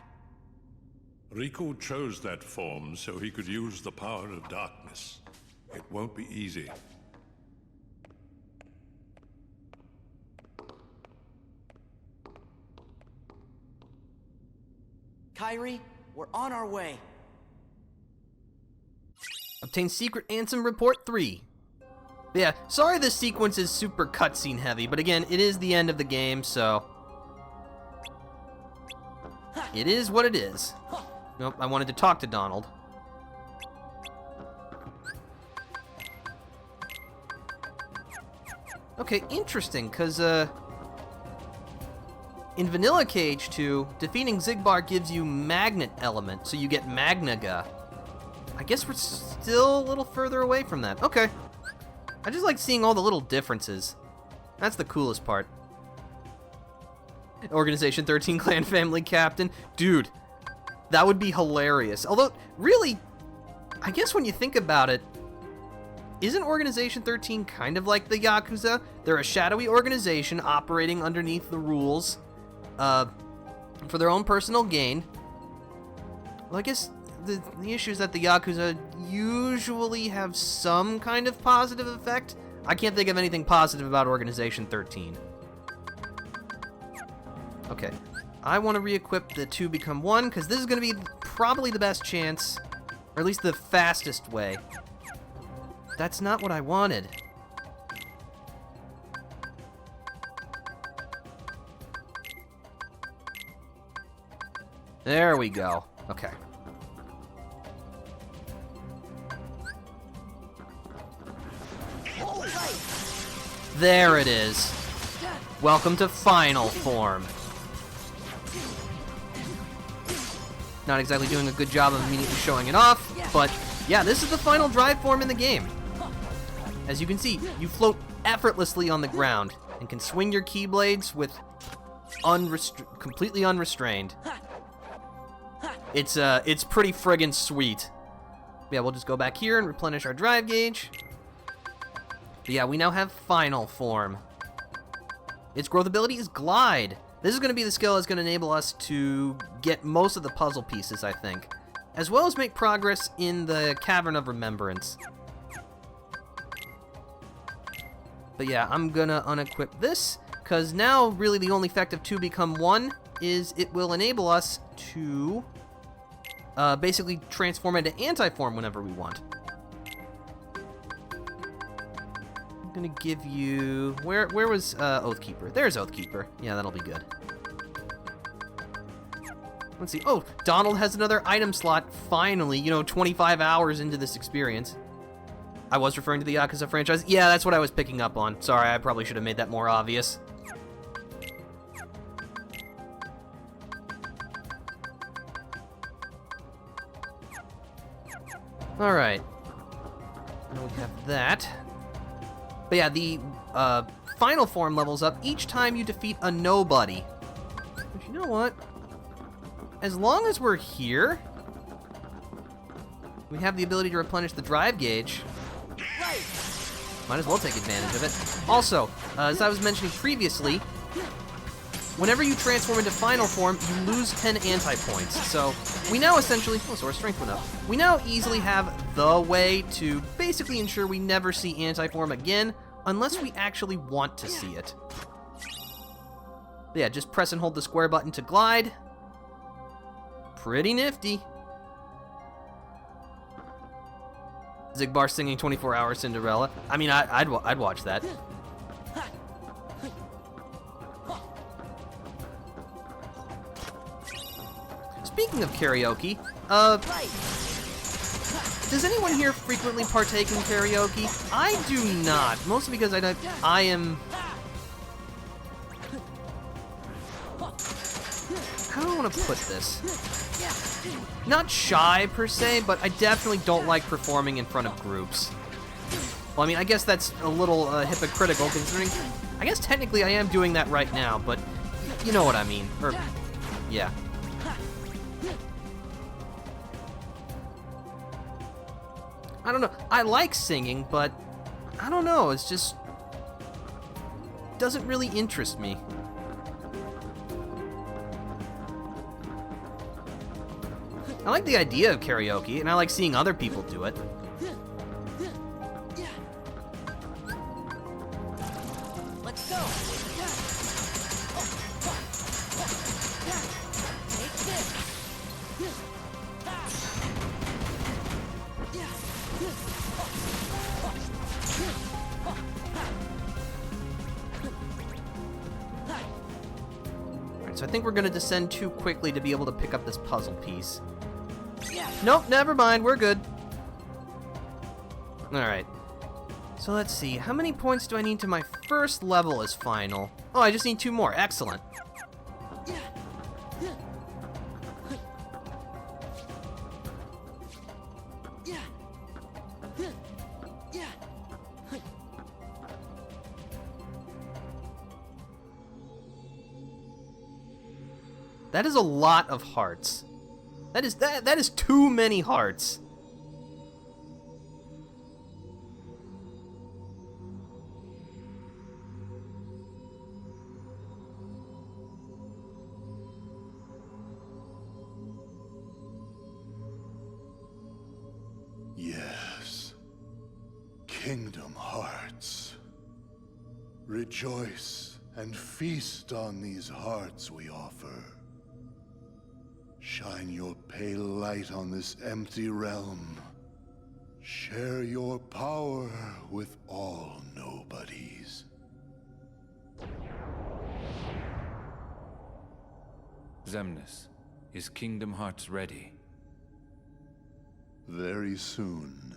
Riku chose that form so he could use the power of darkness. It won't be easy. Kairi, we're on our way. Obtain secret Ansem Report 3. But yeah, sorry this sequence is super cutscene heavy, but again, it is the end of the game, so... it is what it is. Nope, I wanted to talk to Donald. Okay, interesting, because, in Vanilla Cage 2, defeating Xigbar gives you Magnet Element, so you get Magnaga. I guess we're still a little further away from that. Okay. I just like seeing all the little differences. That's the coolest part. Organization 13 Clan Family Captain. Dude, that would be hilarious. Although, really, I guess when you think about it, isn't Organization 13 kind of like the Yakuza? They're a shadowy organization operating underneath the rules for their own personal gain. Well, I guess the issue is that the Yakuza usually have some kind of positive effect. I can't think of anything positive about Organization 13. Okay, I want to re-equip the 2 become 1, because this is going to be probably the best chance, or at least the fastest way. That's not what I wanted. There we go. Okay. There it is. Welcome to final form. Not exactly doing a good job of immediately showing it off, but yeah, this is the final drive form in the game. As you can see, you float effortlessly on the ground and can swing your Keyblades with completely unrestrained. It's pretty friggin' sweet. Yeah, we'll just go back here and replenish our drive gauge. But yeah, we now have final form. Its growth ability is Glide. This is going to be the skill that's going to enable us to get most of the puzzle pieces, I think, as well as make progress in the Cavern of Remembrance. But yeah, I'm going to unequip this, because now really the only effect of 2 become 1 is it will enable us to basically transform into anti-form whenever we want. I'm gonna give you... Where was Oathkeeper? There's Oathkeeper. Yeah, that'll be good. Let's see. Oh, Donald has another item slot, finally, 25 hours into this experience. I was referring to the Yakuza franchise. Yeah, that's what I was picking up on. Sorry, I probably should have made that more obvious. Alright. Now we have that. But yeah, the final form levels up each time you defeat a nobody. But you know what? As long as we're here, we have the ability to replenish the drive gauge. Might as well take advantage of it. Also, as I was mentioning previously, whenever you transform into final form, you lose 10 anti-points. So we now essentially... Oh, so our strength went up. We now easily have the way to basically ensure we never see anti-form again, unless we actually want to see it. But yeah, just press and hold the square button to glide. Pretty nifty. Zigbar singing 24-hour Cinderella. I mean, I'd watch that. Speaking of karaoke, does anyone here frequently partake in karaoke? I do not, mostly because I am... How do I want to put this? Not shy, per se, but I definitely don't like performing in front of groups. Well, I mean, I guess that's a little hypocritical, considering... I guess technically I am doing that right now, but you know what I mean. Or, yeah. I don't know. I like singing, but I don't know. It's just... doesn't really interest me. I like the idea of karaoke, and I like seeing other people do it. Let's go. Take this. Alright, so I think we're gonna descend too quickly to be able to pick up this puzzle piece. Nope, never mind, we're good. Alright. So let's see, how many points do I need to my first level as final? Oh, I just need 2 more, excellent. That is a lot of hearts. That is too many hearts. Yes. Kingdom Hearts. Rejoice and feast on these hearts we offer. Shine your pale light on this empty realm. Share your power with all nobodies. Xemnas, is Kingdom Hearts ready? Very soon.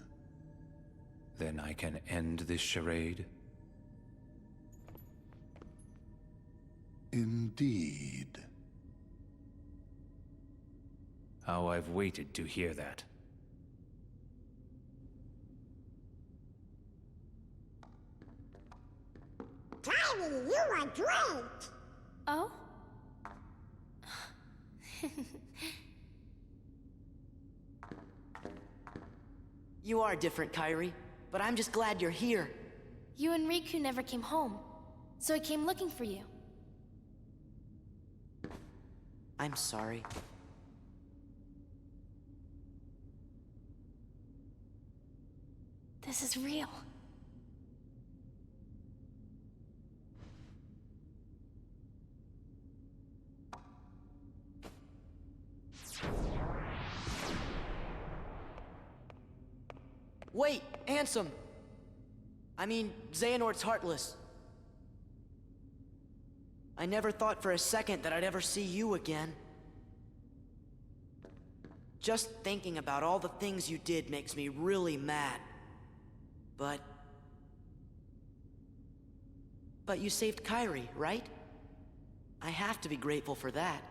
Then I can end this charade? Indeed. How I've waited to hear that. Tiny, you are great! Oh? You are different, Kairi, but I'm just glad you're here. You and Riku never came home, so I came looking for you. I'm sorry. This is real. Wait, Ansem! I mean, Xehanort's heartless. I never thought for a second that I'd ever see you again. Just thinking about all the things you did makes me really mad. But you saved Kairi, right? I have to be grateful for that.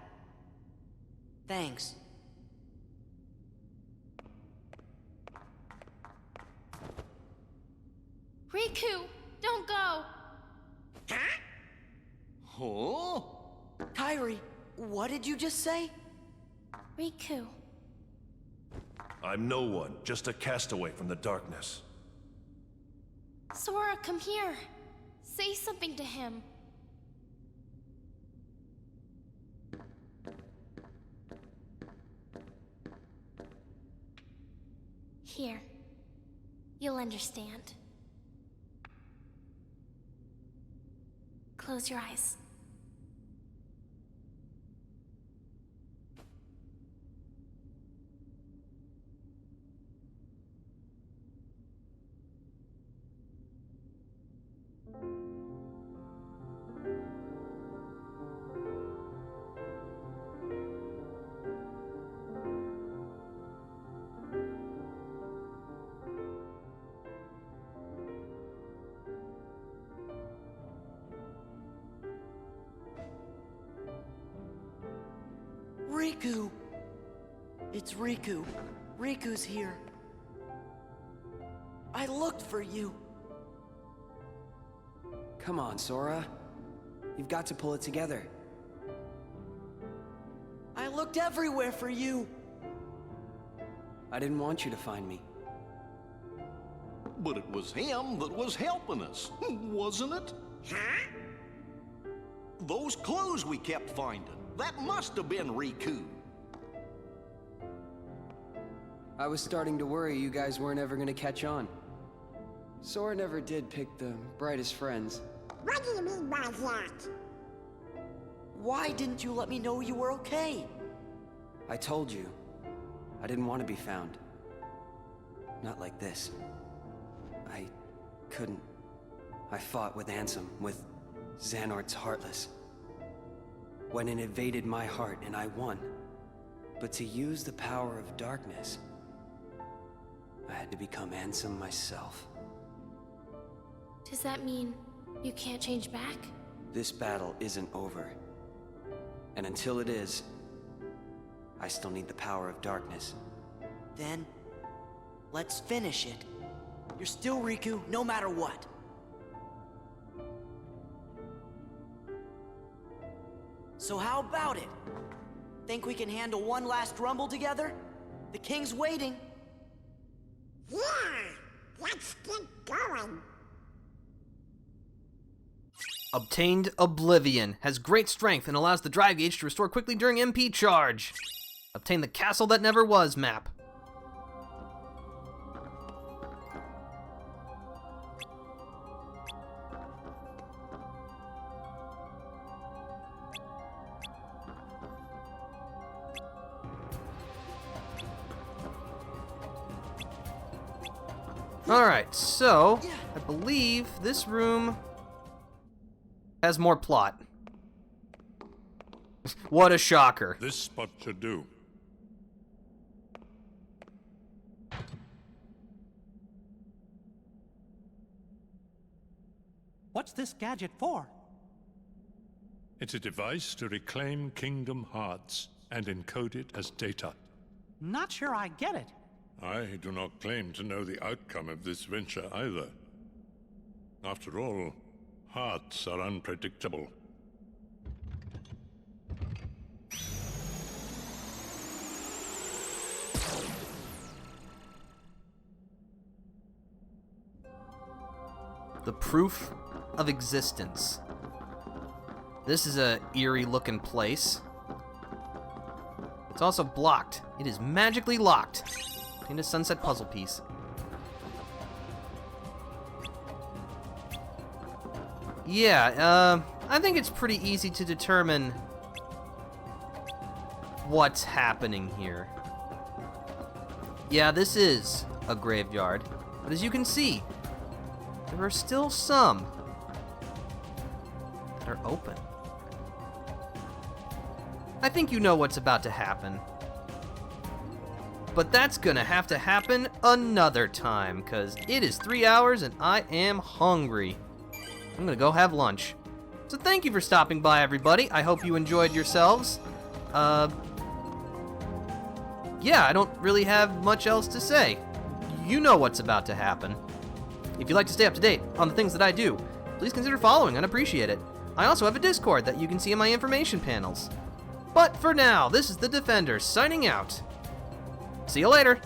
Thanks. Riku, don't go! Huh? Kairi, what did you just say? Riku. I'm no one, just a castaway from the darkness. Sora, come here. Say something to him. Here. You'll understand. Close your eyes. Riku! It's Riku. Riku's here. I looked for you. Come on, Sora. You've got to pull it together. I looked everywhere for you. I didn't want you to find me. But it was him that was helping us, wasn't it? Huh? Those clues we kept finding, that must have been Riku. I was starting to worry you guys weren't ever gonna catch on. Sora never did pick the brightest friends. What do you mean by that? Why didn't you let me know you were okay? I told you. I didn't want to be found. Not like this. I couldn't. I fought with Ansem, with Xehanort's Heartless. When it invaded my heart and I won. But to use the power of darkness, I had to become Ansem myself. Does that mean you can't change back? This battle isn't over. And until it is, I still need the power of darkness. Then, let's finish it. You're still Riku, no matter what. So how about it? Think we can handle one last rumble together? The king's waiting. Yeah! Let's get going! Obtained Oblivion. Has great strength and allows the drive gauge to restore quickly during MP charge. Obtain the Castle That Never Was map. Alright, so I believe this room has more plot. What a shocker. This spot should do. What's this gadget for? It's a device to reclaim Kingdom Hearts and encode it as data. Not sure I get it. I do not claim to know the outcome of this venture either. After all, hearts are unpredictable. The proof of existence. This is a eerie looking place. It's also blocked. It is magically locked. In a sunset puzzle piece. Yeah, I think it's pretty easy to determine what's happening here. Yeah, this is a graveyard, but as you can see, there are still some that are open. I think you know what's about to happen. But that's gonna have to happen another time, because it is 3 hours and I am hungry. I'm gonna go have lunch. So thank you for stopping by, everybody. I hope you enjoyed yourselves. Yeah, I don't really have much else to say. You know what's about to happen. If you'd like to stay up to date on the things that I do, please consider following. I'd appreciate it. I also have a Discord that you can see in my information panels. But for now, this is the Defender signing out. See you later.